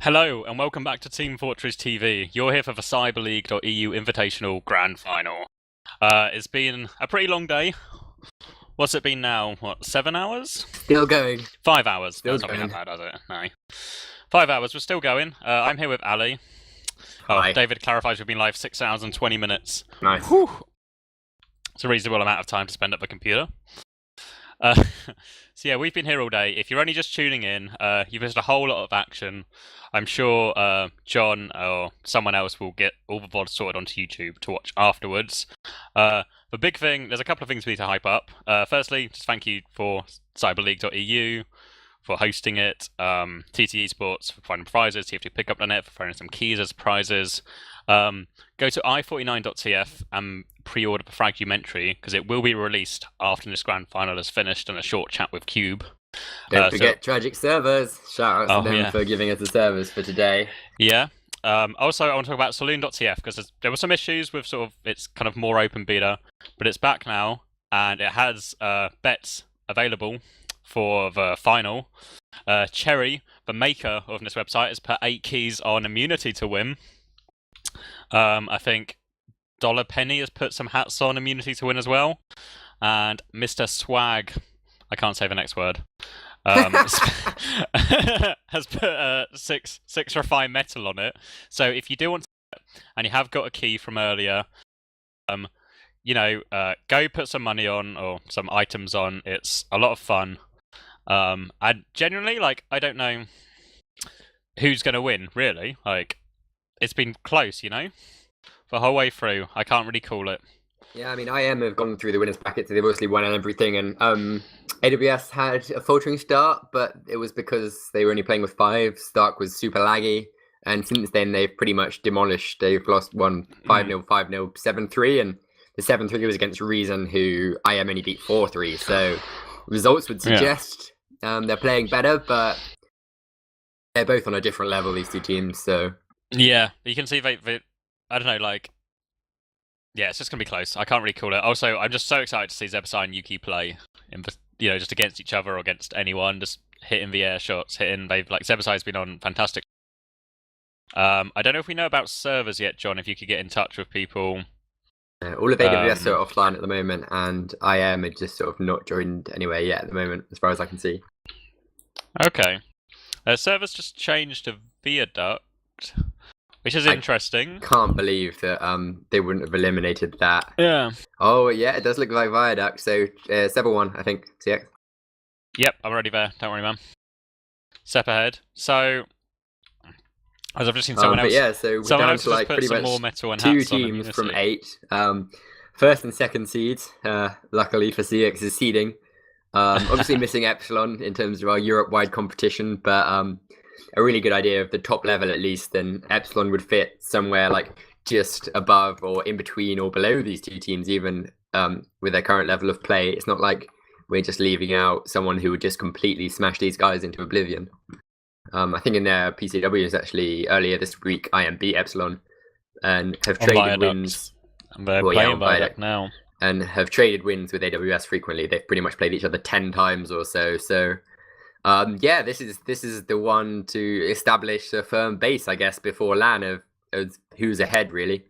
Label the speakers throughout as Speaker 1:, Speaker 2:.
Speaker 1: Hello and welcome back to teamfortress.tv. You're here for the CyberLeague.EU Invitational Grand Final. It's been a pretty long day. What's it been now? 7 hours?
Speaker 2: Still going.
Speaker 1: 5 hours.
Speaker 2: Still
Speaker 1: That's not been
Speaker 2: going.
Speaker 1: that bad, has it? No. 5 hours. We're still going. I'm here with Ali.
Speaker 2: Hi.
Speaker 1: David clarifies we've been live 6 hours and 20 minutes.
Speaker 2: Nice.
Speaker 1: Whew. It's a reasonable amount of time to spend at the computer. So yeah, we've been here all day. If you're only just tuning in, you've missed a whole lot of action. I'm sure John or someone else will get all the VODs sorted onto YouTube to watch afterwards. The big thing, there's a couple of things we need to hype up. Firstly, just thank you for CyberLeague.EU for hosting it, TT Esports for finding prizes, TFT Pickup.net for throwing some keys as prizes. Go to i49.tf and pre-order the fragmentary because it will be released after this grand final is finished and a short chat with Cube.
Speaker 2: Don't forget Tragic Servers. Shout out to them for giving us the servers for today.
Speaker 1: Yeah. Also, I want to talk about Saloon.tf because there were some issues with sort of its kind of more open beta, but it's back now and it has bets available for the final. Cherry, the maker of this website, has put 8 keys on immunity to win. I think Dollar Penny has put some hats on immunity to win as well, and Mr. Swag, I can't say the next word, has put 6 refined metal on it. So if you do want to, and you have got a key from earlier, go put some money on or some items on. It's a lot of fun. And genuinely, I don't know who's going to win, really. It's been close, the whole way through. I can't really call it.
Speaker 2: Yeah, I mean, IM have gone through the winners bracket, so they've mostly won on everything, and AWS had a faltering start, but it was because they were only playing with 5. Stark was super laggy, and since then they've pretty much demolished. They've lost 5-0, 5-0, 7-3, and the 7-3 was against Reason, who IM only beat 4-3, so results would suggest they're playing better, but they're both on a different level, these two teams, so...
Speaker 1: Yeah, you can see they I don't know, it's just gonna be close. I can't really call it. Also, I'm just so excited to see Zebasai and Yuki play, just against each other or against anyone, just hitting the air shots, Zebasai's been on fantastic. I don't know if we know about servers yet, John, if you could get in touch with people.
Speaker 2: All of AWS are offline at the moment, and IM are just sort of not joined anywhere yet at the moment, as far as I can see.
Speaker 1: Okay. Servers just changed to Viaduct, which is interesting.
Speaker 2: Can't believe that they wouldn't have eliminated that.
Speaker 1: Yeah.
Speaker 2: Oh, yeah, it does look like Viaduct, so 7-1, I think, CX.
Speaker 1: Yep, I'm already there, don't worry, man. Step ahead. So, as I've just seen someone else...
Speaker 2: Yeah, so we're down to pretty much
Speaker 1: more metal and
Speaker 2: 2 teams from 8. First and second seeds, luckily for CX's seeding. Obviously missing Epsilon in terms of our Europe-wide competition, but a really good idea of the top level at least, then Epsilon would fit somewhere just above or in between or below these two teams, even with their current level of play. It's not like we're just leaving out someone who would just completely smash these guys into oblivion. I think in their PCWs actually earlier this week, IM beat Epsilon and have traded wins.
Speaker 1: And they're playing Viaduct now.
Speaker 2: And have traded wins with AWS frequently. They've pretty much played each other 10 times or so. So, this is the one to establish a firm base, I guess, before LAN of who's ahead, really.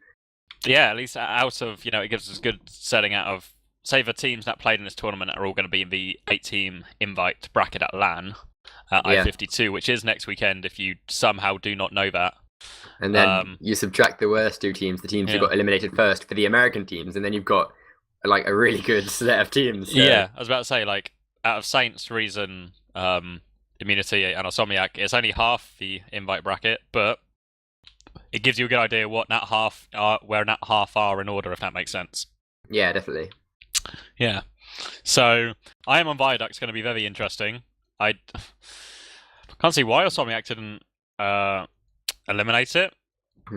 Speaker 1: Yeah, at least out of, it gives us a good setting out of, say, the teams that played in this tournament are all going to be in the 8-team invite bracket at LAN at I-52, which is next weekend if you somehow do not know that.
Speaker 2: And then you subtract the worst 2 teams, the teams who got eliminated first for the American teams, and then you've got a really good set of teams. So.
Speaker 1: Yeah, I was about to say, out of Saints, Reason, Immunity, and Awsomniac, it's only half the invite bracket, but it gives you a good idea where that half are in order, if that makes sense.
Speaker 2: Yeah, definitely.
Speaker 1: Yeah. So, I am on Viaduct. It's going to be very interesting. I can't see why Awsomniac didn't eliminate it.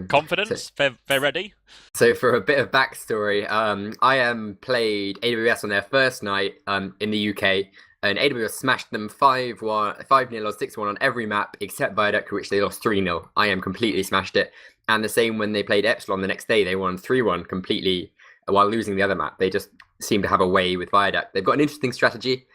Speaker 1: Confidence? They're ready?
Speaker 2: So for a bit of backstory, IM played AWS on their first night in the UK, and AWS smashed them 5-0 or 6-1 on every map except Viaduct, which they lost 3-0. IM completely smashed it. And the same when they played Epsilon the next day, they won 3-1 completely while losing the other map. They just seem to have a way with Viaduct. They've got an interesting strategy.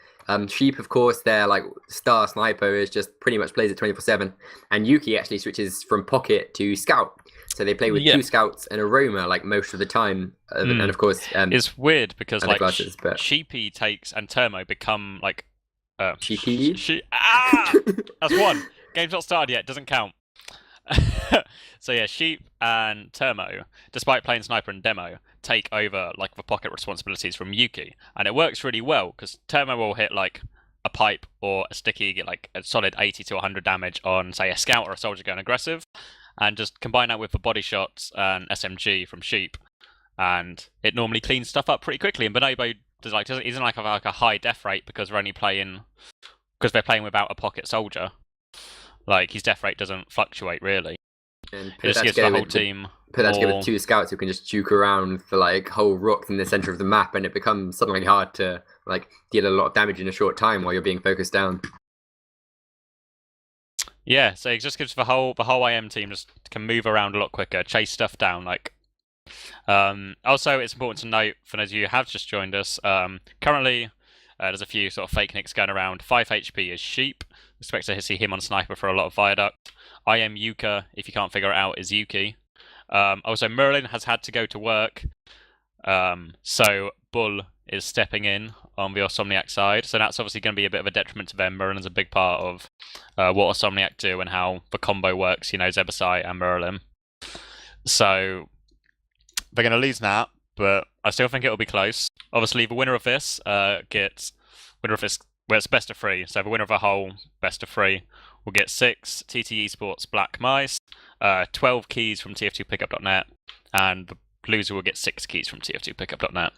Speaker 2: Sheep, of course, their like star sniper is just pretty much plays it 24/7, and Yuki actually switches from pocket to scout. So they play with two scouts and a roamer like most of the time, and of course,
Speaker 1: it's weird because like
Speaker 2: classes, but...
Speaker 1: Sheepy takes and Termo become like
Speaker 2: Sheepy.
Speaker 1: That's one. Game's not started yet. Doesn't count. So yeah, Sheep and Termo, despite playing sniper and demo, take over like the pocket responsibilities from Yuki, and it works really well because Termo will hit like a pipe or a sticky, get like a solid 80 to 100 damage on say a scout or a soldier going aggressive, and just combine that with the body shots and SMG from Sheep, and it normally cleans stuff up pretty quickly. And Bonobo isn't like a high death rate because they're playing without a pocket soldier. Like his death rate doesn't fluctuate really.
Speaker 2: And
Speaker 1: it just gives the whole team.
Speaker 2: Put that together with two scouts who can just juke around the like whole rock in the center of the map, and it becomes suddenly hard to like deal a lot of damage in a short time while you're being focused down.
Speaker 1: Yeah, so it just gives the whole IM team just can move around a lot quicker, chase stuff down. Like, also it's important to note for those of you who have just joined us. Currently, there's a few sort of fake nicks going around. 5 HP is Sheep. Expect to see him on sniper for a lot of Viaduct. I am Yuka, if you can't figure it out, is Yuki. Also, Merlin has had to go to work, so Bull is stepping in on the Awsomniac side. So that's obviously going to be a bit of a detriment to them. Merlin's a big part of what Awsomniac do and how the combo works, Zebasai and Merlin. So they're going to lose that, but I still think it'll be close. Obviously, the winner of this well, it's best of 3, so the winner of a whole best of 3 will get 6 TT Esports Black Mice, 12 keys from tf2pickup.net, and the loser will get 6 keys from tf2pickup.net.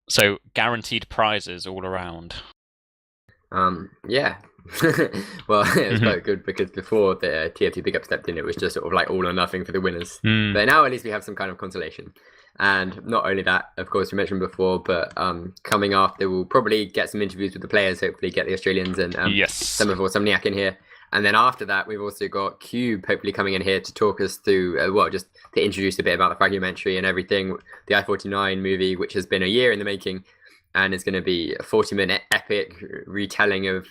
Speaker 1: So guaranteed prizes all around.
Speaker 2: Yeah. Well, it was quite good because before the TF2 Pickup stepped in, it was just sort of like all or nothing for the winners. But now at least we have some kind of consolation. And not only that, of course, we mentioned before, but coming after, we'll probably get some interviews with the players, hopefully get the Australians and some of Awsomniac in here. And then after that, we've also got Cube hopefully coming in here to talk us through, just to introduce a bit about the fragmentary and everything, the I-49 movie, which has been a year in the making, and it's going to be a 40-minute epic retelling of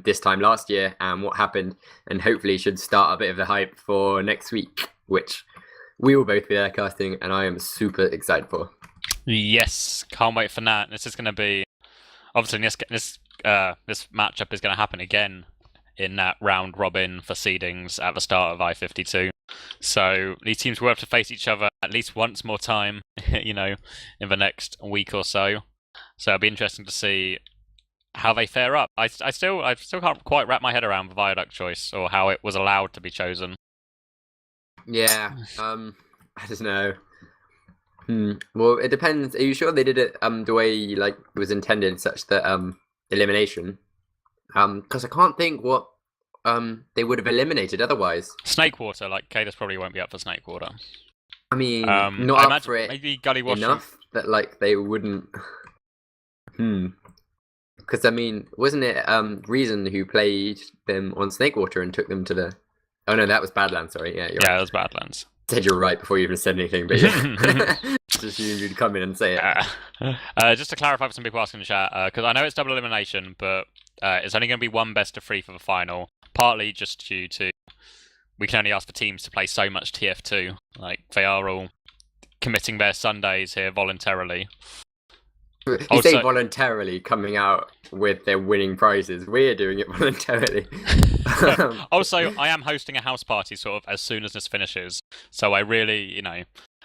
Speaker 2: this time last year and what happened, and hopefully should start a bit of the hype for next week, which we will both be there casting, and I am super excited for.
Speaker 1: Yes, can't wait for that. This is going to be, obviously this matchup is going to happen again in that round robin for seedings at the start of I-52. So these teams will have to face each other at least once more time, in the next week or so. So it'll be interesting to see how they fare up. I still can't quite wrap my head around the Viaduct choice or how it was allowed to be chosen.
Speaker 2: Yeah, I don't know. Well, it depends. Are you sure they did it the way like it was intended, such that elimination? Because I can't think what they would have eliminated otherwise.
Speaker 1: Snakewater, like kaidus probably won't be up for Snakewater.
Speaker 2: I mean, not up for it
Speaker 1: maybe Gully Wash
Speaker 2: enough that like they wouldn't. Because I mean, wasn't it Reason who played them on Snakewater and took them to the? Oh no, that was Badlands. Sorry, yeah,
Speaker 1: that was Badlands.
Speaker 2: Said you're right before you even said anything, but yeah, just assumed you'd come in and say it.
Speaker 1: Just to clarify for some people asking in the chat, because I know it's double elimination, but it's only going to be one best of 3 for the final. Partly just due to we can only ask for teams to play so much TF2. Like they are all committing their Sundays here voluntarily.
Speaker 2: You say voluntarily coming out with their winning prizes. We're doing it voluntarily.
Speaker 1: Also, I am hosting a house party sort of as soon as this finishes. So I really,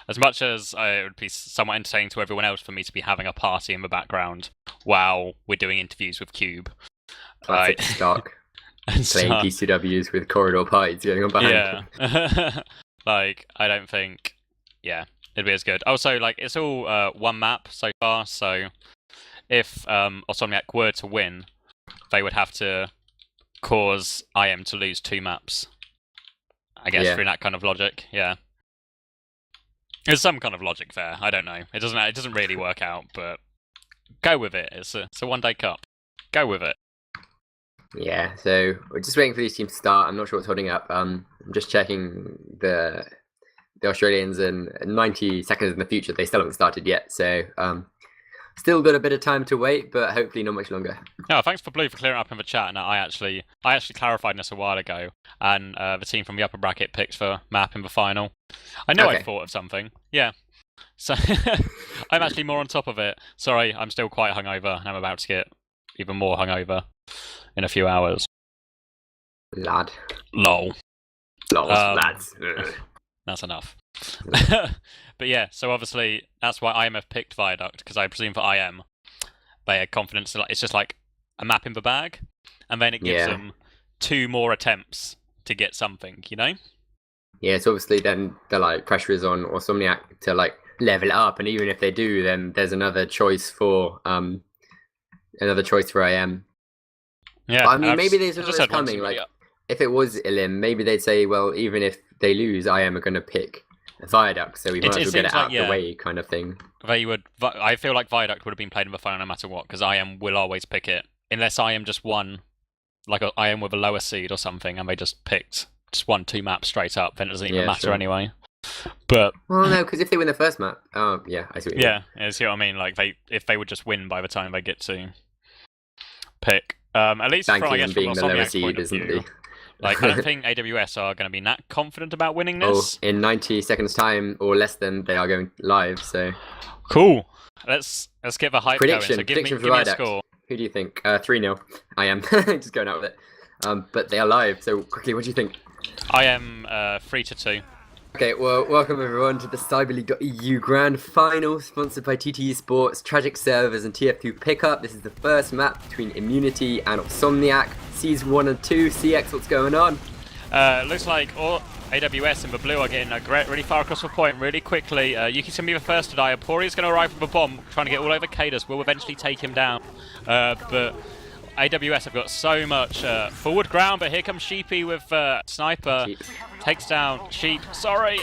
Speaker 1: as much as it would be somewhat entertaining to everyone else for me to be having a party in the background while we're doing interviews with Cube.
Speaker 2: Classic stock. Playing PCWs with corridor parties going on behind.
Speaker 1: Yeah. I don't think... Yeah. It'd be as good. Also, it's all one map so far, so if Awsomniac were to win, they would have to cause IM to lose 2 maps. I guess through that kind of logic, yeah. There's some kind of logic there. I don't know. It doesn't really work out, but go with it. It's a one-day cup. Go with it.
Speaker 2: Yeah. So we're just waiting for these teams to start. I'm not sure what's holding up. I'm just checking the Australians, and 90 seconds in the future they still haven't started yet. So Still got a bit of time to wait, but hopefully not much longer.
Speaker 1: No, thanks for Blue for clearing up in the chat. Now, I actually clarified this a while ago, and the team from the upper bracket picked the map in the final. I know I thought of something. Yeah. So I'm actually more on top of it. Sorry, I'm still quite hungover, and I'm about to get even more hungover in a few hours.
Speaker 2: Lad.
Speaker 1: Lol.
Speaker 2: Lads.
Speaker 1: That's enough. But yeah, so obviously that's why IM have picked Viaduct, because I presume for IM they had confidence that it's just like a map in the bag, and then it gives them 2 more attempts to get something, you know?
Speaker 2: Yeah, so obviously then the like pressure is on Awsomniac to like level it up, and even if they do, then there's another choice for IM.
Speaker 1: Yeah,
Speaker 2: but, I mean, maybe there's another coming. Like, if it was Ilim, maybe they'd say, well, even if they lose, IM are going to pick Viaduct, so we might as well get it out of the way, kind of thing.
Speaker 1: They would. I feel like Viaduct would have been played in the final no matter what, because IM will always pick it, unless IM just won, like IM with a lower seed or something, and they just won 2 maps straight up. Then it doesn't even matter anyway. But
Speaker 2: well, no, because if they win the first map, I see what you mean.
Speaker 1: Yeah, see what I mean. Like if they would just win by the time they get to pick, at least from I guess from Awsomniac's point of view. Like, I don't think AWS are going to be that confident about winning this.
Speaker 2: In 90 seconds time or less than, they are going live. So
Speaker 1: cool. Let's get the hype going. So give me a score.
Speaker 2: Who do you think? 3-0. I am just going out with it. But they are live. So quickly, what do you think?
Speaker 1: I am 3-2.
Speaker 2: Okay, well, welcome everyone to the CyberLeague.EU Grand Final, sponsored by TTE Sports, Tragic Servers and TF2 Pickup. This is the first map between Immunity and Awsomniac. Season 1 and 2, CX, what's going on?
Speaker 1: Looks like all AWS and the Blue are getting really far across the point really quickly. Yuki's going to be the first to die. Aporia's going to arrive with a bomb, trying to get all over kaidus. Will eventually take him down. But AWS have got so much forward ground, but here comes Sheepy with Sniper.
Speaker 2: Sheep.
Speaker 1: Takes down Sheep. Sorry,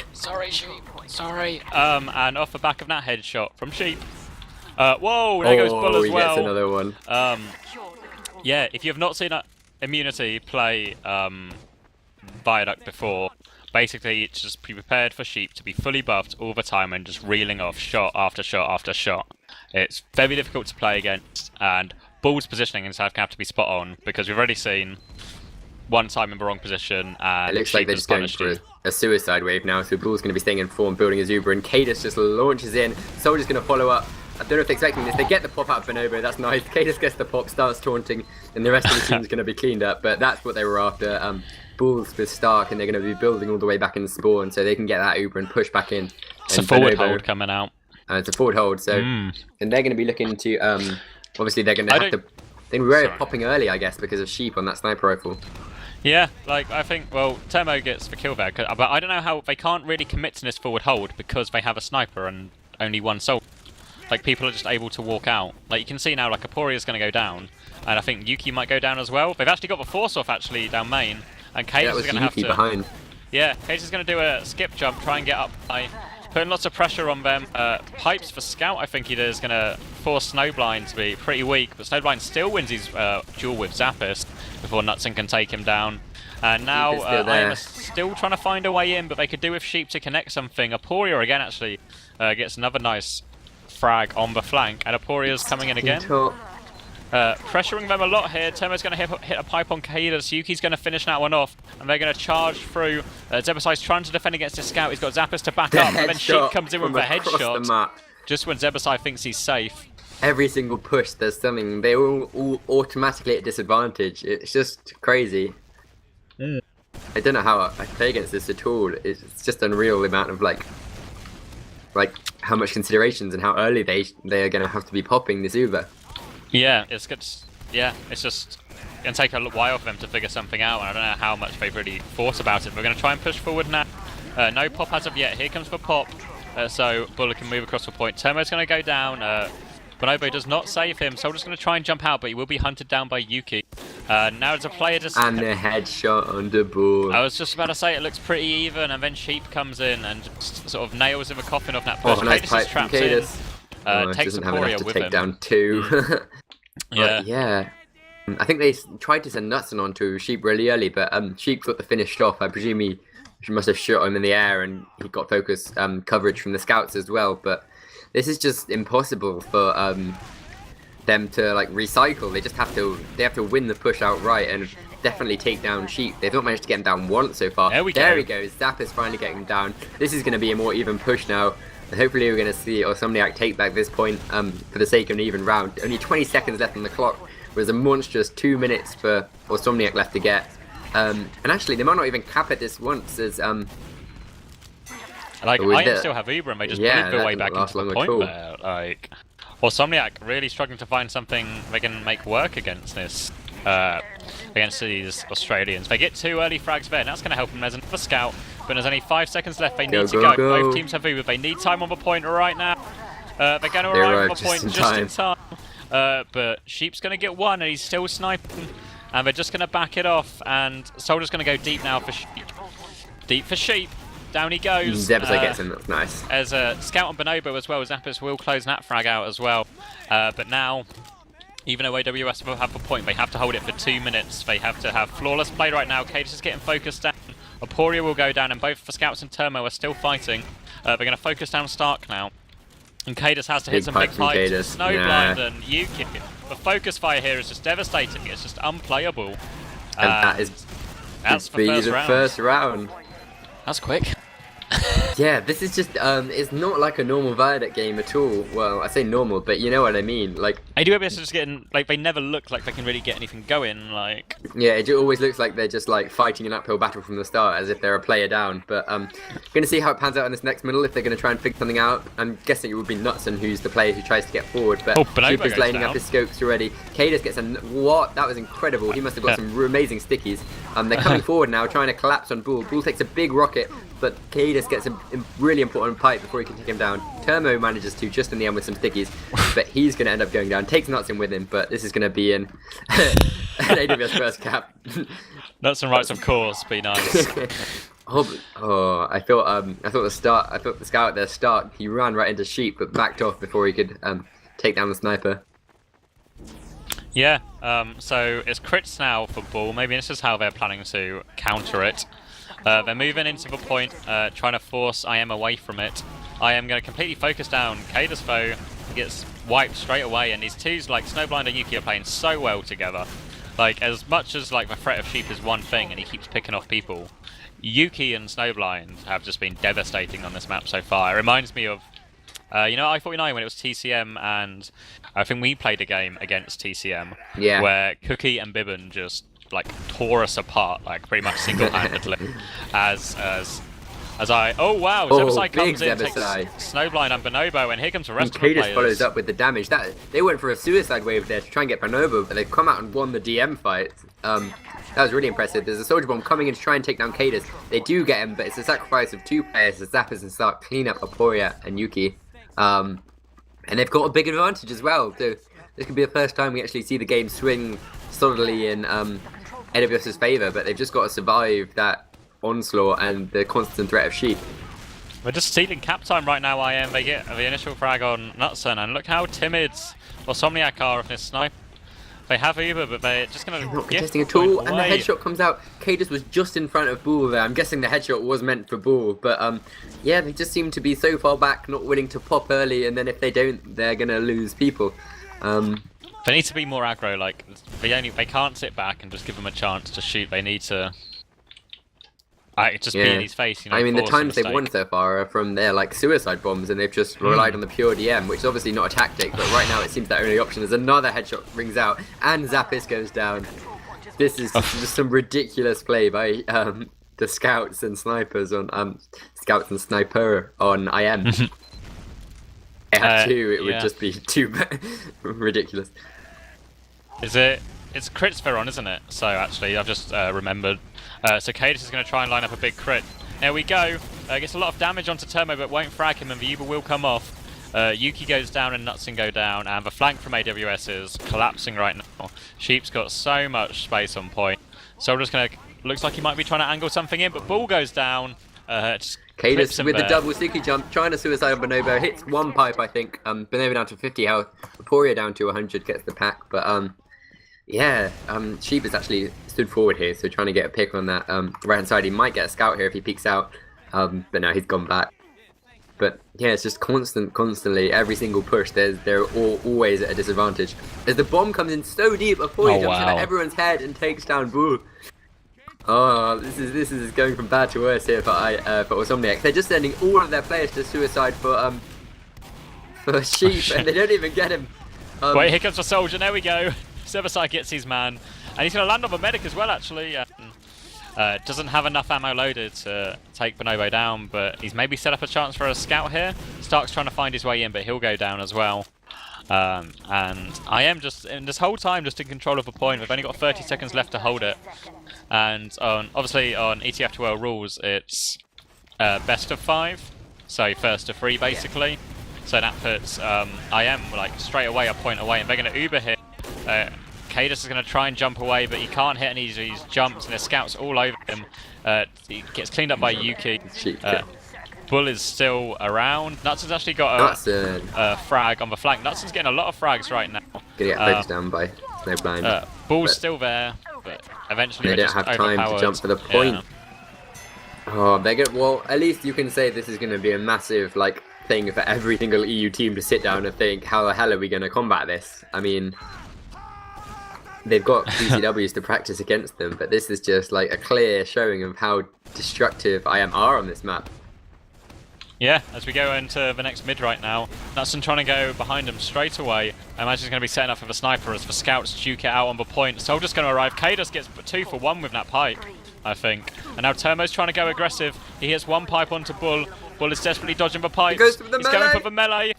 Speaker 1: Sheep. Sorry. And off the back of that headshot from Sheep. Whoa, there goes Bull as well.
Speaker 2: Gets another one.
Speaker 1: Yeah, if you have not seen Immunity play Viaduct before, basically it's just be prepared for Sheep to be fully buffed all the time and just reeling off shot after shot after shot. It's very difficult to play against, and Bull's positioning and stuff have to be spot on, because we've already seen one time in the wrong position and
Speaker 2: it looks like they're just going for a suicide wave now, so Bull's going to be staying in form, building his Uber, and kaidus just launches in. Soldier's going to follow up. I don't know if they're expecting this. They get the pop out of Bonobo, that's nice. kaidus gets the pop, starts taunting, and the rest of the team's going to be cleaned up, but that's what they were after. Bull's with Stark, and they're going to be building all the way back in the spawn, so they can get that Uber and push back in.
Speaker 1: It's a forward hold coming out.
Speaker 2: It's a forward hold, so and they're going to be looking to obviously they're going to have to. They were popping early, I guess, because of Sheep on that sniper rifle.
Speaker 1: Yeah, like I think, well, Temo gets the kill there, but I don't know how they can't really commit to this forward hold because they have a sniper and only one soldier. Like, people are just able to walk out. Like, you can see now, like, Aporia's going to go down, and I think Yuki might go down as well. They've actually got the force off actually down main, and kaidus is going to have to.
Speaker 2: Behind.
Speaker 1: Yeah, kaidus is going to do a skip jump, try and get up by putting lots of pressure on them. Pipes for Scout, I think he is going to force Snowblind to be pretty weak, but Snowblind still wins his duel with Zappist before Nutson can take him down. And now I'm still trying to find a way in, but they could do with Sheep to connect something. Aporia again actually gets another nice frag on the flank, and Aporia's coming in again. Pressuring them a lot here. Temo's going to hit a pipe on kaidus. Yuki's going to finish that one off, and they're going to charge through. Zebasai's trying to defend against his scout. He's got Zappist to back up, and then Sheep comes in with a headshot just when Zebasai thinks he's safe.
Speaker 2: Every single push, there's something. They're all automatically at disadvantage. It's just crazy. I don't know how I play against this at all. It's just unreal the amount of like how much considerations and how early they are going to have to be popping this Uber.
Speaker 1: Yeah, it's good. Yeah, it's just going to take a while for them to figure something out, and I don't know how much they've really thought about it. We're going to try and push forward now. No pop as of yet. Here comes the pop. So Buller can move across the point. Termo's going to go down. Bonobo does not save him. Soldier's going to try and jump out, but he will be hunted down by Yuki. Now there's a player just...
Speaker 2: And the headshot on the ball.
Speaker 1: I was just about to say it looks pretty even, and then Sheep comes in and just sort of nails in the coffin of that push.
Speaker 2: Nice pipe from kaidus.
Speaker 1: Takes Aporia with him.
Speaker 2: Take down 2. Yeah. I think they tried to send Nutson onto Sheep really early, but Sheep got the finish off. I presume he must have shot him in the air, and he got focus coverage from the scouts as well. But this is just impossible for them to like recycle. They just have to win the push outright and definitely take down Sheep. They've not managed to get him down once so far.
Speaker 1: There we
Speaker 2: go. Zap is finally getting him down. This is going to be a more even push now. And hopefully we're going to see Awsomniac take back this point for the sake of an even round. Only 20 seconds left on the clock. There's a monstrous 2 minutes for Awsomniac left to get. And actually, they might not even cap it this once as
Speaker 1: like I still have Uber and they just bullied their way back into the point there. Like Awsomniac really struggling to find something they can make work against this. Against these Australians. They get 2 early frags there, and that's going to help them. There's another scout, but there's only 5 seconds left. They need to go. Both teams have Uber. They need time on the point right now. They're going to arrive on the point just in time. But Sheep's going to get 1, and he's still sniping. And they're just going to back it off, and Soldier's going to go deep now for Sheep. Deep for Sheep. Down he goes.
Speaker 2: Zephyr gets him, that's nice.
Speaker 1: There's a scout on Bonobo as well. Zappos will close that frag out as well. But now, even though AWS will have the point, they have to hold it for 2 minutes. They have to have flawless play right now. kaidus is getting focused down. Aporia will go down, and both the scouts and Turmo are still fighting. They're going to focus down Stark now. And kaidus has to hit some big pipes. Snowblind and Yuki. The focus fire here is just devastating. It's just unplayable.
Speaker 2: And that's the first round.
Speaker 1: That's quick.
Speaker 2: Yeah, this is just, it's not like a normal Viaduct game at all. Well, I say normal, but you know what I mean. Like,
Speaker 1: AWS is just getting, like, they never look like they can really get anything going, like...
Speaker 2: Yeah, it always looks like they're just, like, fighting an uphill battle from the start, as if they're a player down. But, gonna see how it pans out in this next middle, if they're gonna try and figure something out. I'm guessing it would be Nutson who's the player who tries to get forward, but Sheep is lining up his scopes already. kaidus gets a... What? That was incredible. He must have got some amazing stickies. They're coming forward now, trying to collapse on Bull. Bull takes a big rocket, but kaidus gets a really important pipe before he can take him down. Turmo manages to just in the end with some stickies, but he's going to end up going down. Takes Nutson with him, but this is going to be an AWS first cap.
Speaker 1: Nutson writes, of course, be nice.
Speaker 2: I thought the scout at their start, he ran right into Sheep, but backed off before he could take down the sniper.
Speaker 1: Yeah, so it's crits now for Bull. Maybe this is how they're planning to counter it. They're moving into the point, trying to force IM away from it. IM going to completely focus down. kaidus though gets wiped straight away, and these twos like Snowblind and Yuki are playing so well together. Like, as much as like the threat of Sheep is one thing and he keeps picking off people, Yuki and Snowblind have just been devastating on this map so far. It reminds me of you know, I-49 when it was TCM, and I think we played a game against TCM where Cookie and Bibbin just like tore us apart, like pretty much single-handedly. as I Zebasai comes in, takes Snowblind and Bonobo, and here comes the rest of the players.
Speaker 2: kaidus follows up with the damage. That they went for a suicide wave there to try and get Bonobo, but they've come out and won the DM fight. That was really impressive. There's a soldier bomb coming in to try and take down kaidus. They do get him, but it's a sacrifice of 2 players. The Zappers and Stark clean up Aporia and Yuki. And they've got a big advantage as well. So this could be the first time we actually see the game swing solidly in AWS's favour, but they've just got to survive that onslaught and the constant threat of Sheep.
Speaker 1: We're just stealing cap time right now, IM. They get the initial frag on Nutson, and look how timid Awsomniac are of this snipe. They have Uber, but they're just going to
Speaker 2: not contesting at all, and the headshot comes out. kaidus was just in front of Bull there. I'm guessing the headshot was meant for Bull, but yeah, they just seem to be so far back, not willing to pop early, and then if they don't, they're going to lose people.
Speaker 1: They need to be more aggro. Like they can't sit back and just give them a chance to shoot. They need to just be in his face. You know,
Speaker 2: I mean, the times they've won so far are from their like suicide bombs, and they've just relied on the pure DM, which is obviously not a tactic. But right now, it seems their only option is another headshot rings out, and Zappis goes down. This is just some ridiculous play by the scouts and snipers on sniper on IM. They had two, it would just be too ridiculous.
Speaker 1: It's crits they're on, isn't it? So actually, I've just remembered. So kaidus is going to try and line up a big crit. There we go. Gets a lot of damage onto Turmo, but won't frag him, and the Uber will come off. Yuki goes down and Nutson go down, and the flank from AWS is collapsing right now. Sheep's got so much space on point. Soldier's going to... Looks like he might be trying to angle something in, but Bull goes down.
Speaker 2: kaidus with the double sticky jump, trying to suicide on Bonobo, hits 1 pipe, I think. Bonobo down to 50 health, Aporia down to 100, gets the pack, but yeah, Sheep has actually stood forward here, so trying to get a pick on that right hand side. He might get a scout here if he peeks out, but now he's gone back. But yeah, it's just constantly, every single push, they're always at a disadvantage. As the bomb comes in so deep, Apoy jumps over everyone's head and takes down Bull. Oh, this is going from bad to worse here for Awsomniac. They're just sending all of their players to suicide for Sheep, and they don't even get him.
Speaker 1: Wait, here comes the soldier. There we go. Silverside gets his man, and he's going to land on the medic as well. Actually, doesn't have enough ammo loaded to take Bonobo down, but he's maybe set up a chance for a scout here. Stark's trying to find his way in, but he'll go down as well. And I am just in this whole time just in control of a point. We've only got 30 seconds left to hold it, and obviously on ETF2L rules it's best of 5, so first to 3 basically. So that puts I am like straight away a point away, and they're going to Uber here. kaidus is going to try and jump away, but he can't hit any of these jumps, and there's scouts all over him. He gets cleaned up by Yuki. Bull is still around. Nutson's actually got a frag on the flank. Nutson's getting a lot of frags right now.
Speaker 2: Gonna get focused down by Snowblind.
Speaker 1: Bull's still there, but eventually
Speaker 2: they don't have time to jump for the point. Yeah. Oh, they're good. Well, at least you can say this is going to be a massive thing for every single EU team to sit down and think, how the hell are we going to combat this? I mean, they've got PCWs to practice against them, but this is just a clear showing of how destructive IM are on this map.
Speaker 1: Yeah, as we go into the next mid right now, Nutson trying to go behind him straight away. I imagine he's going to be setting up for the sniper as the scouts duke it out on the point. Soldier's going to arrive. kaidus gets 2 for 1 with that pipe, I think. And now Termo's trying to go aggressive. He hits one pipe onto Bull. Bull is desperately dodging the pipes.
Speaker 2: He's going for
Speaker 1: the melee.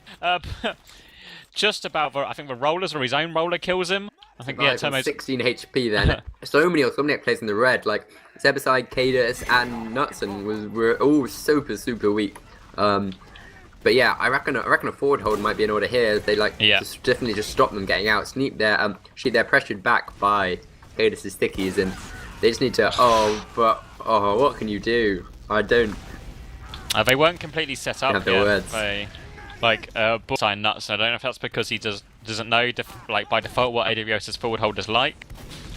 Speaker 1: Just about, I think the rollers or his own roller kills him. I think, yeah, Termo's
Speaker 2: 16 HP then. So many Awsomniac players in the red, Zebaside, kaidus, and Nutson were all super weak. But yeah, I reckon a forward hold might be in order here. They definitely just stop them getting out. Sneak there. They're pressured back by kaidus' stickies, and they just need to. What can you do? I don't.
Speaker 1: They weren't completely set up
Speaker 2: yet. Words.
Speaker 1: Bull sign Nuts. I don't know if that's because he doesn't know by default what AWS's forward hold is like.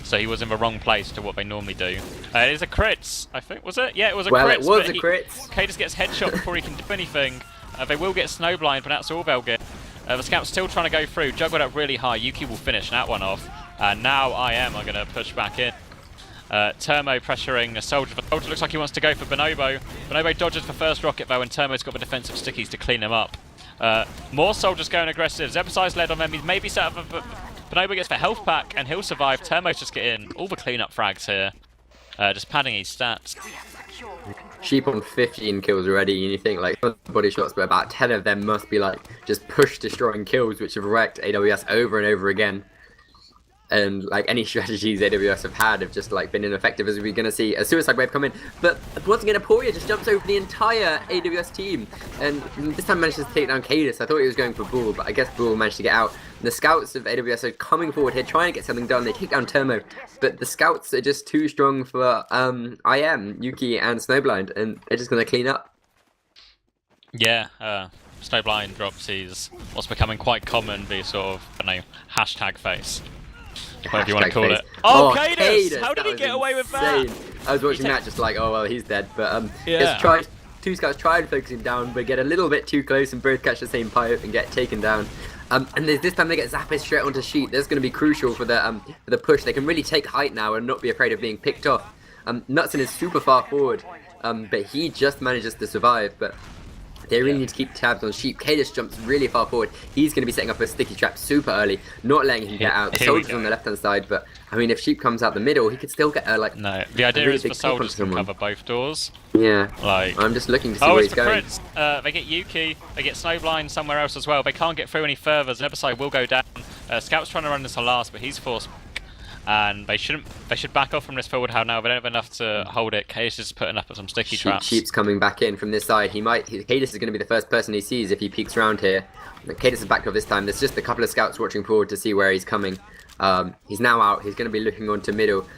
Speaker 1: So he was in the wrong place to what they normally do. It is a crit, I think, was it? Yeah, it was a crit.
Speaker 2: Well, it was a crit.
Speaker 1: kaidus gets headshot before he can do anything. They will get snowblind, but that's all they'll get. The scout's still trying to go through. Juggled up really high. Yuki will finish that one off. And now IM are going to push back in. Termo pressuring the soldier. The soldier looks like he wants to go for Bonobo. Bonobo dodges the first rocket though, and Termo's got the defensive stickies to clean him up. More soldiers going aggressive. Zebaside's led on them. He's maybe set up a... Bonobo gets the health pack and he'll survive. Termo's just getting all the cleanup frags here. Just padding his stats.
Speaker 2: Sheep on 15 kills already, and you think body shots, but about 10 of them must be just push destroying kills, which have wrecked AWS over and over again. And any strategies AWS have had have just been ineffective, as we're going to see a suicide wave come in. But once again, Aporia just jumps over the entire AWS team, and this time manages to take down kaidus. I thought he was going for Bull, but I guess Bull managed to get out. The scouts of AWS are coming forward here, trying to get something done. They take down Termo, but the scouts are just too strong for IM, Yuki, and Snowblind, and they're just going to clean up.
Speaker 1: Yeah, Snowblind drops his what's becoming quite common, the sort of hashtag face. Whatever you want to call it. Oh, kaidus! How did he get away with that?
Speaker 2: I was watching that just oh well, he's dead. But
Speaker 1: yeah.
Speaker 2: Two scouts tried to focus him down, but get a little bit too close and both catch the same pipe and get taken down. And this time they get zapped straight onto Sheep. That's going to be crucial for the push. They can really take height now and not be afraid of being picked off. Nutson is super far forward, but he just manages to survive. But they really need to keep tabs on Sheep. kaidus jumps really far forward. He's going to be setting up a sticky trap super early, not letting him get out. The soldier's on the left-hand side, but I mean, if Sheep comes out the middle, he could still get
Speaker 1: No, the idea
Speaker 2: really
Speaker 1: is for soldiers to cover both doors.
Speaker 2: Yeah, I'm just looking to see where he's going.
Speaker 1: Crits. They get Yuki, they get Snowblind somewhere else as well. They can't get through any further. Zebaside will go down. Scout's trying to run this on last, but he's forced. And they should back off from this forward how now. They don't have enough to hold it. kaidus is putting up some sticky traps.
Speaker 2: Sheep's coming back in from this side. kaidus is going to be the first person he sees if he peeks around here. kaidus is backed off this time. There's just a couple of scouts watching forward to see where he's coming. He's now out. He's going to be looking onto middle.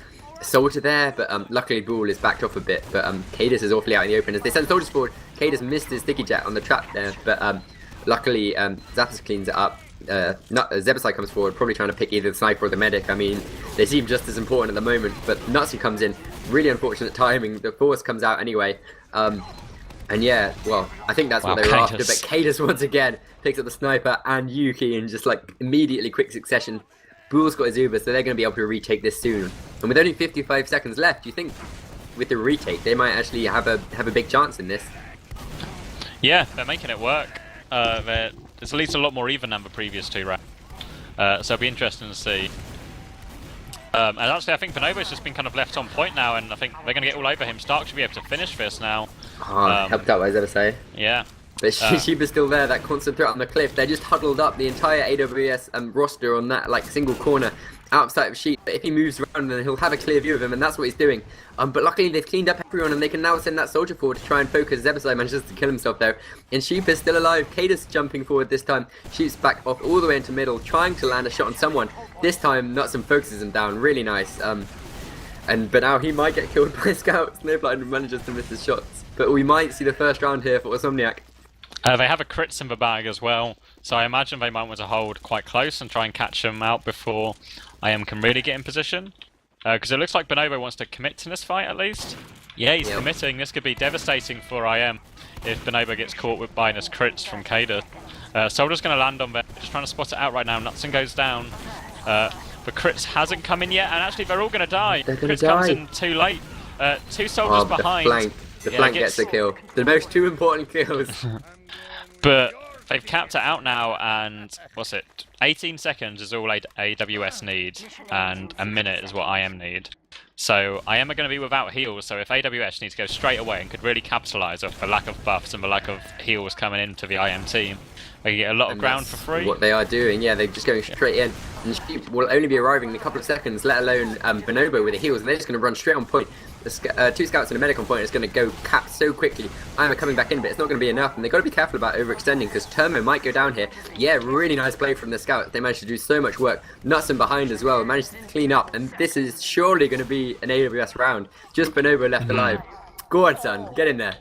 Speaker 2: Soldier there, but luckily Bull is backed off a bit. But kaidus is awfully out in the open. As they send soldiers forward, kaidus missed his sticky jet on the trap there. But luckily Zappos cleans it up. Zebaside comes forward, probably trying to pick either the sniper or the medic. I mean, they seem just as important at the moment, but Nutsu comes in, really unfortunate timing. The force comes out anyway, but And yeah, well, I think that's
Speaker 1: Wow,
Speaker 2: what they were after.
Speaker 1: kaidus.
Speaker 2: But kaidus once again picks up the sniper and Yuki in just like immediately quick succession. Bull's got his Uber, so they're going to be able to retake this soon. And with only 55 seconds left, you think with the retake they might actually have a big chance in this?
Speaker 1: Yeah, they're making it work. It's at least a lot more even than the previous two rounds. So it'll be interesting to see. And actually, I think Bonobo's just been kind of left on point now, and I think they're going to get all over him. Stark should be able to finish this now.
Speaker 2: Helped out, as I say.
Speaker 1: Yeah.
Speaker 2: But Sheepa's still there, that constant threat on the cliff. They're just huddled up, the entire AWS roster on that like single corner outside of Sheep. But if he moves around, then he'll have a clear view of him, and that's what he's doing. But luckily they've cleaned up everyone, and they can now send that soldier forward to try and focus. Zebasai manages to kill himself there. And Sheep is still alive. kaidus jumping forward this time. Sheep's back off all the way into middle, trying to land a shot on someone. This time Nutson focuses him down, really nice. But now he might get killed by scouts. Snowblind manages to miss his shots. But we might see the first round here for Awsomniac.
Speaker 1: They have a crits in the bag as well, so I imagine they might want to hold quite close and try and catch them out before IM can really get in position. Because it looks like Bonobo wants to commit to this fight at least. Yeah, he's committing. This could be devastating for IM if Bonobo gets caught with minus crits from kaidus. Soldier's going to land on there, just trying to spot it out right now. Nutson goes down. The crits hasn't come in yet, and actually they're all going to die. Crits comes in too late. Two soldiers behind.
Speaker 2: The flank gets the kill. The most two important kills.
Speaker 1: But they've capped it out now, and what's it? 18 seconds is all AWS need, and a minute is what IM need. So IM are going to be without heals, so if AWS needs to go straight away and could really capitalise off the lack of buffs and the lack of heals coming into the IM team, they get a lot of ground for free.
Speaker 2: What they are doing, yeah, they're just going straight in. And Sheep will only be arriving in a couple of seconds, let alone Bonobo with the heals, and they're just going to run straight on point. Two scouts and a medic on point is going to go cap so quickly. I'm coming back in, but it's not going to be enough, and they've got to be careful about overextending because Termo might go down here. Yeah, really nice play from the scouts. They managed to do so much work. Nutson behind as well, managed to clean up, and this is surely going to be an AWS round. Just Bonobo left alive. Go on, son, get in there.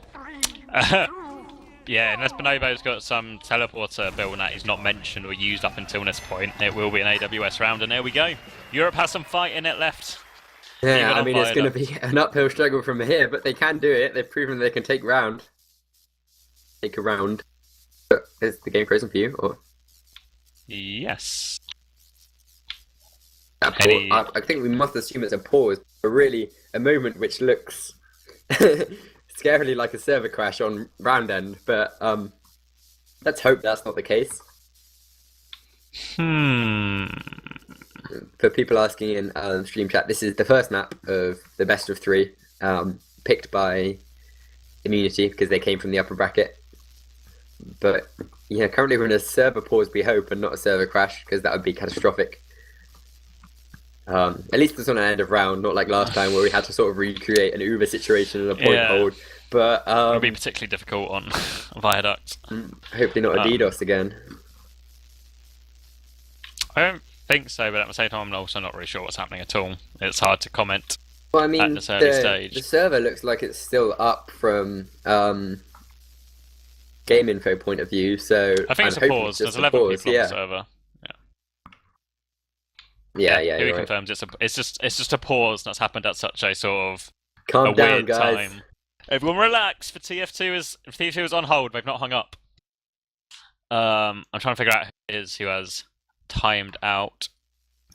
Speaker 1: Yeah, unless Bonobo's got some teleporter build that he's not mentioned or used up until this point, it will be an AWS round, and there we go. Europe has some fight in it left.
Speaker 2: Yeah, I mean, it's going to be an uphill struggle from here, but they can do it. They've proven they can take a round. Is the game frozen for you? Or?
Speaker 1: Yes.
Speaker 2: I think we must assume it's a pause, but really a moment which looks scarily like a server crash on round end, but let's hope that's not the case. For people asking in stream chat, this is the first map of the best of three, picked by Immunity because they came from the upper bracket. But yeah, currently we're in a server pause, we hope, and not a server crash because that would be catastrophic. At least it's on an end of round, not like last time where we had to sort of recreate an Uber situation and a point hold. But
Speaker 1: it'll be particularly difficult on Viaduct.
Speaker 2: Hopefully not a DDoS again.
Speaker 1: I don't think so, but at the same time I'm also not really sure what's happening at all. It's hard to comment.
Speaker 2: Well, I mean,
Speaker 1: at this early stage.
Speaker 2: The server looks like it's still up from game info point of view, so
Speaker 1: I think it's a pause. There's 11 people on the server.
Speaker 2: Yeah,
Speaker 1: Who confirms it's just a pause that's happened at such a sort of
Speaker 2: calm down,
Speaker 1: weird
Speaker 2: guys.
Speaker 1: time. Everyone relax. For TF2 is on hold. They've not hung up. I'm trying to figure out who it is who has timed out.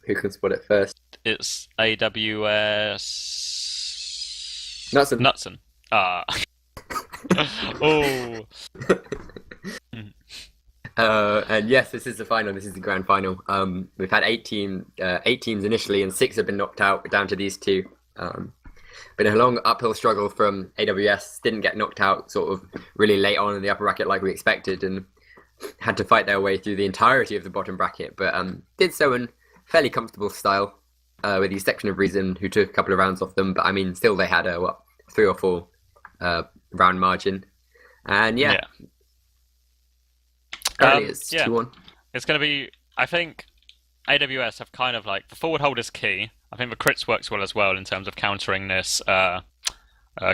Speaker 2: Who can spot it first?
Speaker 1: It's AWS. Nutson. Ah. Oh.
Speaker 2: And yes, this is the final. This is the grand final. We've had 8 teams initially, and 6 have been knocked out down to these 2. Been a long uphill struggle from AWS. Didn't get knocked out sort of really late on in the upper bracket like we expected, and had to fight their way through the entirety of the bottom bracket, but did so in fairly comfortable style, with the exception of Reason, who took a couple of rounds off them. But I mean, still they had a 3 or 4 round margin, and it's 2-1.
Speaker 1: It's going to be, I think, AWS have kind of like, the forward hold is key. I think the crits works well as well in terms of countering this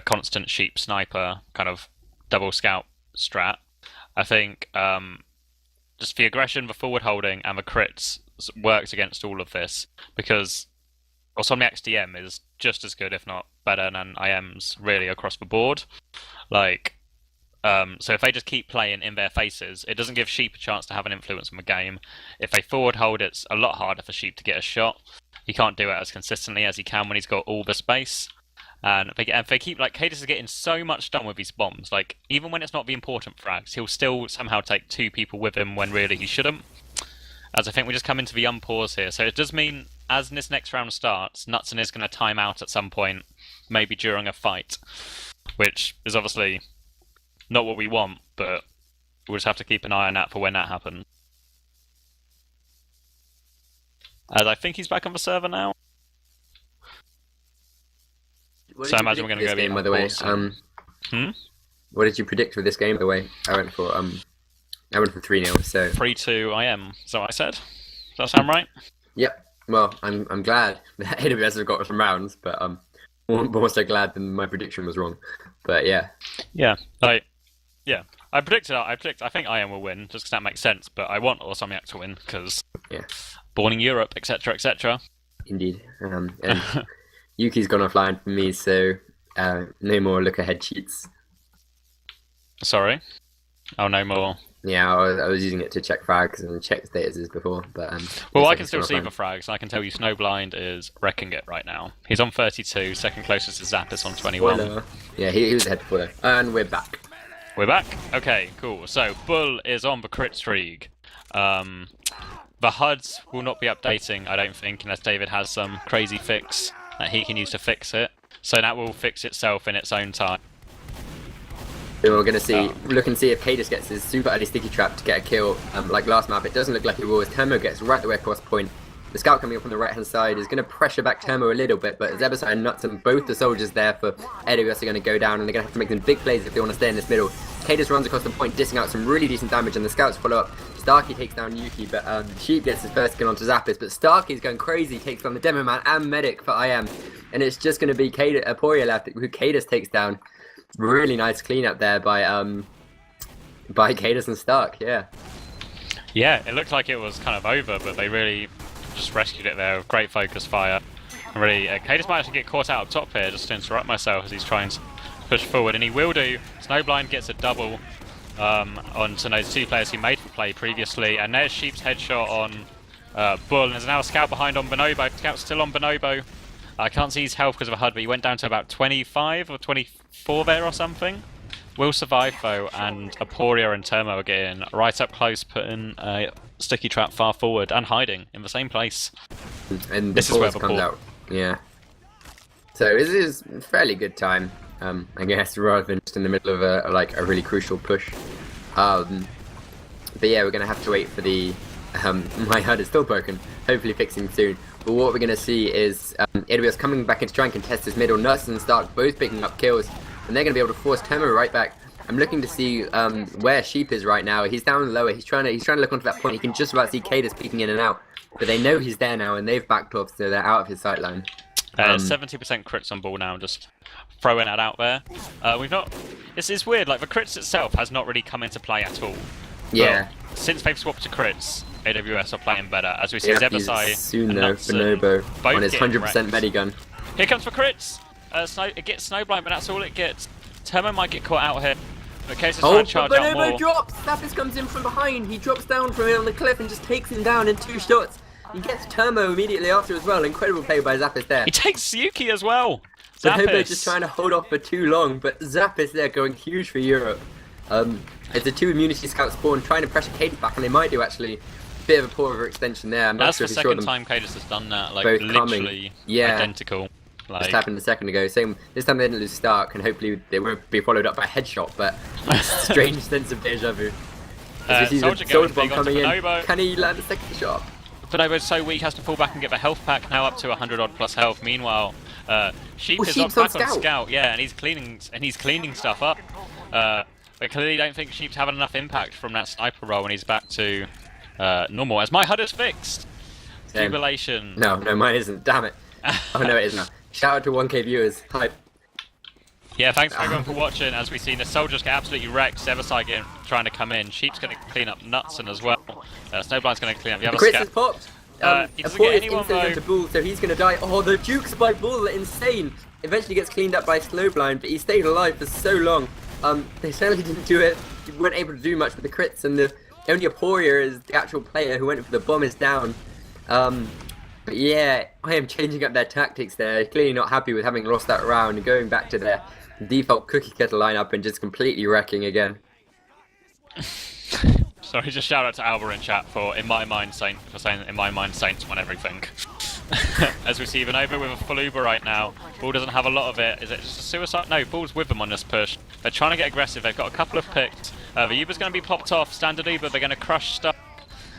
Speaker 1: constant sheep sniper kind of double scout strat. I think just the aggression, the forward holding, and the crits works against all of this because Awsomniac's DM is just as good, if not better, than IM's really across the board. Like, So if they just keep playing in their faces, it doesn't give Sheep a chance to have an influence on the game. If they forward hold, it's a lot harder for Sheep to get a shot. He can't do it as consistently as he can when he's got all the space. And if they keep, like, kaidus is getting so much done with his bombs. Like, even when it's not the important frags, he'll still somehow take 2 people with him when really he shouldn't. As I think we just come into the unpause here. So it does mean, as this next round starts, Nutson is going to time out at some point, maybe during a fight. Which is obviously not what we want, but we'll just have to keep an eye on that for when that happens. As I think he's back on the server now. So I imagine we're going to go
Speaker 2: game, by the way. What did you predict for this game? By the way, I went for 3-0. So
Speaker 1: 3-2 IM. Is that what I said? Does that sound right?
Speaker 2: Yep. Well, I'm glad that AWS have got some rounds, but more so glad than my prediction was wrong. But yeah.
Speaker 1: Yeah. I predicted. I think IM will win, just because that makes sense. But I want Awsomniac to win because born in Europe, etc., etc.
Speaker 2: Indeed. And Yuki's gone offline for me, so no more look ahead cheats.
Speaker 1: Sorry. Oh, no more.
Speaker 2: Yeah, I was using it to check frags and check statuses before, but
Speaker 1: well, I can still see the frags. I can tell you Snowblind is wrecking it right now. He's on 32. Second closest is Zappis on 21.
Speaker 2: Spoiler. Yeah, he was ahead before though. And we're back.
Speaker 1: We're back? Okay, cool. So, Bull is on the crit streak. The HUDs will not be updating, I don't think, unless David has some crazy fix that he can use to fix it. So that will fix itself in its own time.
Speaker 2: So we're going to see, look and see if kaidus gets his super early sticky trap to get a kill. Like last map, it doesn't look like he will, as Termo gets right the way across point. The scout coming up on the right hand side is going to pressure back Termo a little bit, but Zebasai and Nuts and both the soldiers there for AWS are going to go down, and they're going to have to make some big plays if they want to stay in this middle. kaidus runs across the point, dishing out some really decent damage, and the scouts follow up. Starkey takes down Yuki, but Sheep gets his first kill onto Zappis, but Starkey's going crazy, takes down the Demo Man and Medic for IM, and it's just going to be Aporia left, who kaidus takes down. Really nice cleanup there by kaidus and Stark, yeah.
Speaker 1: Yeah, it looked like it was kind of over, but they really just rescued it there with great focus fire. And really, kaidus might actually get caught out up top here, just to interrupt myself as he's trying to push forward, and he will do. Snowblind gets a double onto those 2 players who made the play previously, and there's Sheep's headshot on Bull, and there's now a scout behind on Bonobo. Scout's still on Bonobo. I can't see his health because of a HUD, but he went down to about 25 or 24 there or something. Will survive though, and Aporia and Termo are getting right up close, putting a sticky trap far forward and hiding in the same place.
Speaker 2: And
Speaker 1: this is where the
Speaker 2: comes out. Yeah. So this is a fairly good time, I guess, rather than just in the middle of a really crucial push. But yeah, we're gonna have to wait for the. My HUD is still broken. Hopefully fixing soon. But what we're going to see is AWS coming back in to try and contest this middle. Nuts and Stark both picking up kills, and they're going to be able to force Termo right back. I'm looking to see where Sheep is right now. He's down lower. He's trying to look onto that point. He can just about see kaidus peeking in and out, but they know he's there now, and they've backed off, so they're out of his sightline.
Speaker 1: 70% crits on Ball now, just throwing that out there. We've not. It's weird. Like the crits itself has not really come into play at all.
Speaker 2: Yeah.
Speaker 1: But since they've swapped to crits, AWS are playing better, as we see Zebasai
Speaker 2: soon though, Bonobo on his 100% medigun.
Speaker 1: Here comes for crits! It gets Snowblind, but that's all it gets. Termo might get caught out here. The case is trying to charge out more.
Speaker 2: Bonobo drops! Zappis comes in from behind, he drops down from on the cliff and just takes him down in 2 shots. He gets Termo immediately after as well. Incredible play by Zappis there.
Speaker 1: He takes Yuki as well!
Speaker 2: Bonobo just trying to hold off for too long, but Zappis there going huge for Europe. It's the 2 immunity scouts spawn trying to pressure kaidus back, and they might do actually. Bit of a poor extension there. I'm not
Speaker 1: That's
Speaker 2: sure
Speaker 1: the
Speaker 2: if you saw
Speaker 1: second
Speaker 2: them
Speaker 1: time kaidus has done that, like
Speaker 2: both
Speaker 1: literally identical.
Speaker 2: Just happened a second ago. Same. This time they didn't lose Stark, and hopefully they won't be followed up by a headshot. But strange sense of deja vu.
Speaker 1: Soldier
Speaker 2: bomb coming in. Can he land a second shot?
Speaker 1: Bonobo's so weak, has to pull back and get the health pack. Now up to 100 odd plus health. Meanwhile, Sheep is back on Scout. Yeah, and he's cleaning stuff up. I clearly don't think Sheep's having enough impact from that sniper roll, and he's back to normal. As my HUD is fixed. Jubilation.
Speaker 2: No, mine isn't. Damn it. Oh no, it is now. Shout out to 1K viewers. Hype.
Speaker 1: Yeah, thanks everyone for watching. As we've seen, the soldiers get absolutely wrecked. Zebasai trying to come in. Sheep's going to clean up Nutson as well. Snowblind's going to clean up the other
Speaker 2: Chris has popped.
Speaker 1: he doesn't get anyone though.
Speaker 2: Into Bull, so he's going to die. Oh, the jukes by Bull are insane. Eventually gets cleaned up by Snowblind, but he stayed alive for so long. they certainly didn't do it. They weren't able to do much with the crits, and the only Aporia is the actual player who went for the bomb is down. But yeah, I am changing up their tactics there. Clearly not happy with having lost that round and going back to their default cookie cutter lineup and just completely wrecking again.
Speaker 1: Sorry, just shout out to Albert in chat for saying in my mind Saints won everything. As we see Vinova with a full Uber right now. Ball doesn't have a lot of it. Is it just a suicide? No, Ball's with them on this push. They're trying to get aggressive. They've got a couple of picks. The Uber's going to be popped off. Standard Uber. They're going to crush stuff.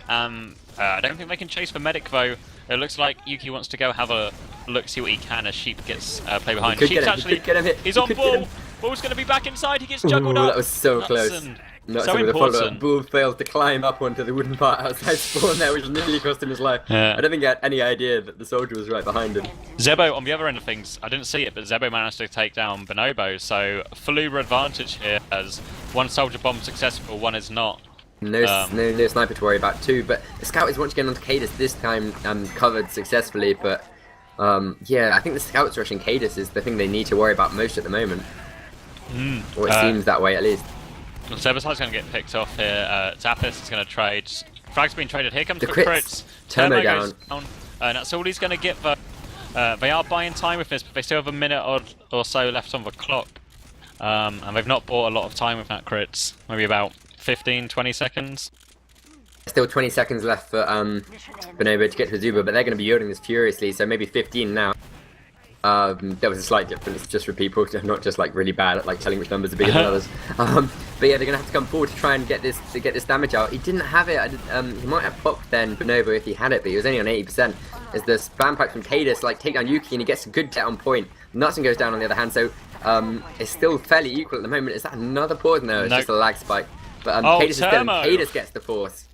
Speaker 1: I don't think they can chase for medic though. It looks like Yuki wants to go have a look, see what he can as Sheep gets play behind. Sheep's actually, he's on Ball. Ball's going to be back inside. He gets juggled up.
Speaker 2: That was so close. So important. Bull failed to climb up onto the wooden part outside spawn there, which nearly cost him his life.
Speaker 1: Yeah.
Speaker 2: I don't think he had any idea that the soldier was right behind him.
Speaker 1: Zebo, on the other end of things, I didn't see it, but Zebo managed to take down Bonobo, so full Uber advantage here as one soldier bomb successful, one is not.
Speaker 2: No sniper to worry about too, but the scout is once again onto kaidus, this time covered successfully, but yeah, I think the scouts rushing kaidus is the thing they need to worry about most at the moment. Or it seems that way at least.
Speaker 1: Zebasai's going to get picked off here. Zappis is going to trade. Frag's being traded. Here comes the
Speaker 2: crits.
Speaker 1: Turmo goes down. That's all he's going to get. They are buying time with this, but they still have a minute or so left on the clock. And they've not bought a lot of time with that crits. Maybe about 15, 20 seconds.
Speaker 2: Still 20 seconds left for Bonobo to get to Zuba, but they're going to be yielding this furiously, so maybe 15 now. There was a slight difference just for people, not just like really bad at like telling which numbers are bigger than others. But yeah, they're gonna have to come forward to try and get this damage out. He didn't have it. He might have popped then Bonobo if he had it, but he was only on 80%. As the spam pipe from kaidus like take down Yuki and he gets a good get on point. Nutson goes down on the other hand, so it's still fairly equal at the moment. Is that another pause? No, it's just a lag spike. But kaidus is dead and kaidus gets the force.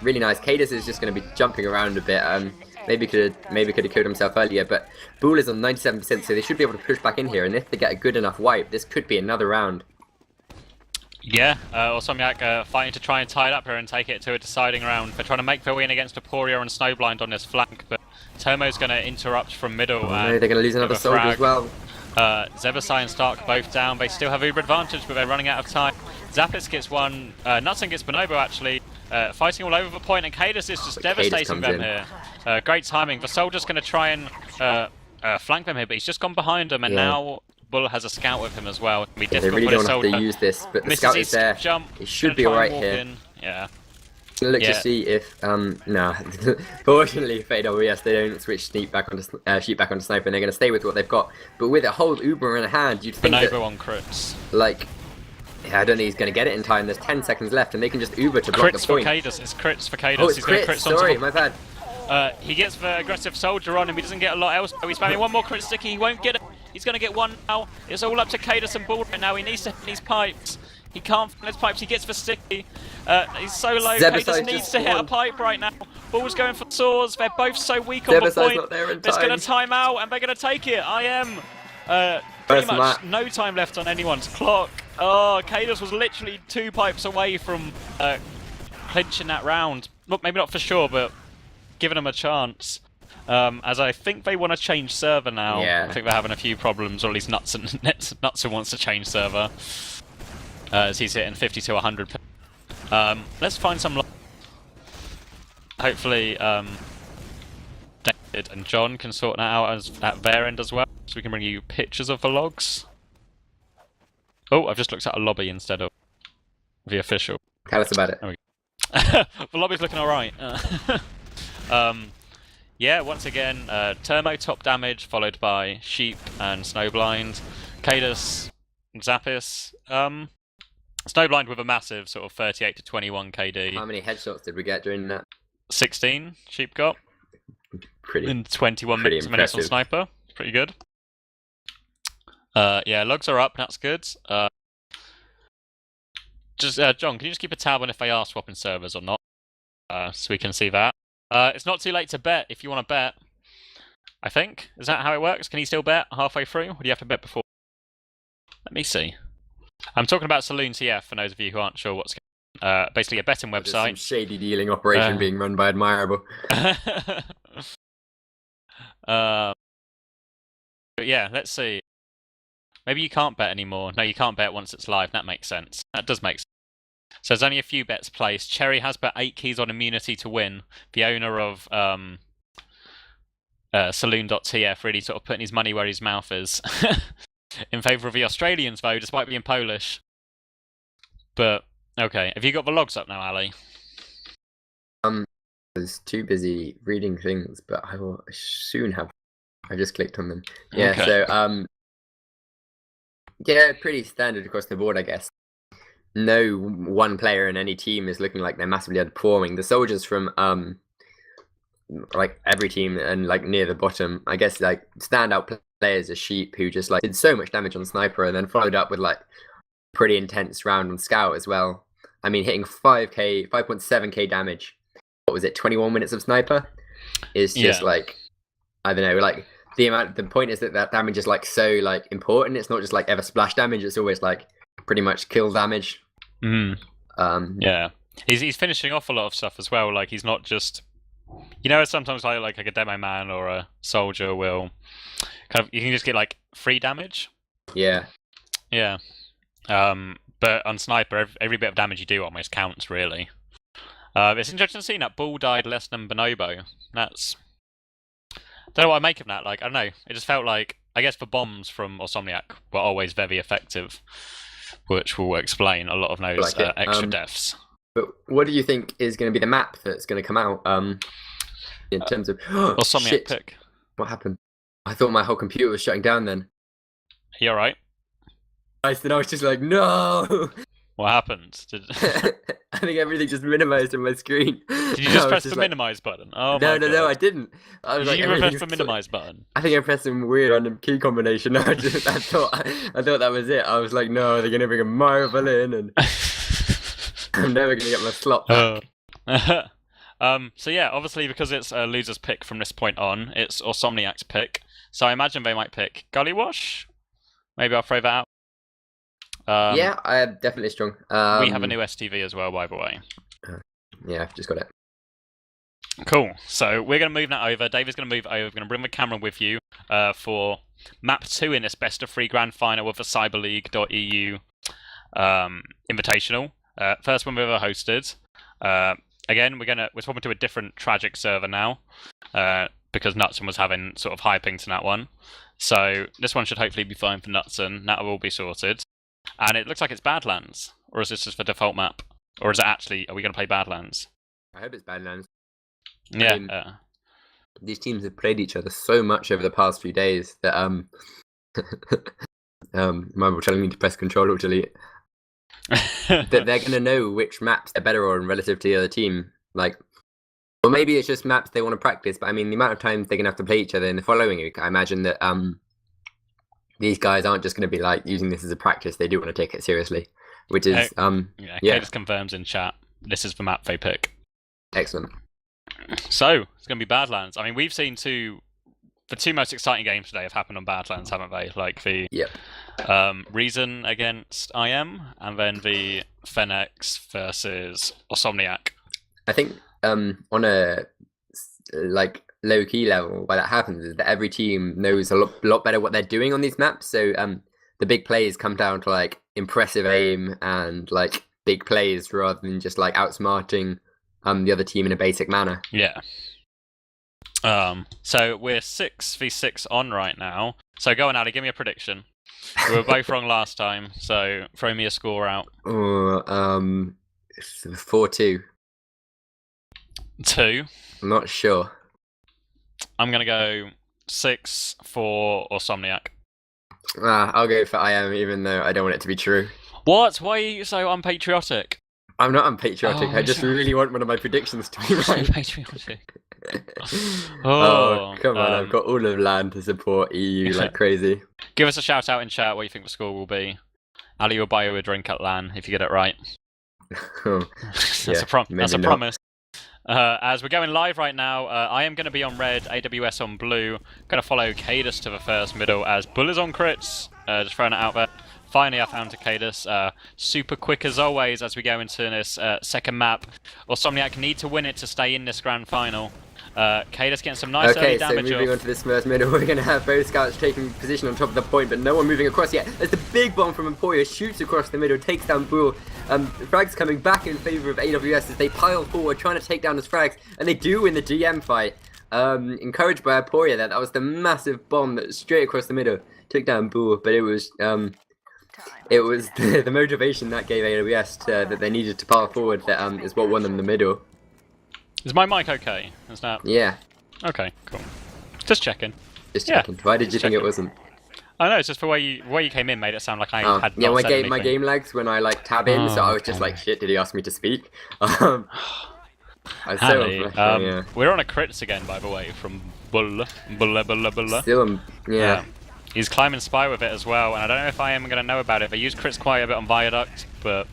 Speaker 2: Really nice. Kaidus is just going to be jumping around a bit. Maybe could have killed himself earlier, but Bull is on 97%, so they should be able to push back in here. And if they get a good enough wipe, this could be another round.
Speaker 1: Yeah, Awsomniac fighting to try and tie it up here and take it to a deciding round. They're trying to make their way in against Aporia and Snowblind on this flank, but Termo's going to interrupt from middle.
Speaker 2: No, they're going to lose another soldier as well.
Speaker 1: Zebasai and Stark both down. They still have Uber advantage, but they're running out of time. Zappis gets one. Nutson gets Bonobo actually. Fighting all over the point, and kaidus is just devastating them here. Great timing. The soldier's going to try and flank them here, but he's just gone behind them, and now Bull has a scout with him as well. It'll be difficult
Speaker 2: they really
Speaker 1: for
Speaker 2: don't have to use this, but the scout is there. He should be alright here.
Speaker 1: Yeah.
Speaker 2: Look to see if no. Fortunately for AWS, they don't switch Sheep back onto Sniper, and they're going to stay with what they've got. But with a whole Uber in a hand, you'd think that,
Speaker 1: on crits.
Speaker 2: Like, yeah, I don't think he's going to get it in time. There's 10 seconds left, and they can just Uber to block the point.
Speaker 1: It's crits for kaidus.
Speaker 2: Oh, it's
Speaker 1: he's
Speaker 2: crits.
Speaker 1: Crits
Speaker 2: Sorry, my bad.
Speaker 1: He gets the aggressive soldier on him. He doesn't get a lot else. Oh, he's spamming one more crit sticky. He won't get it. He's going to get one now. It's all up to kaidus and Bull right now. He needs to hit these pipes. He can't find his pipes. He gets the sticky. He's so low. kaidus needs to hit a pipe right now. Bull's going for swords. They're both so weak on the point. It's going to time out, and they're going to take it. I am. Pretty much no time left on anyone's clock. Oh, kaidus was literally 2 pipes away from clinching that round. Well, maybe not for sure, but giving them a chance. As I think they want to change server now.
Speaker 2: Yeah.
Speaker 1: I think they're having a few problems, or at least Nutson wants to change server. As he's hitting 50 to 100. Let's find some. Hopefully, David and John can sort that out at their end as well, so we can bring you pictures of the logs. Oh, I've just looked at a lobby instead of the official.
Speaker 2: Tell us about it.
Speaker 1: The lobby's looking alright. Yeah, once again, Turmo top damage, followed by Sheep and Snowblind. kaidus, Zappis. Snowblind with a massive sort of 38 to 21 KD.
Speaker 2: How many headshots did we get during that?
Speaker 1: 16 Sheep got. In 21 minutes on Sniper. Pretty good. Yeah, logs are up, that's good. John, can you just keep a tab on if they are swapping servers or not? So we can see that. It's not too late to bet if you want to bet. I think. Is that how it works? Can you still bet halfway through? Or do you have to bet before? Let me see. I'm talking about Saloon TF for those of you who aren't sure what's going on. Basically a betting website.
Speaker 2: Some shady dealing operation being run by Admirable.
Speaker 1: But yeah, let's see. Maybe you can't bet anymore. No, you can't bet once it's live. That makes sense. That does make sense. So there's only a few bets placed. Cherry has bet 8 keys on immunity to win. The owner of Saloon.tf really sort of putting his money where his mouth is. In favour of the Australians, though, despite being Polish. But, okay. Have you got the logs up now, Ali?
Speaker 2: I was too busy reading things, but I will soon have. I just clicked on them. Yeah,
Speaker 1: Okay.
Speaker 2: so, yeah, pretty standard across the board, I guess. No one player in any team is looking like they're massively underperforming. The soldiers from, like, every team and, like, near the bottom, I guess, like, standout players are Sheep, who just, like, did so much damage on Sniper and then followed up with, like, pretty intense round on Scout as well. I mean, hitting 5.7k damage. What was it, 21 minutes of Sniper? Is just like, I don't know, like the point is that damage is like so like important. It's not just like ever splash damage, it's always like pretty much kill damage.
Speaker 1: Yeah. He's finishing off a lot of stuff as well, like he's not just, you know, sometimes like a demo man or a soldier will kind of, you can just get like free damage.
Speaker 2: Yeah.
Speaker 1: But on Sniper, every bit of damage you do almost counts, really. It's interesting seeing that Bull died less than Bonobo. That's... don't know what I make of that. Like, I don't know. It just felt like, I guess the bombs from Awsomniac were always very effective, which will explain a lot of those extra deaths.
Speaker 2: But what do you think is going to be the map that's going to come out in terms of...
Speaker 1: Awsomniac pick.
Speaker 2: What happened? I thought my whole computer was shutting down then.
Speaker 1: Are you alright?
Speaker 2: Then I was just like, no!
Speaker 1: What happened?
Speaker 2: I think everything just minimized on my screen.
Speaker 1: Did you just press the minimize button? Oh
Speaker 2: no,
Speaker 1: my God.
Speaker 2: No, I didn't. I was
Speaker 1: Did you press the minimize button?
Speaker 2: I think I pressed some weird random key combination. I thought that was it. I was like, no, they're gonna bring a Marvel in, and I'm never gonna get my slot back.
Speaker 1: So yeah, obviously because it's a loser's pick from this point on, it's Awsomniac's pick. So I imagine they might pick Gully Wash. Maybe I'll throw that out.
Speaker 2: Yeah, I am definitely strong.
Speaker 1: We have a new STV as well, by the way.
Speaker 2: Yeah, I've just got it.
Speaker 1: Cool. So we're going to move that over. David's going to move over. We're going to bring the camera with you for Map 2 in this best of 3 grand final of the CyberLeague.EU Invitational. First one we've ever hosted. Again, we're swapping to a different tragic server now because Nutson was having sort of high pings in that one. So this one should hopefully be fine for Nutson. That will all be sorted. And it looks like it's Badlands. Or is this just the default map? Or is it actually, are we going to play Badlands?
Speaker 2: I hope it's Badlands.
Speaker 1: Yeah.
Speaker 2: I mean, these teams have played each other so much over the past few days that Marvel telling me to press Control or Delete. That they're going to know which maps they're better on relative to the other team. Like, or maybe it's just maps they want to practice. But I mean, the amount of times they're going to have to play each other in the following week, I imagine that these guys aren't just going to be like using this as a practice. They do want to take it seriously, which is
Speaker 1: yeah. Just confirms in chat. This is the map they pick.
Speaker 2: Excellent.
Speaker 1: So it's going to be Badlands. I mean, we've seen the two most exciting games today have happened on Badlands, haven't they? Like the Reason against IM, and then the Fenix versus Awsomniac. I
Speaker 2: think on a like low key level, why that happens is that every team knows a lot better what they're doing on these maps. So the big plays come down to like impressive aim and like big plays rather than just like outsmarting the other team in a basic manner.
Speaker 1: Yeah. So we're 6v6 on right now. So go on, Ali, give me a prediction. We were both wrong last time, so throw me a score out.
Speaker 2: 4-2.
Speaker 1: 2?
Speaker 2: I'm not sure.
Speaker 1: I'm gonna go 6-4 Awsomniac.
Speaker 2: I'll go for IM, even though I don't want it to be true.
Speaker 1: What? Why are you so unpatriotic?
Speaker 2: I'm not unpatriotic. I just really want one of my predictions to be right.
Speaker 1: Unpatriotic.
Speaker 2: Oh, come on! I've got all of land to support EU like crazy.
Speaker 1: Give us a shout out in chat what you think the score will be. Ali will buy you a drink at LAN if you get it right. That's a promise. As we're going live right now, I am going to be on red, AWS on blue. Going to follow kaidus to the first middle as Bull is on crits. Just throwing it out there. Finally, I found a kaidus. Super quick as always as we go into this second map. Awsomniac need to win it to stay in this grand final. Kaidus getting some nice early damage.
Speaker 2: Okay, so moving on to this first middle, we're going to have both scouts taking position on top of the point, but no one moving across yet. As the big bomb from Emporia shoots across the middle, takes down Bull. Frags coming back in favour of AWS as they pile forward, trying to take down his frags, and they do win the DM fight. Encouraged by Emporia there, that was the massive bomb that was straight across the middle, took down Bull, but it was the motivation that gave AWS that they needed to pile forward that is what won them the middle.
Speaker 1: Is my mic okay? Is that...
Speaker 2: Yeah.
Speaker 1: Okay, cool. Just checking.
Speaker 2: Just checking. Why did you think it wasn't?
Speaker 1: I know, it's just for where you came in made it sound like I had
Speaker 2: yeah,
Speaker 1: not said
Speaker 2: my game lags when I like tab in, so I was just like, shit, did he ask me to speak? I was so
Speaker 1: we're on a crits again, by the way, from Bulla.
Speaker 2: Still, yeah.
Speaker 1: He's climbing Spy with it as well, and I don't know if I am going to know about it. They use crits quite a bit on Viaduct, but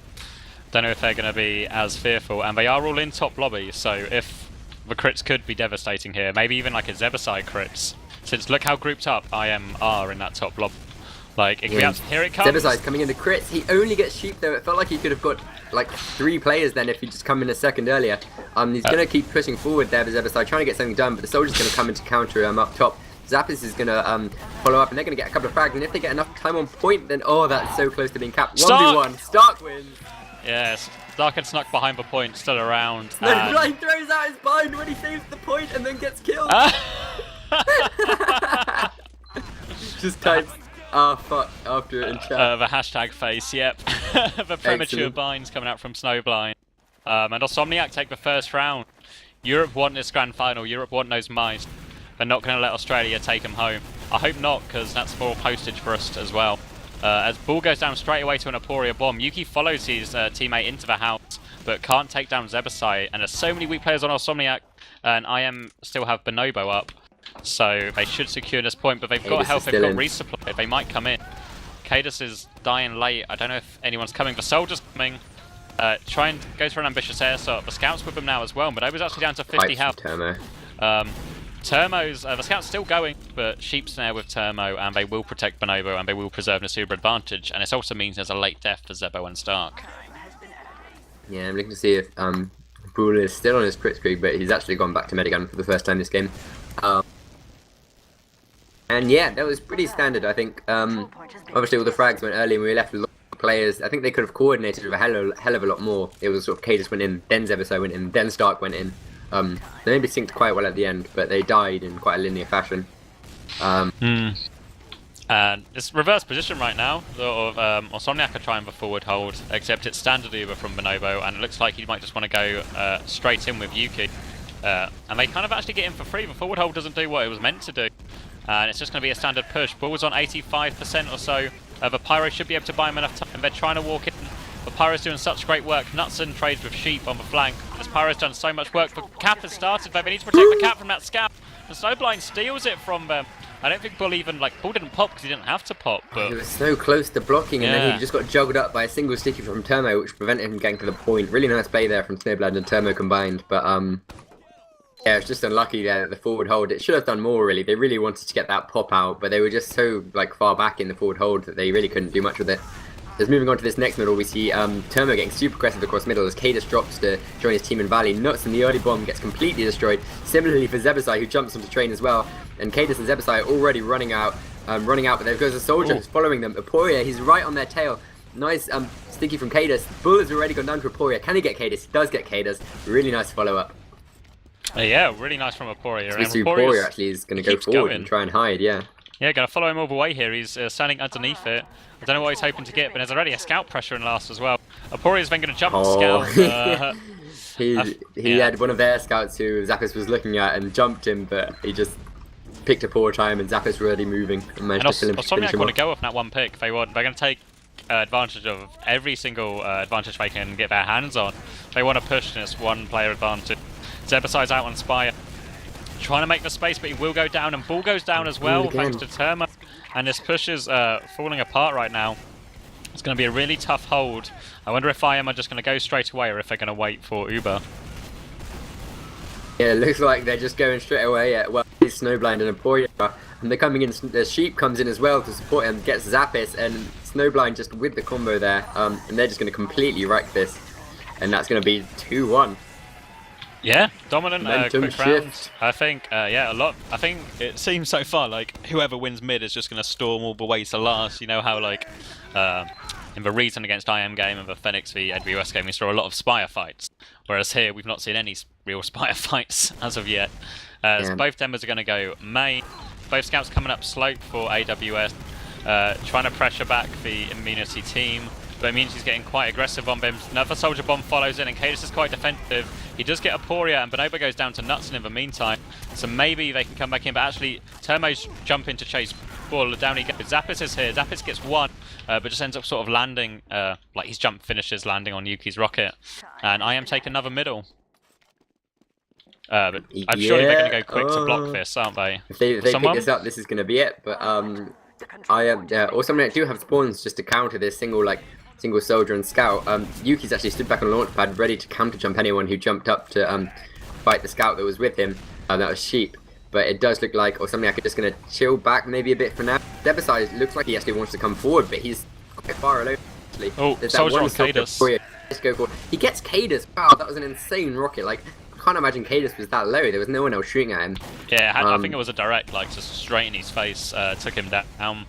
Speaker 1: don't know if they're going to be as fearful. And they are all in top lobby, so if the crits could be devastating here, maybe even like a Zebasai crits. Since look how grouped up IM are in that top lobby. Like, it could be here it comes.
Speaker 2: Zebasai's coming into crits. He only gets sheep though. It felt like he could have got like 3 players then if he'd just come in a second earlier. He's going to keep pushing forward there with Zebasai, trying to get something done, but the soldier's going to come into counter up top. Zappis is going to follow up, and they're going to get a couple of frags, and if they get enough time on point, then oh, that's so close to being capped. 1v1, Stark wins!
Speaker 1: Yes, Stark had snuck behind the point, still around.
Speaker 2: Snowblind throws out his bind when he saves the point and then gets killed! Just types, fuck, after it in chat.
Speaker 1: The hashtag face, yep. The premature binds coming out from Snowblind. And Awsomniac take the first round. Europe want this grand final, Europe want those mice. They're not going to let Australia take them home. I hope not, because that's more postage for us as well. As Bull goes down straight away to an Emporia bomb, Yuki follows his teammate into the house, but can't take down Zebasai. And there's so many weak players on Awsomniac, and IM still have Bonobo up. So they should secure this point, but they've got health, they've got resupply, they might come in. Kaidus is dying late, I don't know if anyone's coming. The soldier's coming. Try and go for an ambitious air assault. The scout's with them now as well, but Bonobo's actually down to 50 health. Termo's, the scout's still going, but Sheep's there with Termo, and they will protect Bonobo, and they will preserve the super advantage, and it also means there's a late death for Zebo and Stark.
Speaker 2: Yeah, I'm looking to see if Bull is still on his crit streak, but he's actually gone back to Medigun for the first time this game. And yeah, that was pretty standard, I think. Obviously all the frags went early and we were left with a lot of players. I think they could have coordinated with a hell of a lot more. It was sort of Kaidus went in, then Zebasai went in, then Stark went in. They maybe synced quite well at the end, but they died in quite a linear fashion.
Speaker 1: And it's reverse position right now. Sort of Awsomniac are trying the forward hold, except it's standard Uber from Bonobo, and it looks like he might just want to go straight in with Yuki. And they kind of actually get in for free. The forward hold doesn't do what it was meant to do. And it's just going to be a standard push. Bull's on 85% or so. The Pyro should be able to buy him enough time. They're trying to walk in. The Pyro's doing such great work. Knutson trades with Sheep on the flank. This Pyro's done so much work. The Cap has started, but they need to protect the Cap from that scout. The Snowblind steals it from them. I don't think Bull even, Bull didn't pop because he didn't have to pop, but...
Speaker 2: He was so close to blocking, and then he just got jogged up by a single sticky from Termo, which prevented him getting to the point. Really nice play there from Snowblind and Termo combined, but yeah, it's just unlucky there at the forward hold. It should have done more, really. They really wanted to get that pop out, but they were just so far back in the forward hold that they really couldn't do much with it. As moving on to this next middle, we see Termo getting super aggressive across middle as Kaidus drops to join his team in Valley. Nuts and the early bomb gets completely destroyed. Similarly for Zebasai, who jumps onto train as well. And Kaidus and Zebasai are already running out, but there goes a soldier who's following them. Aporia, he's right on their tail. Nice sticky from Kaidus. Bull has already gone down to Aporia. Can he get Kaidus? He does get Kaidus. Really nice follow-up.
Speaker 1: Yeah, really nice from Aporia.
Speaker 2: So Aporia actually is going to go forward and try and hide, yeah.
Speaker 1: Yeah, going to follow him all the way here. He's standing underneath it. I don't know what he's hoping to get, but there's already a scout pressure in last as well. Aporia's then going to jump the scout.
Speaker 2: He had one of their scouts who Zappis was looking at and jumped him, but he just picked a poor time and Zappis were already moving. And
Speaker 1: Awsomniac want to go off that one pick. They're going to take advantage of every single advantage they can get their hands on. They want to push this one player advantage. Zebasai's out on Spire. Trying to make the space, but he will go down, and Bull goes down as well, thanks to Terma. And this push is falling apart right now. It's going to be a really tough hold. I wonder if IM are just going to go straight away, or if they're going to wait for Uber.
Speaker 2: Yeah, it looks like they're just going straight away at, well, he's Snowblind and Emporia. And they're coming in, the Sheep comes in as well to support him, gets Zappis, and Snowblind just with the combo there. And they're just going to completely wreck this. And that's going to be 2-1.
Speaker 1: Yeah, dominant,
Speaker 2: Momentum
Speaker 1: quick round.
Speaker 2: shift.
Speaker 1: I think, yeah, a lot. I think it seems so far like whoever wins mid is just going to storm all the way to last. You know how, like, in the Reason against IM game and the Phoenix v AWS game, we saw a lot of Spire fights. Whereas here, we've not seen any real Spire fights as of yet. So both Denvers are going to go main. Both scouts coming up slope for AWS, trying to pressure back the Immunity team. But Immunity's getting quite aggressive on them. Another Soldier Bomb follows in, and kaidus is quite defensive. He does get Aporia, and Bonobo goes down to Nutson in the meantime. So maybe they can come back in, but actually, Termo's jump in to chase Ball. Down he goes. Zappis is here. Zappis gets one, but just ends up sort of landing, like his jump finishes landing on Yuki's rocket. And I am taking another middle. But I'm sure they're going to go quick to block this, aren't they?
Speaker 2: If they pick this up, this is going to be it. But Awsomniac do have spawns just to counter this single soldier and scout. Yuki's actually stood back on the launch pad, ready to counter jump anyone who jumped up to fight the scout that was with him. That was Sheep. But it does look like Awsomniac are just going to chill back maybe a bit for now. Debasai looks like he actually wants to come forward, but he's quite far alone. Actually.
Speaker 1: Oh, Soldier on kaidus.
Speaker 2: Let's go for. He gets kaidus. Wow, that was an insane rocket. Like, I can't imagine kaidus was that low. There was no one else shooting at him.
Speaker 1: Yeah, I think it was a direct, like, just straight in his face. Took him down.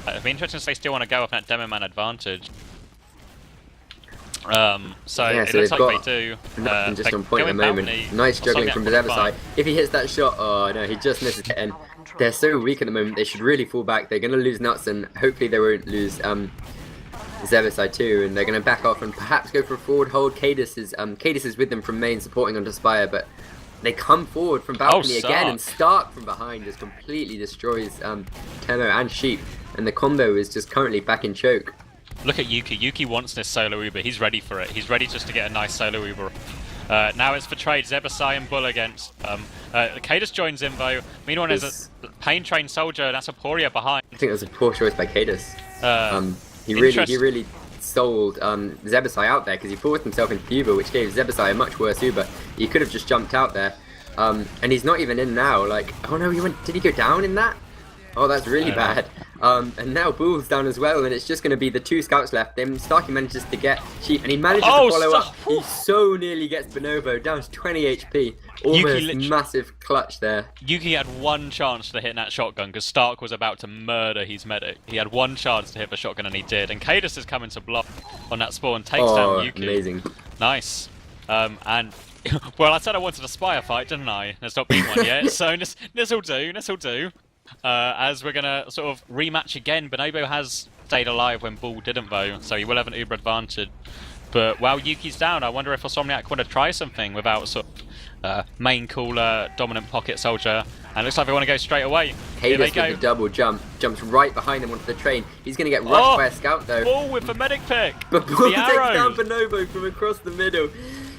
Speaker 1: It'd be interesting if they still want to go up that demo man advantage. So it looks like they do.
Speaker 2: Just on point at the moment. Nice juggling from Debasai. If he hits that shot, oh no, he just misses it. And they're so weak at the moment. They should really fall back. They're going to lose Nuts, and hopefully they won't lose Debasai too. And they're going to back off and perhaps go for a forward hold. kaidus is with them from main, supporting onto Spire, but they come forward from balcony again, and Stark from behind just completely destroys Temo and Sheep. And the combo is just currently back in choke.
Speaker 1: Look at Yuki. Yuki wants this solo Uber. He's ready for it. He's ready just to get a nice solo Uber. Now it's for trade. Zebasai and Bull against. kaidus joins in though. Meanwhile, there's a pain trained soldier. That's Aporia behind.
Speaker 2: I think it was a poor choice by kaidus. He really sold Zebasai out there because he forced himself into Uber, which gave Zebasai a much worse Uber. He could have just jumped out there, and he's not even in now. Like, oh no, did he go down in that? Oh, that's really bad. And now Bull's down as well, and it's just going to be the two scouts left. Then Starky manages to get Sheep, and he manages to follow up. He so nearly gets Bonobo down to 20 HP. Almost massive clutch there.
Speaker 1: Yuki had one chance to hit that shotgun because Stark was about to murder his medic. He had one chance to hit the shotgun, and he did. And kaidus is coming to block on that spawn, takes down Yuki.
Speaker 2: Amazing.
Speaker 1: Nice. And well, I said I wanted a Spire fight, didn't I? There's not been one yet, so this'll do. As we're gonna sort of rematch again. Bonobo has stayed alive when Bull didn't though, so he will have an Uber advantage. But while Yuki's down, I wonder if Awsomniac want to try something without sort of main cooler, dominant pocket soldier. And it looks like they want to go straight away.
Speaker 2: kaidus with the double jump, jumps right behind them onto the train. He's going to get rushed by a scout though.
Speaker 1: Bull with the medic pick!
Speaker 2: But Bull takes down Bonobo from across the middle.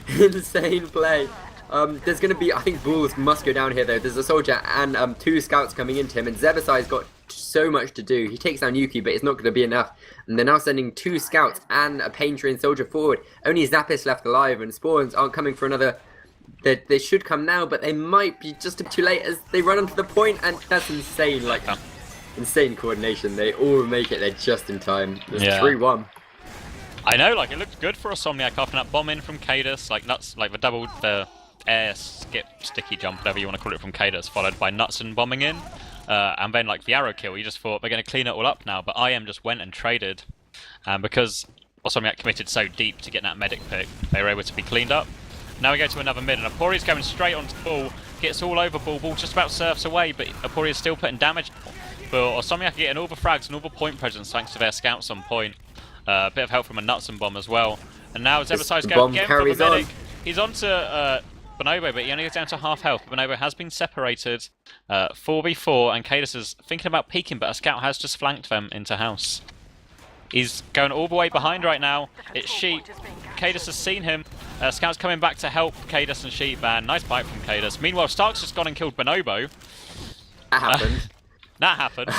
Speaker 2: Insane play. There's going to be, I think Bulls must go down here though. There's a soldier and two scouts coming into him, and Zebasai's got so much to do. He takes down Yuki, but it's not going to be enough. And they're now sending two scouts and a pain trained soldier forward. Only Zappis left alive, and spawns aren't coming for another. They should come now, but they might be just a bit too late as they run onto the point, and that's insane. Like, insane coordination. They all make it. They're just in time. It's 3-1.
Speaker 1: I know, like, it looked good for Awsomniac after that bomb in from kaidus, like nuts, like the air skip sticky jump, whatever you want to call it, from kaidus, followed by Nutson bombing in, and then like the arrow kill. You just thought they're going to clean it all up now, but IM just went and traded, and because Awsomniac committed so deep to getting that medic pick, they were able to be cleaned up. Now we go to another mid, and Aporia's going straight onto Bull, gets all over Bull. Bull just about surfs away, but Aporia's still putting damage. But Awsomniac are getting all the frags and all the point presence thanks to their scouts on point. A bit of help from a Nutson bomb as well. And now Zebasai's going again for the medic. He's onto Bonobo, but he only goes down to half health. Bonobo has been separated 4v4, and kaidus is thinking about peeking, but a scout has just flanked them into house. He's going all the way behind right now. It's Sheep. kaidus has seen him. Scout's coming back to help kaidus and Sheep, and nice bite from kaidus. Meanwhile, Stark's just gone and killed Bonobo.
Speaker 2: That happened.
Speaker 1: That happened.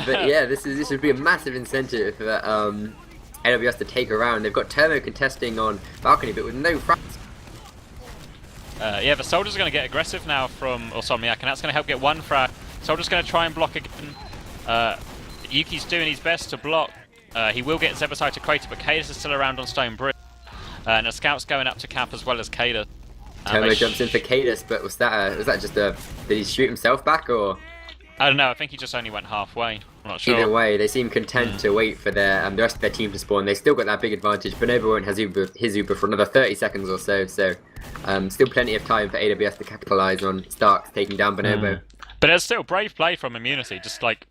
Speaker 2: But yeah, this should be a massive incentive for AWS to take around. They've got Turbo contesting on balcony, but with no frags.
Speaker 1: Yeah, the soldier's going to get aggressive now from Awsomniac, and that's going to help get one frag. Soldier's going to try and block again. Yuki's doing his best to block. He will get Zebasai to crater, but kaidus is still around on Stone Bridge. And the scout's going up to cap as well as kaidus.
Speaker 2: Tomo jumps in for kaidus, but was that just a... Did he shoot himself back, or...?
Speaker 1: I don't know, I think he just only went halfway. I'm not sure.
Speaker 2: Either way, they seem content to wait for their the rest of their team to spawn. They still got that big advantage. Bonobo won't have his Uber for another 30 seconds or so, still plenty of time for AWS to capitalise on Starks taking down Bonobo.
Speaker 1: But it's still brave play from Immunity, just like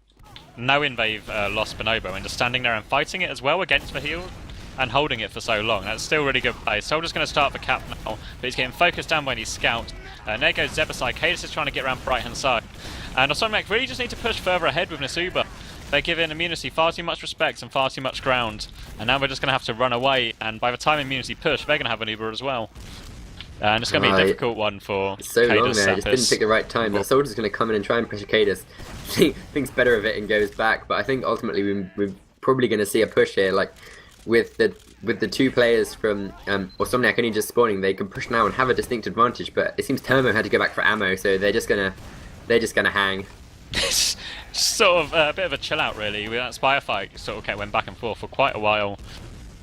Speaker 1: knowing they've lost Bonobo and just standing there and fighting it as well against the heal and holding it for so long. That's still really good play. Soldier's going to start the cap now, but he's getting focused down by these scouts. There goes Zebasai. kaidus is trying to get around the right hand side. And Awsomniac really just need to push further ahead with this Uber. They're giving Immunity far too much respect and far too much ground. And now we're just going to have to run away, and by the time Immunity push, they're going to have an Uber as well. And it's going to be a difficult one for
Speaker 2: so
Speaker 1: kaidus.
Speaker 2: Long there, just didn't pick the right time. The Soldier's going to come in and try and pressure kaidus. Thinks better of it and goes back, but I think ultimately we're probably going to see a push here. Like with the two players from Awsomniac only just spawning, they can push now and have a distinct advantage. But it seems Termo had to go back for ammo, so they're just gonna hang.
Speaker 1: It's sort of a bit of a chill out, really. That Spire fight sort of went back and forth for quite a while.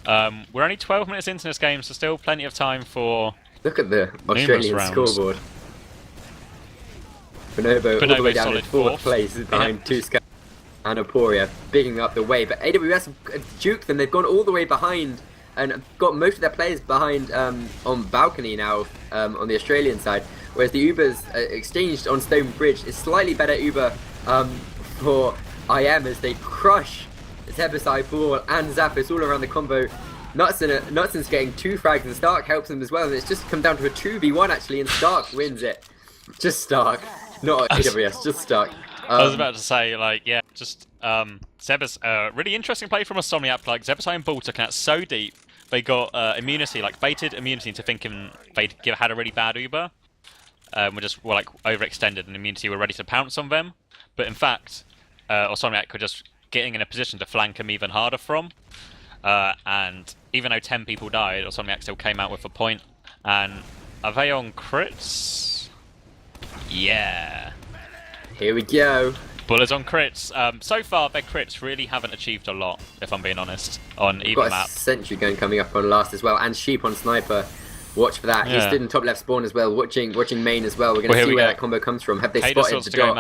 Speaker 1: We're only 12 minutes into this game, so still plenty of time for.
Speaker 2: Look at the Australian scoreboard. Bonobo all the way down in 4th place behind 2 scouts and Aporia bigging up the way, but AWS have juked them. They've gone all the way behind and got most of their players behind on balcony now on the Australian side, whereas the Ubers exchanged on Stone Bridge is slightly better Uber for IM as they crush Zebasai, Ball and Zappos all around the combo. Nutson's getting 2 frags and Stark helps them as well, and it's just come down to a 2v1 actually, and Stark wins it. Just Stark, not AWS, just Stark.
Speaker 1: I was about to say, like, yeah, just Zebas, really interesting play from Awsomniac. Like Zebasai and Bull took out so deep, they got Immunity, like baited Immunity into thinking they'd had a really bad Uber. Were like overextended, and Immunity were ready to pounce on them. But in fact, Awsomniac were just getting in a position to flank them even harder from. And even though 10 people died, Awsomniac still came out with a point. And are they on crits? Yeah.
Speaker 2: Here we go.
Speaker 1: Bullets on crits. So far, their crits really haven't achieved a lot, if I'm being honest, on either map.
Speaker 2: Got a Sentry gun coming up on last as well, and Sheep on Sniper. Watch for that. Yeah. He stood in top left spawn as well, watching main as well. We're going to see where that combo comes from. Have they spotted the dot?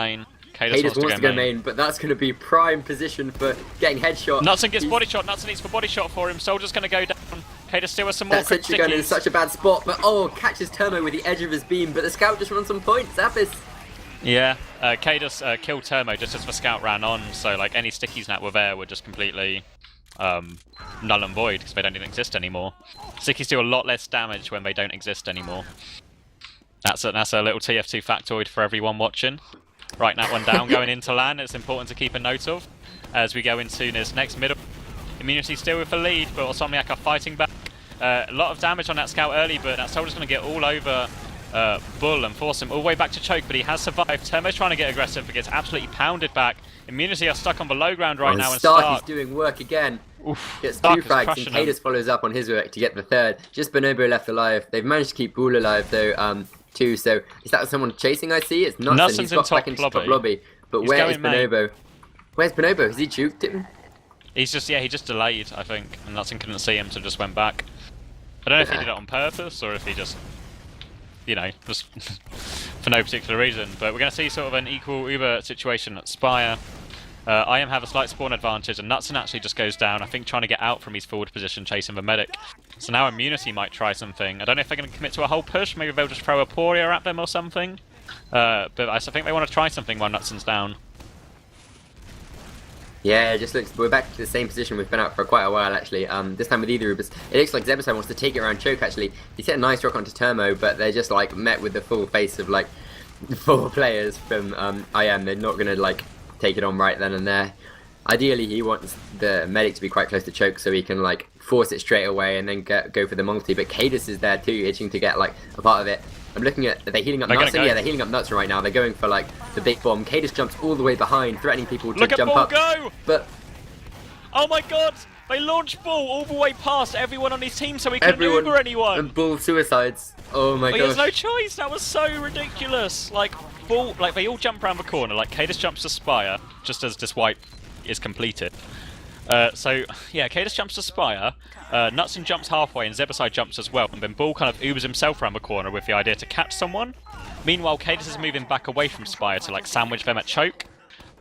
Speaker 2: kaidus wants to go main, but that's going to be prime position for getting headshot.
Speaker 1: Nutson gets body shot. Nutson needs for body shot for him. Soldier's going to go down. kaidus still has some more.
Speaker 2: That Sentry gun in such a bad spot, but catches Termo with the edge of his beam, but the scout just runs some points. Zappos.
Speaker 1: Yeah, kaidus killed Termo just as the scout ran on, so like any stickies that were there were just completely null and void because they don't even exist anymore. Stickies do a lot less damage when they don't exist anymore. That's a little TF2 factoid for everyone watching. Write that one down going into LAN. It's important to keep a note of as we go into this next middle. Immunity still with the lead, but Awsomniac are fighting back. A lot of damage on that scout early, but that soldier's going to get all over Bull and force him all the way back to choke, but he has survived. Termo's trying to get aggressive, but gets absolutely pounded back. Immunity are stuck on the low ground right now, and
Speaker 2: Stark is doing work again.
Speaker 1: Oof,
Speaker 2: gets 2 frags, and kaidus follows up on his work to get the 3rd. Just Bonobo left alive. They've managed to keep Bull alive though, too. So is that someone chasing? I see. It's Nutson. He's got back into top lobby. But where is Bonobo? Where's Bonobo? Has he juked him?
Speaker 1: He's just he just delayed, I think, and Nutson couldn't see him, so just went back. I don't know if he did it on purpose or if he just, just for no particular reason. But we're going to see sort of an equal Uber situation at Spire. IM have a slight spawn advantage, and Nutson actually just goes down, I think trying to get out from his forward position, chasing the medic. So now Immunity might try something. I don't know if they're going to commit to a whole push, maybe they'll just throw a Poria at them or something. But I think they want to try something while Nutson's down.
Speaker 2: Yeah, it just looks, we're back to the same position we've been at for quite a while actually. This time with either Ubers. It looks like Zebasai wants to take it around choke actually. He set a nice rock onto Termo, but they're just like met with the full face of like 4 players from IM. They're not going to like take it on right then and there. Ideally he wants the medic to be quite close to choke so he can like force it straight away and then go for the multi, but kaidus is there too, itching to get like a part of it. I'm looking at, are they healing up Nutson? Yeah, they're healing up Nutson right now. They're going for like the big bomb. kaidus jumps all the way behind, threatening people to jump up.
Speaker 1: Go!
Speaker 2: But
Speaker 1: oh my god! They launched Bull all the way past everyone on his team so he couldn't Uber anyone!
Speaker 2: And Bull suicides. Oh my god.
Speaker 1: He has no choice, that was so ridiculous! Like, Bull, they all jump around the corner, like kaidus jumps to Spire, just as this wipe is completed. So yeah, kaidus jumps to Spire, Nutson jumps halfway, and Zebasai jumps as well, and then Bull kind of Ubers himself around the corner with the idea to catch someone. Meanwhile, kaidus is moving back away from Spire to like sandwich them at choke,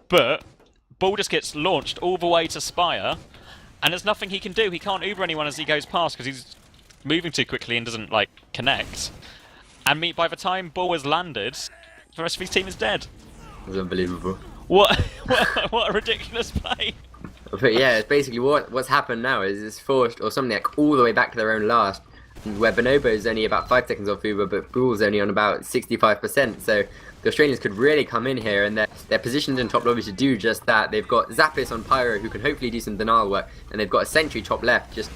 Speaker 1: but Bull just gets launched all the way to Spire, and there's nothing he can do. He can't Uber anyone as he goes past because he's moving too quickly and doesn't like connect. And by the time Bull has landed, the rest of his team is dead.
Speaker 2: It's unbelievable.
Speaker 1: What a ridiculous play!
Speaker 2: But yeah, it's basically what's happened now is it's forced Awsomniac all the way back to their own last, where Bonobo is only about 5 seconds off Uber, but Bull's only on about 65%. So the Australians could really come in here, and they're positioned in top lobby to do just that. They've got Zappis on Pyro, who can hopefully do some denial work, and they've got a Sentry top left just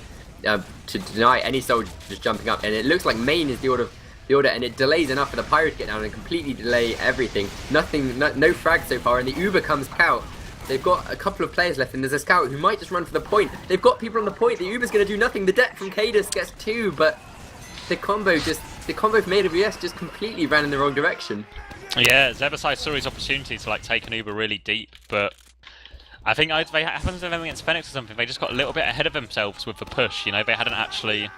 Speaker 2: to deny any soldier just jumping up. And it looks like main is the order, and it delays enough for the Pyro to get down and completely delay everything. No frag so far, and the Uber comes out. They've got a couple of players left, and there's a scout who might just run for the point. They've got people on the point. The Uber's going to do nothing. The deck from kaidus gets 2, but the combo from AWS just completely ran in the wrong direction.
Speaker 1: Yeah, Zebasai saw his opportunity to like take an Uber really deep, but I think they happened to them against Phoenix or something. They just got a little bit ahead of themselves with the push. You know, they hadn't actually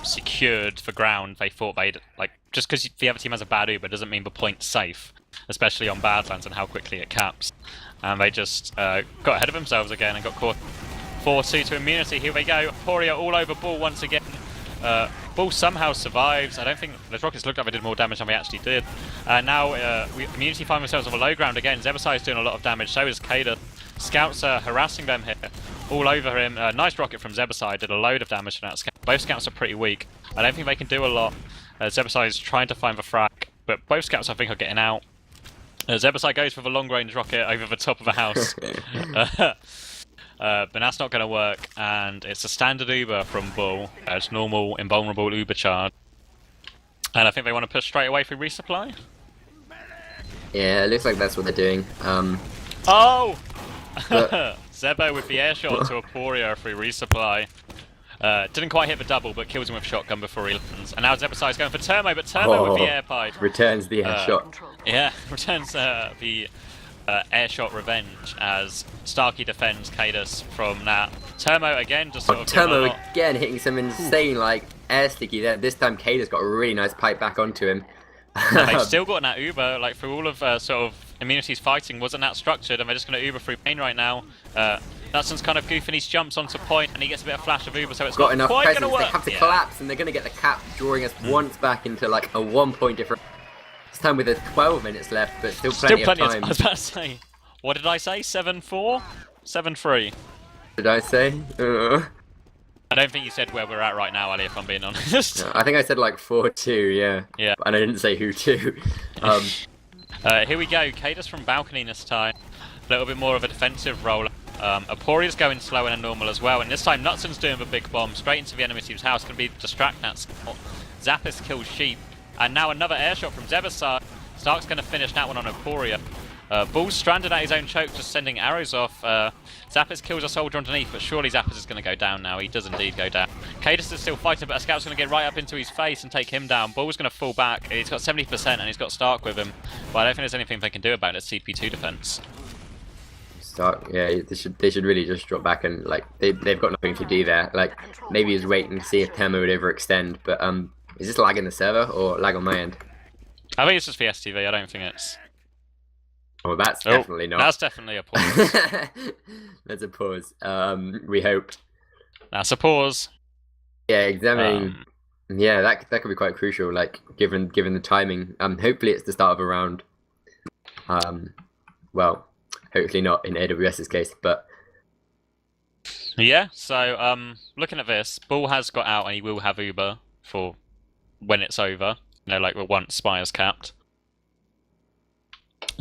Speaker 1: secured the ground. They thought they'd like just because the other team has a bad Uber doesn't mean the point's safe, especially on Badlands and how quickly it caps. And they just got ahead of themselves again and got caught 4-2 to immunity. Here they go. Poria all over Bull once again. Bull somehow survives. I don't think the Rockets looked like they did more damage than they actually did. Now immunity find themselves on the low ground again. Zebasai is doing a lot of damage, so is kaidus. Scouts are harassing them here, all over him. Nice rocket from Zebasai, did a load of damage to that scout. Both scouts are pretty weak. I don't think they can do a lot. Zebasai is trying to find the frag, but both scouts I think are getting out. Zebasai goes for the long-range rocket over the top of the house. But that's not going to work, and it's a standard Uber from Bull. It's normal, invulnerable Uber charge. And I think they want to push straight away for resupply.
Speaker 2: Yeah, it looks like that's what they're doing.
Speaker 1: Oh! Zebo with the air shot to Aporia for resupply. Didn't quite hit the double, but kills him with shotgun before he lands. And now Zebasai is going for Turmo, but Turmo with the air pipe.
Speaker 2: Returns the air shot.
Speaker 1: Yeah, returns the air shot revenge as Starkey defends kaidus from that. Turmo again, just sort of
Speaker 2: Turmo again hitting some insane like air sticky there. This time kaidus got a really nice pipe back onto him.
Speaker 1: They've still got that Uber, like through all of sort of immunities fighting wasn't that structured, and they're just going to Uber through main right now. Nutson's kind of goofing, he jumps onto point and he gets a bit of flash of Uber, so it's
Speaker 2: got
Speaker 1: not
Speaker 2: enough
Speaker 1: quite
Speaker 2: presence.
Speaker 1: going to work.
Speaker 2: They have to collapse, and they're going to get the cap, drawing us once back into like a 1 point difference. This time with 12 minutes left, but still plenty of time.
Speaker 1: I was about to say, what did I say? 7-4? 7-3.
Speaker 2: Did I say?
Speaker 1: I don't think you said where we're at right now, Ali, if I'm being honest.
Speaker 2: No, I think I said like 4-2, yeah.
Speaker 1: Yeah.
Speaker 2: And I didn't say who to.
Speaker 1: Here we go, kaidus from balcony this time. A little bit more of a defensive role. Aporia's going slower than normal as well, and this time Nutson's doing the big bomb straight into the enemy team's house. Going to be distract that scout. Zappis kills Sheep, and now another air shot from Zebasai. Stark's going to finish that one on Aporia. Bull's stranded at his own choke, just sending arrows off. Zappis kills a soldier underneath, but surely Zappis is going to go down now. He does indeed go down. kaidus is still fighting, but a scout's going to get right up into his face and take him down. Bull's going to fall back. He's got 70% and he's got Stark with him, but I don't think there's anything they can do about it. CP2 defense.
Speaker 2: Stark, yeah, they should really just drop back and like they've got nothing to do there. Like maybe he's waiting to see if Thermo would overextend, but is this lag in the server or lag on my end?
Speaker 1: I think it's just the STV. I don't think it's.
Speaker 2: Oh, that's definitely not.
Speaker 1: That's definitely a pause.
Speaker 2: That's a pause. We hoped.
Speaker 1: That's a pause.
Speaker 2: Yeah, examining. Yeah, that could be quite crucial. Like given the timing. Hopefully it's the start of a round. Well, hopefully not in AWS's case, but.
Speaker 1: Yeah. So looking at this, Bull has got out and he will have Uber for when it's over. You know, like once Spire's capped.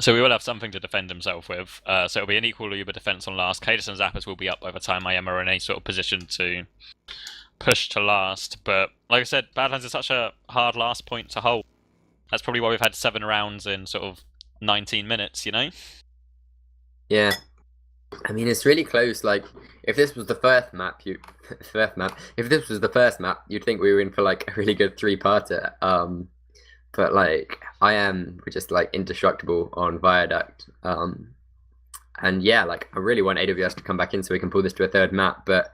Speaker 1: So we will have something to defend himself with. So it'll be an equal Uber defense on last. kaidus and Zappis will be up by the time I am in a sort of position to push to last. But like I said, Badlands is such a hard last point to hold. That's probably why we've had 7 rounds in sort of 19 minutes, you know?
Speaker 2: Yeah. I mean, it's really close. Like, if this was the first map, if this was the first map, you'd think we were in for like a really good 3-parter. But like, we're just like indestructible on Viaduct. And yeah, like I really want AWS to come back in so we can pull this to a third map, but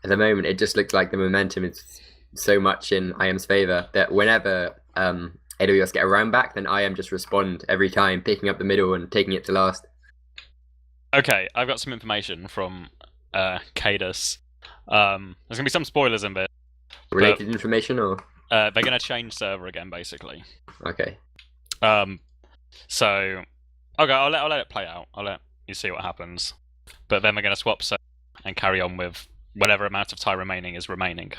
Speaker 2: at the moment it just looks like the momentum is so much in IM's favor that whenever AWS get a round back, then IM just respond every time, picking up the middle and taking it to last.
Speaker 1: Okay, I've got some information from kaidus. There's gonna be some spoilers in it.
Speaker 2: Related information, or
Speaker 1: they're gonna change server again, basically.
Speaker 2: okay.
Speaker 1: So okay, I'll let it play out. I'll let you see what happens. But then we're gonna swap server and carry on with whatever amount of time remaining is remaining.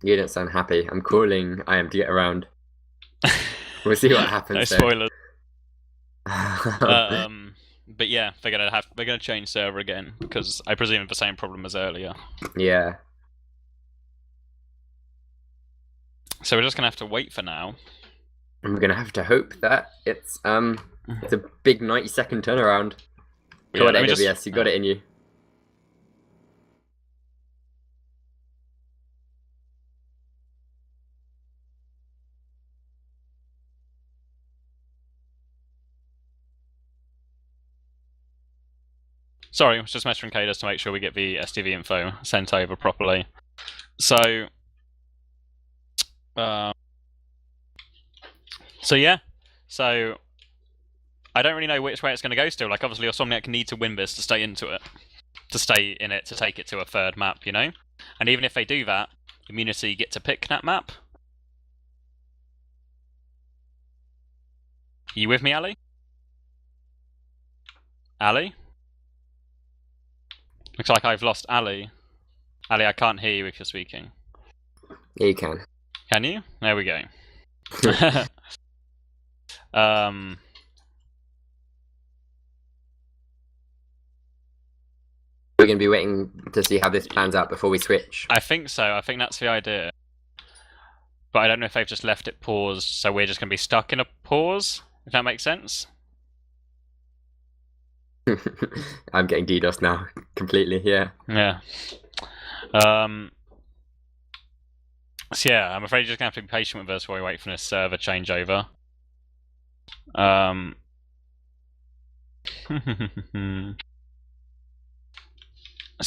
Speaker 2: You don't sound happy. I'm calling IM to get around. We'll see what happens.
Speaker 1: No spoilers. But yeah, they're gonna change server again because I presume the same problem as earlier.
Speaker 2: Yeah.
Speaker 1: So we're just gonna have to wait for now.
Speaker 2: And we're gonna have to hope that it's a big 90-second turnaround. Come on, AWS, you got it in you.
Speaker 1: Sorry, I was just measuring kaidus to make sure we get the STV info sent over properly. So yeah. So I don't really know which way it's going to go still. Like, obviously, Awsomniac need to win this to stay in it, to take it to a third map, you know? And even if they do that, Immunity get to pick that map. Are you with me, Ali? Ali? Looks like I've lost Ali. Ali, I can't hear you if you're speaking.
Speaker 2: Yeah, you can.
Speaker 1: Can you? There we go.
Speaker 2: We're going to be waiting to see how this plans out before we switch.
Speaker 1: I think so. I think that's the idea. But I don't know if they've just left it paused, so we're just going to be stuck in a pause, if that makes sense.
Speaker 2: I'm getting DDoS now, completely, yeah.
Speaker 1: Yeah. So yeah, I'm afraid you're just going to have to be patient with us while we wait for this server changeover. So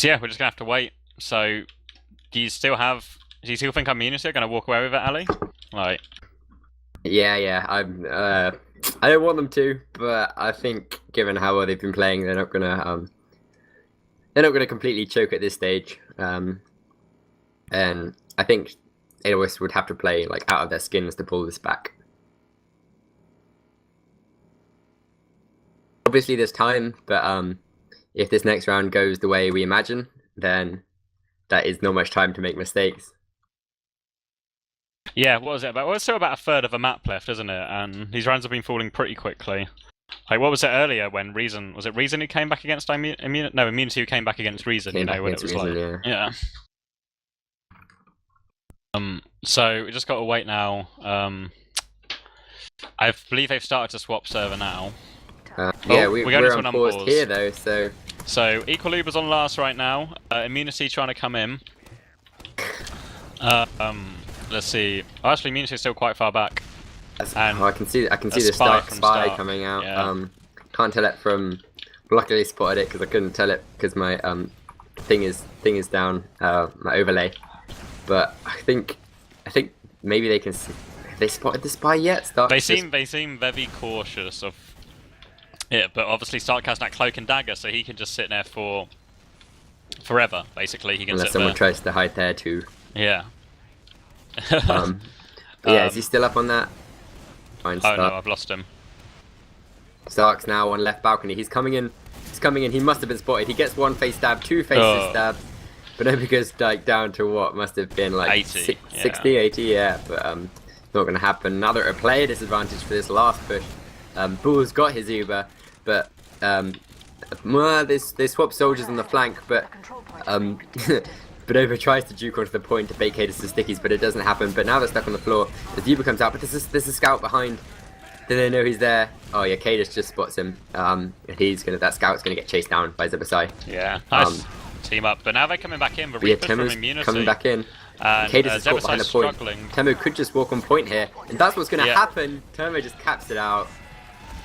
Speaker 1: yeah, we're just going to have to wait. So, do you still think Immunity are going to walk away with it, Ali? Like,
Speaker 2: Yeah. I don't want them to, but I think given how well they've been playing, they're not gonna completely choke at this stage. And I think AWS would have to play like out of their skins to pull this back. Obviously, there's time, but if this next round goes the way we imagine, then that is not much time to make mistakes.
Speaker 1: yeah, what was it about? Well, it's still about a third of a map left, isn't it? And these rounds have been falling pretty quickly. Like, what was it earlier when Reason... Was it Reason who came back against Immunity? No, Immunity who came back against Reason, you know, when it was
Speaker 2: Reason,
Speaker 1: like... Yeah. So, we just got to wait now. I believe they've started to swap server now.
Speaker 2: Yeah, we're on pause here, though, so...
Speaker 1: So, Equaluber's on last right now. Immunity trying to come in. Let's see. Oh, actually, Immunity is still quite far back.
Speaker 2: And I can see the spy coming out.
Speaker 1: Yeah.
Speaker 2: Can't tell it from. Luckily, I spotted it because I couldn't tell it because my thing is down, my overlay. But I think maybe they can. Have they spotted the spy yet?
Speaker 1: They seem very cautious of it, but obviously Stark has that cloak and dagger, so he can just sit there for forever. Basically, he can.
Speaker 2: Unless someone tries to hide there too.
Speaker 1: Yeah.
Speaker 2: Yeah, is he still up on that? Fine,
Speaker 1: oh no, I've lost him.
Speaker 2: Stark's now on left balcony. He's coming in. He must have been spotted. He gets one face stab, two faces stab. But then goes like down to what must have been like
Speaker 1: 80,
Speaker 2: 60, 80, yeah. But not going to happen. Now they're at a player disadvantage for this last push. Bull's got his Uber, but they swap soldiers on the flank, but Bonova tries to juke onto the point to bait kaidus to stickies, but it doesn't happen. But now they're stuck on the floor. The Uber comes out, but there's a scout behind. Then they know he's there. Oh yeah, kaidus just spots him. And that scout's gonna get chased down by Zebasai.
Speaker 1: Yeah, nice team up. But now they're coming back in. The Reaper from Immunity
Speaker 2: coming back in.
Speaker 1: And
Speaker 2: kaidus is caught behind the point.
Speaker 1: Struggling.
Speaker 2: Temu could just walk on point here, and that's what's gonna happen. Temu just caps it out.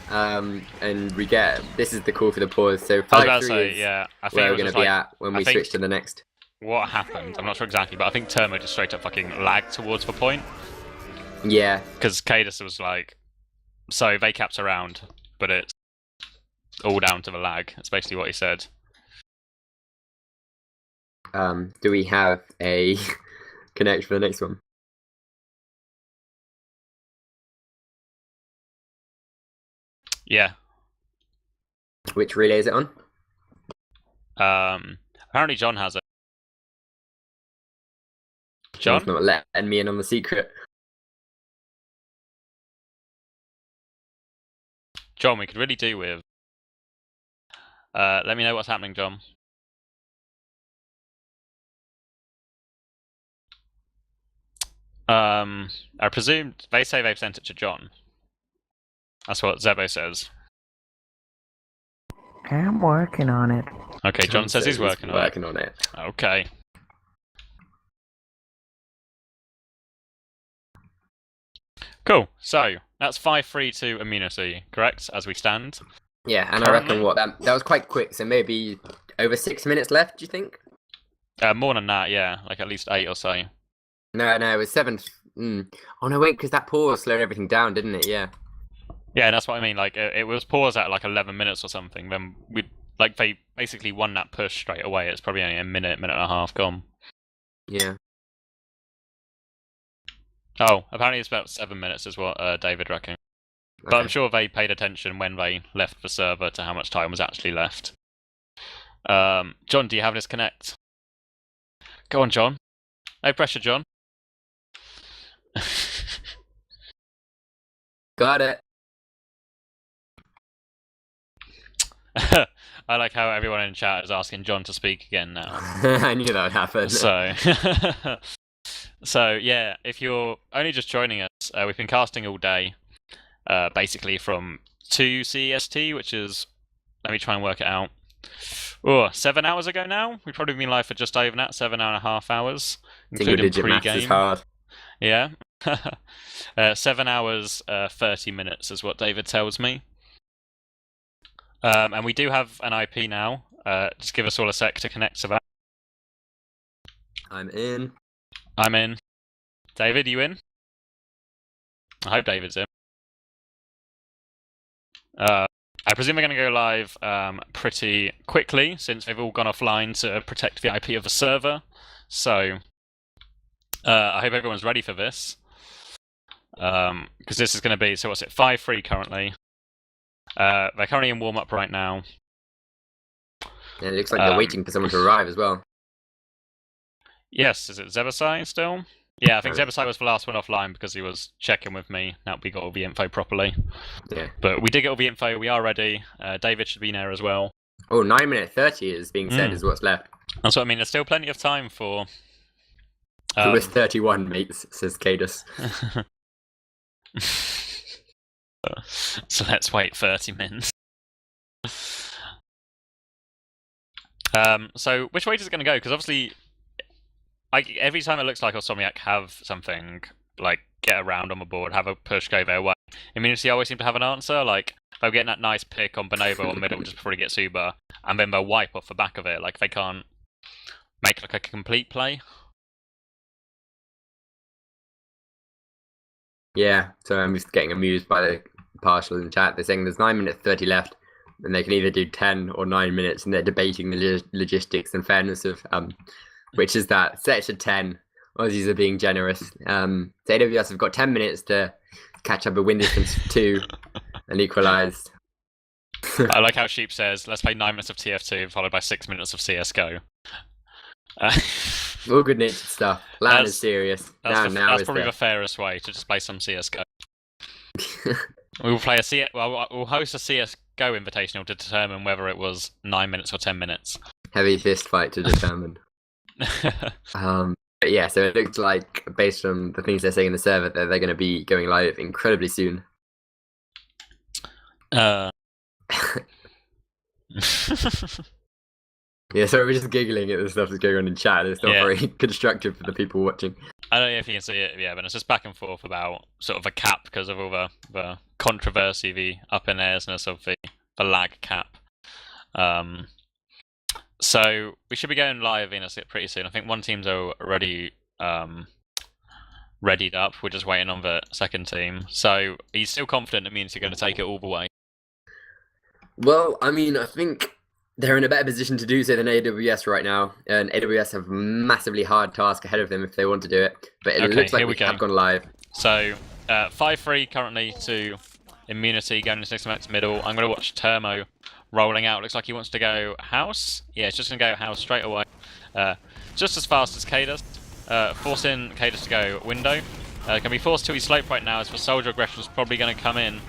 Speaker 2: and we get this is the call for the pause. So
Speaker 1: I was
Speaker 2: 5-3
Speaker 1: about to say,
Speaker 2: is
Speaker 1: yeah, I think
Speaker 2: where
Speaker 1: it
Speaker 2: we're
Speaker 1: was
Speaker 2: going to
Speaker 1: just
Speaker 2: be
Speaker 1: like,
Speaker 2: at when
Speaker 1: I
Speaker 2: we
Speaker 1: think
Speaker 2: switch to the next.
Speaker 1: what happened, I'm not sure exactly, but I think Termo just straight up fucking lagged towards the point.
Speaker 2: Yeah.
Speaker 1: Because kaidus was like, so Vacap's around, but it's all down to the lag. That's basically what he said.
Speaker 2: Do we have a connect for the next one?
Speaker 1: Yeah.
Speaker 2: Which relay is it on?
Speaker 1: Apparently John has it. John?
Speaker 2: John's not letting me in on the secret.
Speaker 1: John, we could really do with. Let me know what's happening, John. I presume they say they've sent it to John. That's what Zebo says.
Speaker 3: I'm working on it.
Speaker 1: Okay, John says he's working
Speaker 2: on it.
Speaker 1: Okay. Cool. So that's 5-3 to immunity, correct? As we stand.
Speaker 2: Yeah, and
Speaker 1: Currently?
Speaker 2: I reckon that was quite quick. So maybe over 6 minutes left. Do you think?
Speaker 1: More than that, yeah, like at least 8 or so.
Speaker 2: No, it was 7. Oh no, wait, because that pause slowed everything down, didn't it? Yeah.
Speaker 1: Yeah, that's what I mean. Like it was paused at like 11 minutes or something. Then they basically won that push straight away. It's probably only a minute and a half gone.
Speaker 2: Yeah.
Speaker 1: Oh, apparently it's about 7 minutes is what David reckons. But I'm sure they paid attention when they left the server to how much time was actually left. John, do you have this connect? Go on, John. No pressure, John.
Speaker 2: Got it.
Speaker 1: I like how everyone in chat is asking John to speak again now.
Speaker 2: I knew that would happen.
Speaker 1: So yeah, if you're only just joining us, we've been casting all day, basically from 2 CEST, which is, let me try and work it out. 7 hours ago now. We've probably been live for just over that, 7.5 hours, including
Speaker 2: pre-game. Is hard.
Speaker 1: Yeah. 7 hours, 30 minutes is what David tells me. And we do have an IP now. Just give us all a sec to connect to that.
Speaker 2: I'm in.
Speaker 1: I'm in. David, you in? I hope David's in. I presume we're going to go live pretty quickly, since they've all gone offline to protect the IP of the server. So, I hope everyone's ready for this. Because this is going to be, so what's it, 5-3 currently. They're currently in warm-up right now.
Speaker 2: Yeah, it looks like they're waiting for someone to arrive as well.
Speaker 1: Yes, is it Zebasai still? Yeah, I think Zebasai was the last one offline because he was checking with me. Now we got all the info properly.
Speaker 2: Yeah.
Speaker 1: But we did get all the info, we are ready. David should be in there as well.
Speaker 2: Oh, 9 minute 30 is being said is what's left.
Speaker 1: That's what I mean, there's still plenty of time for...
Speaker 2: It was 31, mates, says kaidus.
Speaker 1: So let's wait 30 minutes. So which way is it going to go? Because obviously, every time it looks like Awsomniac have something, like get around on the board, have a push go their way, Immunity always seem to have an answer. Like they'll get that nice pick on Bonobo or middle just before he gets Uber, and then they'll wipe off the back of it. Like they can't make like a complete play.
Speaker 2: Yeah, so I'm just getting amused by the partial in the chat. They're saying there's 9 minutes 30 left, and they can either do 10 or 9 minutes, and they're debating the logistics and fairness of which is that. Set to 10. Aussies are being generous. So AWS have got 10 minutes to catch up a win distance of 2 and equalise.
Speaker 1: I like how Sheep says, let's play 9 minutes of TF2 followed by 6 minutes of CSGO.
Speaker 2: All good natured stuff. Lan is serious.
Speaker 1: That's probably the fairest way to just play some CSGO. We'll host a CSGO invitational to determine whether it was 9 minutes or 10 minutes.
Speaker 2: Heavy fist fight to determine. But yeah, so it looks like, based on the things they're saying in the server, that they're going to be going live incredibly soon. Yeah, so we're just giggling at the stuff that's going on in chat. It's not very constructive for the people watching.
Speaker 1: I don't know if you can see it, yeah, but it's just back and forth about sort of a cap because of all the controversy, the up in airsness of the lag cap. So we should be going live in pretty soon. I think one team's already readied up. We're just waiting on the second team. So he's still confident it means you're going to take it all the way.
Speaker 2: Well, I mean, I think they're in a better position to do so than AWS right now, and AWS have a massively hard task ahead of them if they want to do it. But it looks like we have gone live.
Speaker 1: So 5-3 currently to Immunity going into next middle. I'm going to watch Termo rolling out. Looks like he wants to go house. Yeah, it's just going to go house straight away. Just as fast as kaidus. Forcing kaidus to go window. Can be forced to his slope right now as the soldier aggression is probably going to come in.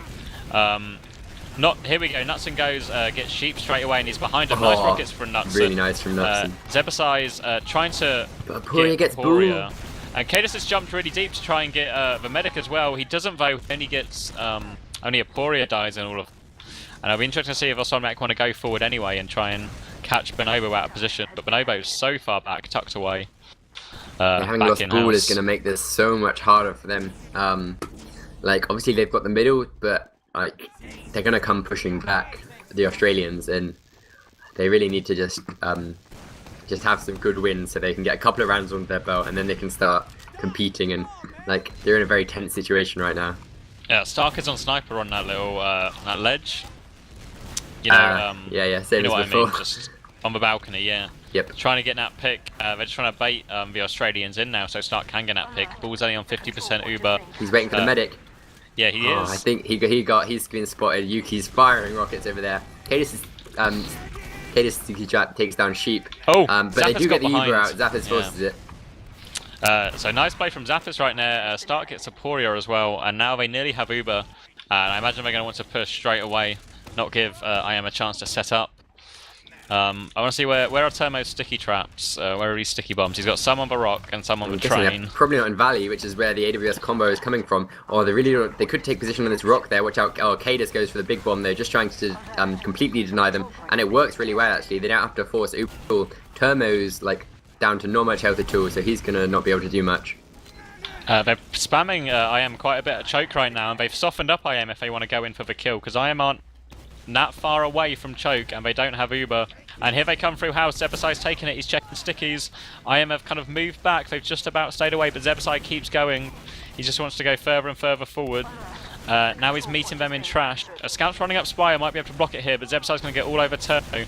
Speaker 1: Here we go. Nutson goes, gets sheep straight away, and he's behind him. Nice rockets from Nutson.
Speaker 2: Really nice from Nutson.
Speaker 1: Zebasai's trying to
Speaker 2: Aporia gets Bull.
Speaker 1: And kaidus has jumped really deep to try and get the medic as well. He doesn't though. Only gets only Aporia dies in all of. And I'll be interested to see if Awsomniac want to go forward anyway and try and catch Bonobo out of position. But Bonobo's so far back, tucked away.
Speaker 2: Having lost Bull is going to make this so much harder for them. Like obviously they've got the middle, but like they're going to come pushing back, the Australians, and they really need to just have some good wins so they can get a couple of rounds under their belt and then they can start competing. And like they're in a very tense situation right now.
Speaker 1: Yeah, Stark is on sniper on that little that ledge. You know,
Speaker 2: same as before.
Speaker 1: I mean, just on the balcony, yeah.
Speaker 2: Yep.
Speaker 1: Trying to get that pick. They're just trying to bait the Australians in now, so Stark can get that pick. Bull's only on 50% Uber.
Speaker 2: He's waiting for the medic.
Speaker 1: Yeah, he is.
Speaker 2: I think he's been spotted. Yuki's firing rockets over there. Kaidus takes down sheep.
Speaker 1: Oh,
Speaker 2: but they do get the Uber out. Zappos forces it.
Speaker 1: So nice play from Zappos right there. Stark gets Aporia as well, and now they nearly have Uber. And I imagine they're going to want to push straight away, not give IM a chance to set up. I want to see where are Termo's sticky traps? Where are these sticky bombs? He's got some on the rock and some on the train.
Speaker 2: Probably not in Valley, which is where the AWS combo is coming from. Or they could take position on this rock there. Watch out! Oh, kaidus goes for the big bomb. They're just trying to completely deny them, and it works really well actually. They don't have to force Uber. Termo's like down to not much health at all, so he's gonna not be able to do much.
Speaker 1: They're spamming IM quite a bit at choke right now, and they've softened up IM if they want to go in for the kill, because IM aren't that far away from choke, and they don't have Uber. And here they come through house. Zebasai's taking it. He's checking stickies. IM have kind of moved back. They've just about stayed away, but Zebasai keeps going. He just wants to go further and further forward. Now he's meeting them in trash. A scout's running up Spire, might be able to block it here, but Zebasai's going to get all over Turbo.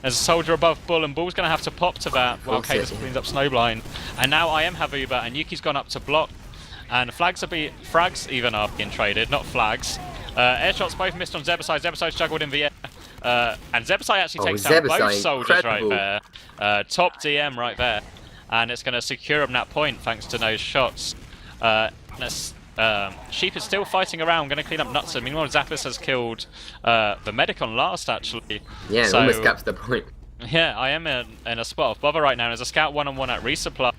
Speaker 1: There's a soldier above Bull, and Bull's going to have to pop to that while kaidus cleans up Snowblind. And now IM have Uber, and Yuki's gone up to block. And frags even are being traded, not flags. Air shots both missed on Zebasai. Zebasai's juggled in the air. And Zebasai actually takes down both soldiers right there. Top DM right there. And it's going to secure him that point thanks to those shots. Sheep is still fighting around, going to clean up Nutson. Meanwhile, Zappos has killed the medic on last, actually.
Speaker 2: Yeah, so, almost caps the point.
Speaker 1: Yeah, I am in a spot of bother right now. There's a scout one-on-one at resupply.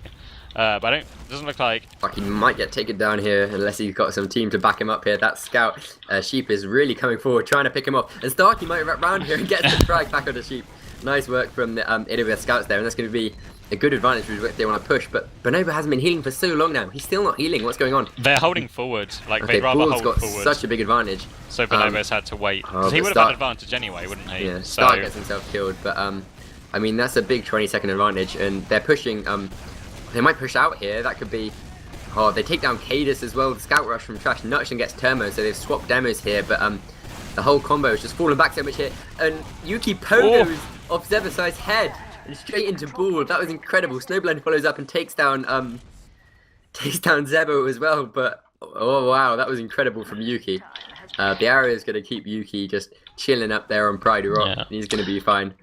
Speaker 1: But it doesn't look like...
Speaker 2: He might get taken down here unless he's got some team to back him up here. That scout, Sheep, is really coming forward, trying to pick him up. And Starky might wrap round here and get the frag back on the Sheep. Nice work from the AWS scouts there, and that's going to be a good advantage if they want to push. But Bonobo hasn't been healing for so long now. He's still not healing. What's going on?
Speaker 1: They're holding forward. Like, they'd rather hold
Speaker 2: got
Speaker 1: forward.
Speaker 2: Such a big advantage.
Speaker 1: So Bonobo's had to wait. He would have had advantage anyway, wouldn't he?
Speaker 2: Yeah, Stark gets himself killed. But, I mean, that's a big 20-second advantage. And they're pushing... They might push out here. That could be... Oh, they take down kaidus as well. The scout rush from Trash. Nutson gets Termo, so they've swapped demos here. But the whole combo is just falling back so much here. And Yuki pogos off Zebasai's head and straight into Bull. That was incredible. Snowblind follows up and takes down Zebo as well. But oh wow, that was incredible from Yuki. The arrow is going to keep Yuki just chilling up there on Pride Rock. Yeah. He's going to be fine.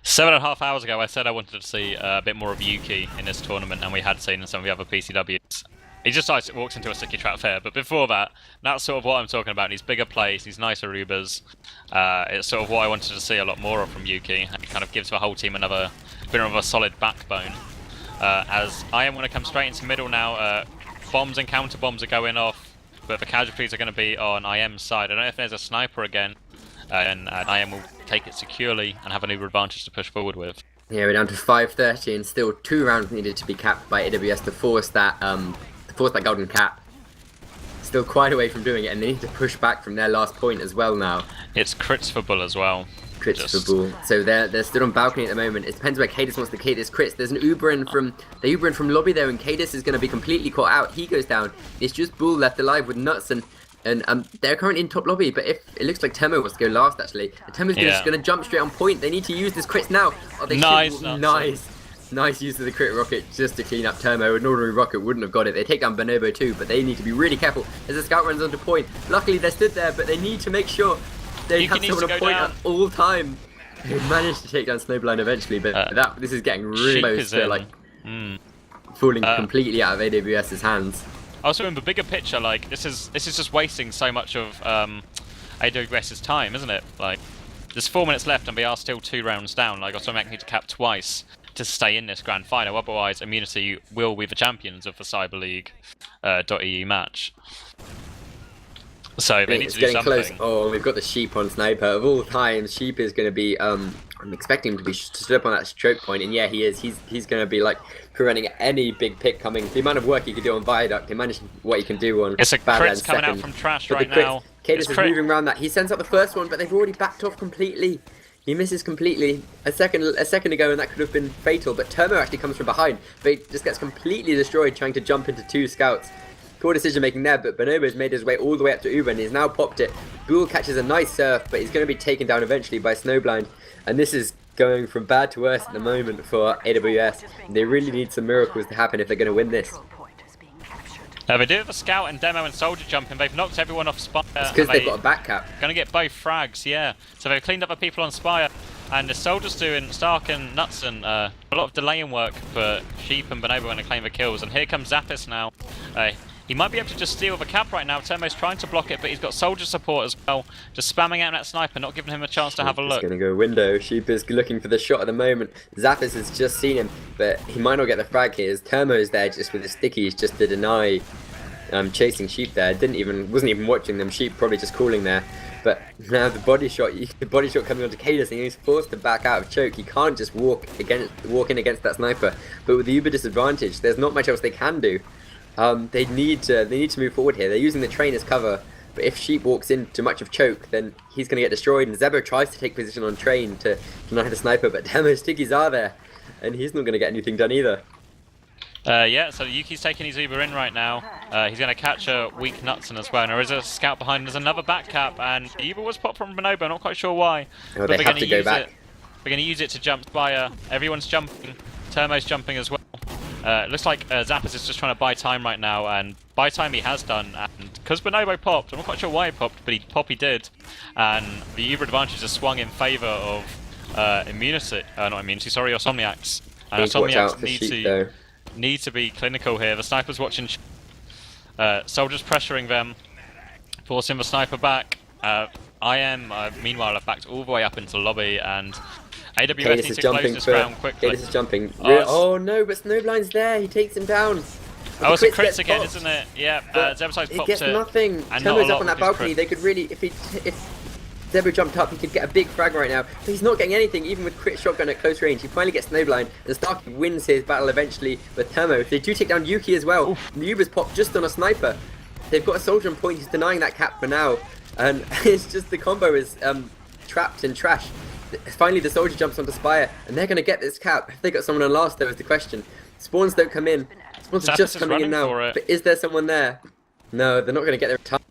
Speaker 1: 7.5 hours ago, I said I wanted to see a bit more of Yuki in this tournament, and we had seen in some of the other PCWs. He just walks into a sticky trap fair, but before that, that's sort of what I'm talking about. These bigger plays, these nicer Ubers. It's sort of what I wanted to see a lot more of from Yuki. It kind of gives the whole team another bit of a solid backbone. As I am going to come straight into middle now. Bombs and counter bombs are going off, but the casualties are going to be on IM's side. I don't know if there's a sniper again. And IM will take it securely and have an Uber advantage to push forward with.
Speaker 2: Yeah, we're down to 5:30 and still 2 rounds needed to be capped by AWS to force that force that golden cap. Still quite away from doing it, and they need to push back from their last point as well now.
Speaker 1: It's crits for bull as well.
Speaker 2: Crits for bull. So they're stood on balcony at the moment. It depends where kaidus wants to hit this crits. There's an Uber in from lobby there, and kaidus is going to be completely caught out. He goes down. It's just bull left alive with nuts, and they're currently in top lobby. But if it looks like Temo wants to go last, actually, and Temo's just going to jump straight on point. They need to use this crits now. Oh, they nice use of the crit rocket just to clean up Termo. An ordinary rocket wouldn't have got it. They take down Bonobo too, but they need to be really careful as the scout runs onto point. Luckily, they're stood there, but they need to make sure they have someone on point at all time. They managed to take down Snowblind eventually, but this is getting really close to like falling completely out of AWS's hands.
Speaker 1: Also, in the bigger picture, like this is just wasting so much of AWS's time, isn't it? Like, there's 4 minutes left, and we are still 2 rounds down. Like, Awsomniac need to cap twice to stay in this grand final, otherwise Immunity will be the champions of the CyberLeague.EU match. So they need to do something.
Speaker 2: Close. Oh, we've got the Sheep on sniper. Of all times, Sheep is going to be, I'm expecting him to be stood up on that choke point, and yeah, he is. He's going to be like preventing any big pick coming. The amount of work he can do on Viaduct, imagine what he can do on
Speaker 1: It's a
Speaker 2: Badlands
Speaker 1: crit coming out from trash right now.
Speaker 2: kaidus is moving around that. He sends out the first one, but they've already backed off completely. He misses completely a second ago, and that could have been fatal, but Termo actually comes from behind. But he just gets completely destroyed trying to jump into 2 scouts. Poor decision making there, but Bonobo's made his way all the way up to Uber, and he's now popped it. Bull catches a nice surf, but he's going to be taken down eventually by Snowblind. And this is going from bad to worse at the moment for AWS. They really need some miracles to happen if they're going to win this.
Speaker 1: They do have a scout and demo and soldier jumping. They've knocked everyone off Spire.
Speaker 2: It's because they've got a back cap.
Speaker 1: Gonna get both frags, yeah. So they've cleaned up the people on Spire, and the soldiers doing Stark and Knutson a lot of delaying work for Sheep and Bonobo when they claim the kills. And here comes Zappis now. He might be able to just steal the cap right now. Termo's trying to block it, but he's got soldier support as well. Just spamming out that sniper, not giving him a chance to have a look.
Speaker 2: He's going to go window. Sheep is looking for the shot at the moment. Zappis has just seen him, but he might not get the frag here. As Termo's there just with his stickies just to deny chasing Sheep there. Wasn't even watching them. Sheep probably just calling there. But now the body shot coming onto kaidus, and he's forced to back out of choke. He can't just walk in against that sniper. But with the Uber disadvantage, there's not much else they can do. They need to move forward here. They're using the train as cover, but if Sheep walks into much of choke, then he's going to get destroyed. And Zebo tries to take position on train to deny the sniper, but Demo's stickies are there, and he's not going to get anything done either.
Speaker 1: Yeah, so Yuki's taking his Uber in right now. He's going to catch a weak Knutson as well. And there is a scout behind him. There's another back cap, and the Uber was popped from Bonobo. Not quite sure why.
Speaker 2: Oh, they have to go back.
Speaker 1: We're going to use it to jump Spire. Everyone's jumping. Termo's jumping as well. It looks like Zappis is just trying to buy time right now, and buy time he has done. And because Bonobo popped, I'm not quite sure why he popped, but he did. And the Uber advantage has swung in favour of Awsomniacs. And Awsomniacs need to be clinical here. The sniper's watching. Soldiers pressuring them, forcing the sniper back. Meanwhile, I've backed all the way up into the lobby, and AWS needs to close this round quickly.
Speaker 2: kaidus is jumping. Oh no, but Snowblind's there. He takes him down.
Speaker 1: Oh, it's a crits again, isn't it? Yeah, Zebside's popped it.
Speaker 2: It gets nothing. Termo's up on that balcony. They could really, if Zebo jumped up, he could get a big frag right now. But he's not getting anything, even with crit shotgun at close range. He finally gets Snowblind, and Starkey wins his battle eventually with Termo. They do take down Yuki as well. The Uber's popped just on a sniper. They've got a soldier on point. He's denying that cap for now. And it's just the combo is trapped in trash. Finally, the soldier jumps onto Spire, and they're going to get this cap. If they got someone on last, though, is the question. Spawns don't come in. Spawns are just coming in now. But is there someone there? No, they're not going to get their time.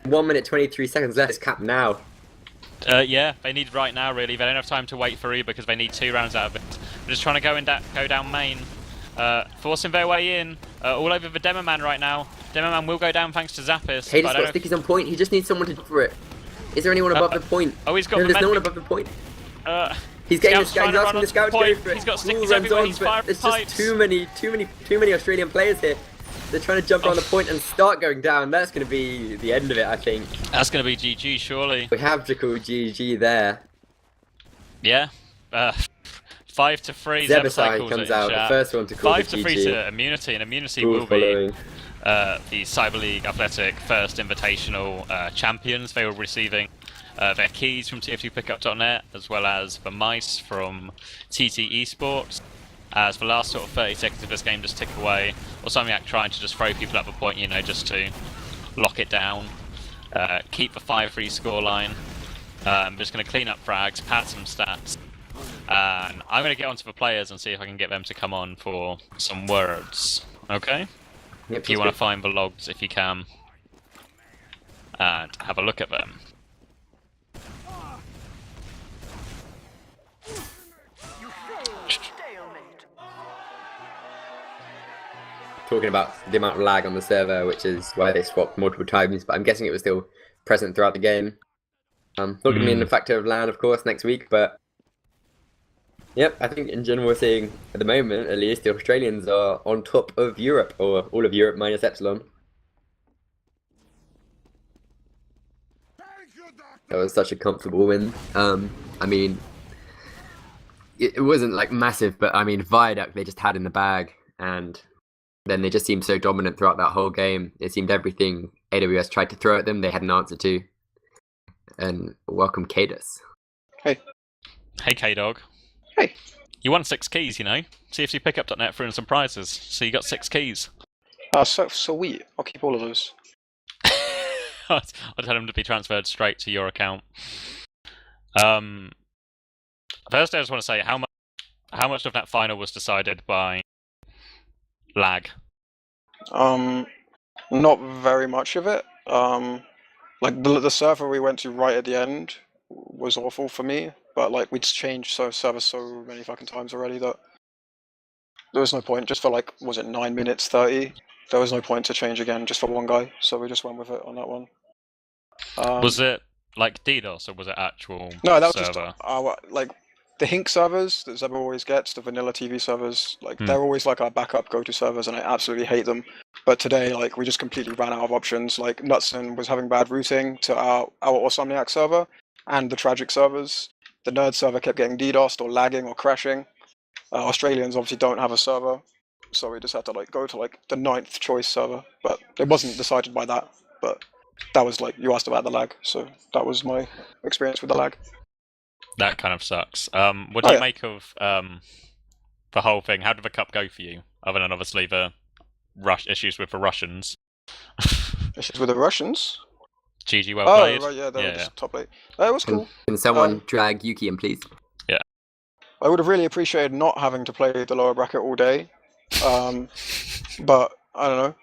Speaker 2: 1 minute 23 seconds left. It's cap now.
Speaker 1: Yeah, they need right now, really. They don't have time to wait for Uber because they need 2 rounds out of it. They're just trying to go down main. Forcing their way in. All over the Demo Man right now. Demo Man will go down thanks to Zappis.
Speaker 2: kaidus got stickies on point. He just needs someone to do for it. Is there anyone above the point?
Speaker 1: Oh, he's got
Speaker 2: there's no one above the point. He's getting the scout. He's asking the scout to go for it.
Speaker 1: He's got stickies everywhere. He's firing
Speaker 2: There's just too many Australian players here. They're trying to jump around the point and start going down. That's going to be the end of it, I think.
Speaker 1: That's going to be GG, surely.
Speaker 2: We have to call GG there.
Speaker 1: Yeah. 5-3.
Speaker 2: Zebasai comes out, the first one to call
Speaker 1: 5-3 to Immunity, and Immunity will be the CyberLeague Athletic First Invitational champions. They were receiving their keys from TF2pickup.net, as well as the mice from TT Esports. as the last sort of 30 seconds of this game just tick away, Awsomniac trying to just throw people at the point, you know, just to lock it down, keep the 5-3 scoreline. I'm just going to clean up frags, pad some stats, and I'm going to get onto the players and see if I can get them to come on for some words. Okay?
Speaker 2: Yep,
Speaker 1: If you want to find the logs, if you can, and have a look at them.
Speaker 2: Talking about the amount of lag on the server, which is why they swapped multiple times, but I'm guessing it was still present throughout the game. Not going to be in the factor of LAN, of course, next week, but yep, I think in general we're seeing, at the moment at least, the Australians are on top of Europe, or all of Europe minus Epsilon. That was such a comfortable win. I mean, it wasn't like massive, but I mean, Viaduct they just had in the bag, and then they just seemed so dominant throughout that whole game. It seemed everything AWS tried to throw at them, they had an answer to. And welcome, kaidus.
Speaker 3: Hey.
Speaker 1: Hey, K-Dog.
Speaker 3: Hey.
Speaker 1: You won 6 keys, you know? CFCpickup.net threw in some prizes, so you got 6 keys.
Speaker 3: So sweet. I'll keep all of those.
Speaker 1: I'll tell them to be transferred straight to your account. First, I just want to say how much of that final was decided by lag.
Speaker 3: Not very much of it. Like the server we went to right at the end was awful for me, but like we'd changed servers so many fucking times already that there was no point. Just for like, was it 9 minutes 30? There was no point to change again just for one guy, so we just went with it on that one.
Speaker 1: Was it like DDoS or was it actual
Speaker 3: No, that was
Speaker 1: server?
Speaker 3: just our, like, the Hink servers that Zebra always gets, the vanilla TV servers, like they're always like our backup go-to servers, and I absolutely hate them. But today, like, we just completely ran out of options. Like, Nutson was having bad routing to our Awsomniac server and the Tragic servers. The Nerd server kept getting DDoSed or lagging or crashing. Australians obviously don't have a server, so we just had to like go to like the 9th choice server. But it wasn't decided by that. But that was like, you asked about the lag, so that was my experience with the lag.
Speaker 1: That kind of sucks. What do you make of the whole thing? How did the cup go for you? Other than obviously the issues with the Russians.
Speaker 3: Issues with the Russians?
Speaker 1: GG, well played.
Speaker 3: Oh, right, yeah, they were just top 8. It was cool.
Speaker 2: Can someone drag Yuki in, please?
Speaker 1: Yeah.
Speaker 3: I would have really appreciated not having to play the lower bracket all day. But, I don't know.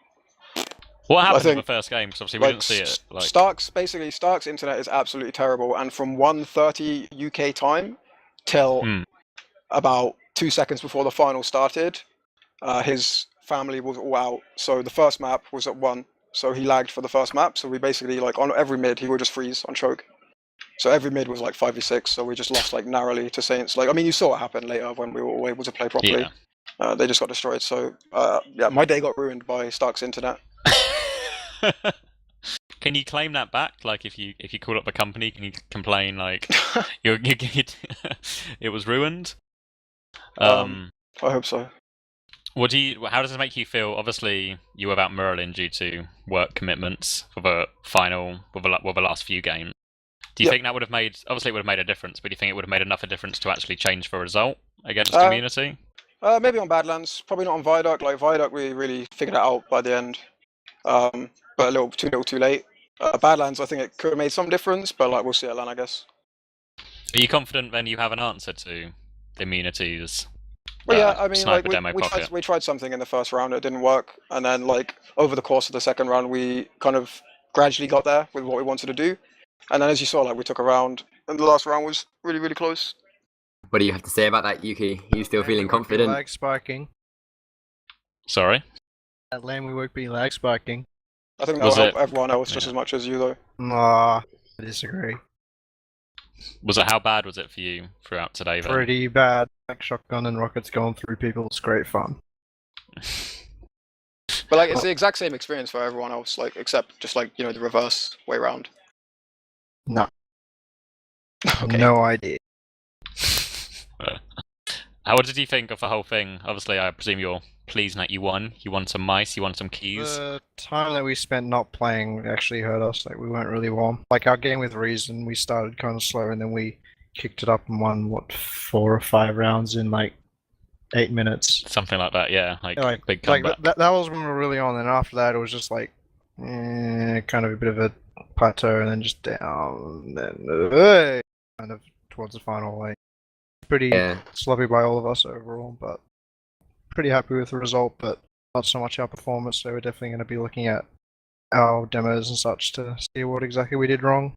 Speaker 1: What happened in the first game? Because obviously we didn't see it. Like...
Speaker 3: Stark's internet is absolutely terrible, and from 1:30 UK time till about 2 seconds before the final started, his family was all out. So the first map was at 1, so he lagged for the first map. So we basically, like, on every mid, he would just freeze on choke. So every mid was like 5v6, so we just lost like narrowly to Saints. Like, I mean, you saw what happened later when we were all able to play properly. Yeah. They just got destroyed. So yeah, my day got ruined by Stark's internet.
Speaker 1: Can you claim that back? Like, if you call up the company, can you complain like it was ruined?
Speaker 3: I hope so.
Speaker 1: How does it make you feel? Obviously, you were without Merlin due to work commitments for the final, with the last few games. Do you think that would have made? Obviously, it would have made a difference, but do you think it would have made enough of a difference to actually change the result against Community?
Speaker 3: Maybe on Badlands, probably not on Viaduct. Like Viaduct, we really figured it out by the end. But a little too late. Badlands, I think it could have made some difference, but like we'll see at LAN, I guess.
Speaker 1: Are you confident then you have an answer to the immunities?
Speaker 3: Well, yeah, I mean, like we tried something in the first round, it didn't work, and then like over the course of the second round, we kind of gradually got there with what we wanted to do, and then as you saw, like we took a round, and the last round was really, really close.
Speaker 2: What do you have to say about that, Yuki? Are you still feeling confident?
Speaker 4: Lag spiking.
Speaker 1: Sorry?
Speaker 4: That lane we won't be lag spiking.
Speaker 3: I think that will help everyone else just as much as you, though.
Speaker 4: Nah, I disagree.
Speaker 1: How bad was it for you throughout today, then?
Speaker 4: Pretty bad. Like shotgun and rockets going through people, it's great fun.
Speaker 3: But like, it's the exact same experience for everyone else, like, except just like, you know, the reverse way around.
Speaker 4: No.
Speaker 3: Okay.
Speaker 4: No idea.
Speaker 1: What did you think of the whole thing? Obviously, I presume you're pleased that you won. You won some mice, you won some keys.
Speaker 4: The time that we spent not playing actually hurt us. Like, we weren't really warm. Like, our game with Reason, we started kind of slow, and then we kicked it up and won, 4 or 5 rounds in, like, 8 minutes.
Speaker 1: Something like that, yeah.
Speaker 4: Like
Speaker 1: Big comeback.
Speaker 4: that was when we were really on, and after that it was just like kind of a bit of a plateau, and then just down, and then kind of towards the final. Like pretty sloppy by all of us overall, but pretty happy with the result. But not so much our performance. So we're definitely going to be looking at our demos and such to see what exactly we did wrong,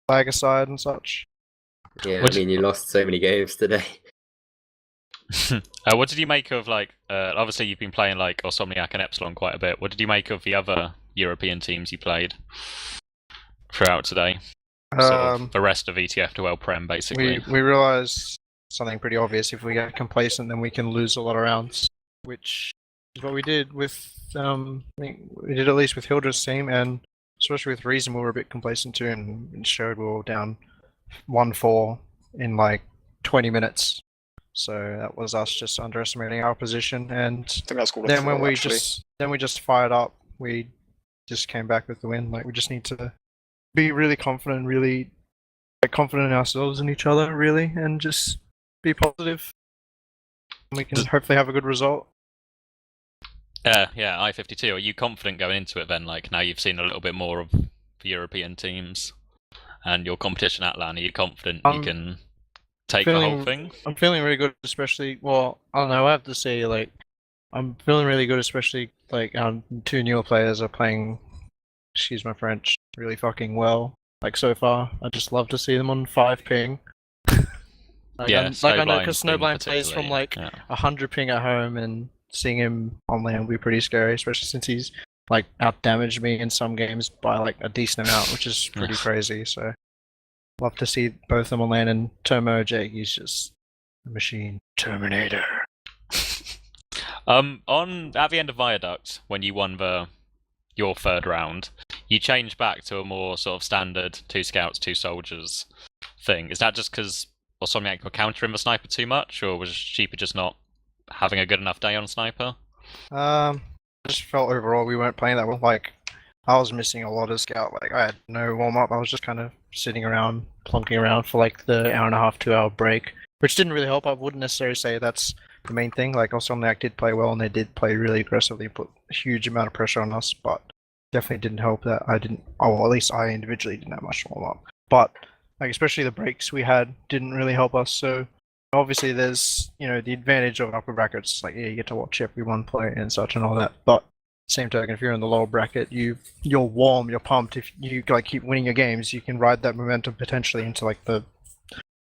Speaker 4: flag aside and such.
Speaker 2: Yeah, I mean, you lost so many games today.
Speaker 1: What did you make of obviously you've been playing like Awsomniac and Epsilon quite a bit. What did you make of the other European teams you played throughout today? Sort of the rest of ETF to Prem, basically.
Speaker 4: We realised something pretty obvious. If we get complacent, then we can lose a lot of rounds, which is what we did with we did at least with Hildra's team, and especially with Reason we were a bit complacent too, and it showed we were down 1-4 in like 20 minutes. So that was us just underestimating our position, and
Speaker 3: I think that's called
Speaker 4: then when we just fired up, we just came back with the win. Like we just need to be really confident, really confident in ourselves and each other, really, and just be positive. We can hopefully have a good result.
Speaker 1: Yeah, I-52. Are you confident going into it then? Like now you've seen a little bit more of the European teams and your competition at LAN. Are you confident you can take the whole thing?
Speaker 4: I'm feeling really good, especially. Well, I don't know. I have to say, like, I'm feeling really good, especially like our 2 newer players are playing. Excuse my French. Really fucking well. Like so far, I just love to see them on 5 ping. I know because Snowblind plays from like 100 ping at home, and seeing him on LAN will be pretty scary, especially since he's like out-damaged me in some games by like a decent amount, which is pretty crazy. So love to see both of them on LAN, and Tomo Jake, he's just a machine. Terminator.
Speaker 1: At the end of Viaduct, when you won your 3rd round, you changed back to a more sort of standard 2 scouts, 2 soldiers thing. Is that just because Awsomniac were countering the sniper too much, or was Sheepa just not having a good enough day on sniper?
Speaker 4: I just felt overall we weren't playing that well. Like I was missing a lot of scout. Like I had no warm up. I was just kind of sitting around, plonking around for like the 1.5 to 2 hour break, which didn't really help. I wouldn't necessarily say that's the main thing. Like Awsomniac did play well, and they did play really aggressively, put a huge amount of pressure on us, but definitely didn't help that I didn't. Oh, well, at least I individually didn't have much warm up. But like especially the breaks we had didn't really help us. So obviously there's the advantage of upper brackets. Like you get to watch everyone play and such and all that. But same token, if you're in the lower bracket, you're warm, you're pumped. If you like keep winning your games, you can ride that momentum potentially into like the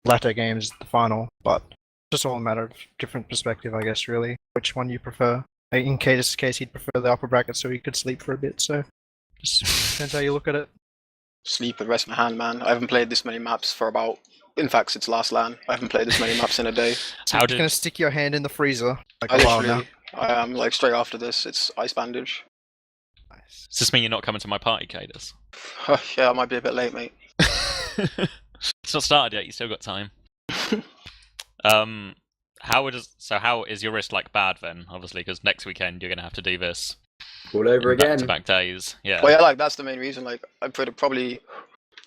Speaker 4: latter games, the final. But it's just all a matter of different perspective, I guess. Really, which one you prefer? In Kaidus' case, he'd prefer the upper bracket so he could sleep for a bit. So just depends how you look at it.
Speaker 3: Sleep and rest my hand, man. I haven't played this many maps for about. In fact, since last LAN, I haven't played this many maps in a day.
Speaker 4: So you're gonna stick your hand in the freezer like
Speaker 3: I
Speaker 4: a while now.
Speaker 3: I am like straight after this. It's ice bandage.
Speaker 4: Nice.
Speaker 1: Does this mean you're not coming to my party, Kaidus?
Speaker 3: Yeah, I might be a bit late, mate.
Speaker 1: It's not started yet. You still got time. How is your wrist like bad then? Obviously, because next weekend you're gonna have to do this
Speaker 2: all over again.
Speaker 1: Back-to-back days. Yeah.
Speaker 3: Well, yeah, like that's the main reason. Like I'm probably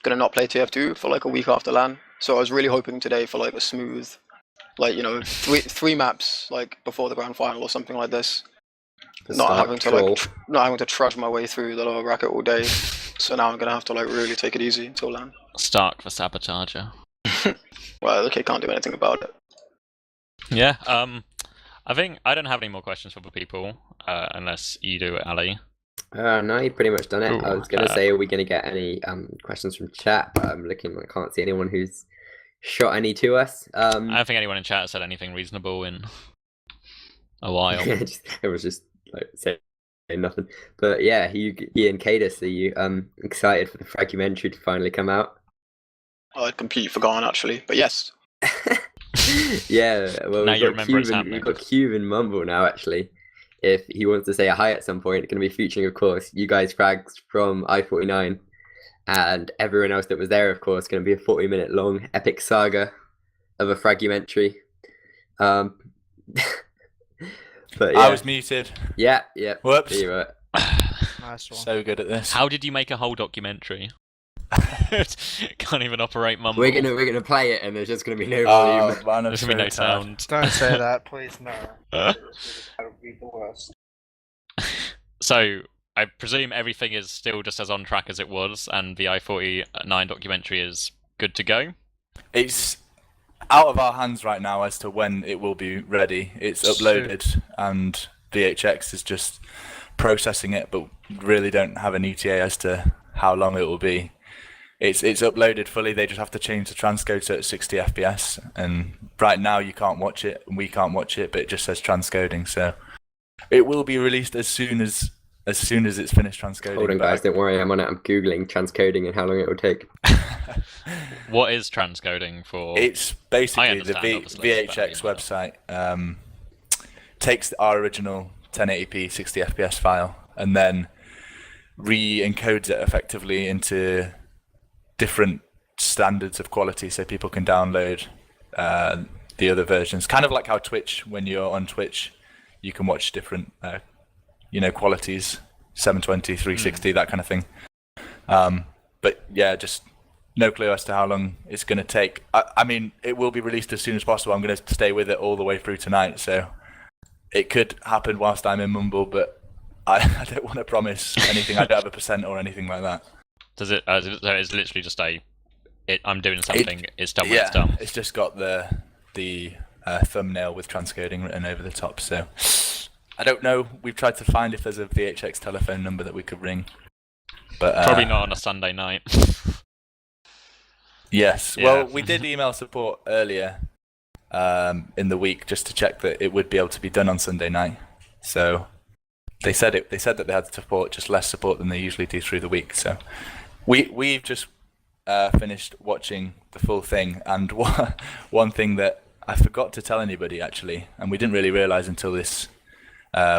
Speaker 3: gonna not play TF2 for like a week after LAN. So I was really hoping today for like a smooth, like three maps like before the grand final or something like this. Not having to trudge my way through the lower bracket all day. So now I'm gonna have to like really take it easy until LAN.
Speaker 1: Stark the Sabotager.
Speaker 3: Well, okay, can't do anything about it.
Speaker 1: Yeah. I think I don't have any more questions for the people, unless you do, Ali.
Speaker 2: No, you've pretty much done it.
Speaker 1: Cool.
Speaker 2: I was going to say, are we going to get any questions from chat? But I'm looking, I can't see anyone who's shot any to us. I
Speaker 1: don't think anyone in chat said anything reasonable in a while.
Speaker 2: It was just like saying nothing. But yeah, he and Kaidus, are you excited for the fragmentary to finally come out?
Speaker 3: I'd completely forgotten actually, but yes.
Speaker 2: Yeah, well,
Speaker 1: now we've
Speaker 2: got Cuban Mumble now actually. If he wants to say a hi at some point, it's going to be featuring, of course, you guys frags from I-49, and everyone else that was there, of course, going to be a 40-minute long epic saga of a fragmentary. But yeah.
Speaker 5: I was muted.
Speaker 2: Yeah.
Speaker 5: Whoops.
Speaker 2: There you were.
Speaker 4: Nice one.
Speaker 5: So good at this.
Speaker 1: How did you make a whole documentary? Can't even operate Mumble.
Speaker 2: We're gonna play it, and there's just gonna be no
Speaker 5: Oh,
Speaker 2: volume.
Speaker 5: man, I'm
Speaker 1: There's
Speaker 5: so
Speaker 1: gonna be no
Speaker 5: tired.
Speaker 1: sound.
Speaker 4: Don't say that, please. No. That would be the worst.
Speaker 1: So I presume everything is still just as on track as it was, and the I-49 documentary is good to go.
Speaker 5: It's out of our hands right now as to when it will be ready. It's uploaded, and VHX is just processing it, but really don't have an ETA as to how long it will be. It's uploaded fully. They just have to change the transcode to 60 FPS, and right now you can't watch it, and we can't watch it, but it just says transcoding. So it will be released as soon as it's finished transcoding.
Speaker 2: Hold on,
Speaker 5: but
Speaker 2: guys, don't worry. I'm on it. I'm googling transcoding and how long it will take.
Speaker 1: What is transcoding for?
Speaker 5: It's
Speaker 1: I
Speaker 5: basically the
Speaker 1: understand, obviously,
Speaker 5: VHX
Speaker 1: but
Speaker 5: website takes our original 1080p 60 FPS file and then re-encodes it effectively into different standards of quality, so people can download the other versions. Kind of like how Twitch, when you're on Twitch, you can watch different qualities, 720, 360, that kind of thing. But yeah, just no clue as to how long it's going to take. I mean, it will be released as soon as possible. I'm going to stay with it all the way through tonight, so it could happen whilst I'm in Mumble, but I don't want to promise anything. I don't have a percent or anything like that.
Speaker 1: Does it? So it's literally just I'm doing something. It's done when it's done.
Speaker 5: It's just got the thumbnail with transcoding written over the top. So I don't know. We've tried to find if there's a VHX telephone number that we could ring, but
Speaker 1: Probably not on a Sunday night.
Speaker 5: Yes.
Speaker 1: Yeah.
Speaker 5: Well, we did email support earlier in the week just to check that it would be able to be done on Sunday night. So they said that they had support, just less support than they usually do through the week. So we've just finished watching the full thing, and one thing that I forgot to tell anybody actually, and we didn't really realise until this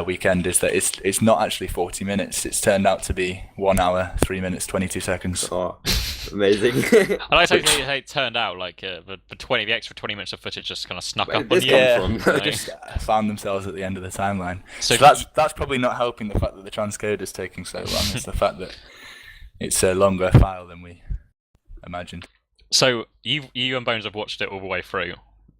Speaker 5: weekend, is that it's not actually 40 minutes. It's turned out to be 1 hour, 3 minutes, 22 seconds.
Speaker 2: Oh, amazing.
Speaker 1: I like to say it turned out like the extra 20 minutes of footage just kind of snuck
Speaker 2: Where
Speaker 1: up
Speaker 2: did
Speaker 1: on
Speaker 2: this
Speaker 1: you.
Speaker 2: come
Speaker 5: Yeah,
Speaker 2: from?
Speaker 5: they just found themselves at the end of the timeline.
Speaker 1: So
Speaker 5: So that's probably not helping the fact that the transcode is taking so long. It's the fact that it's a longer file than we imagined.
Speaker 1: So you and Bones have watched it all the way through.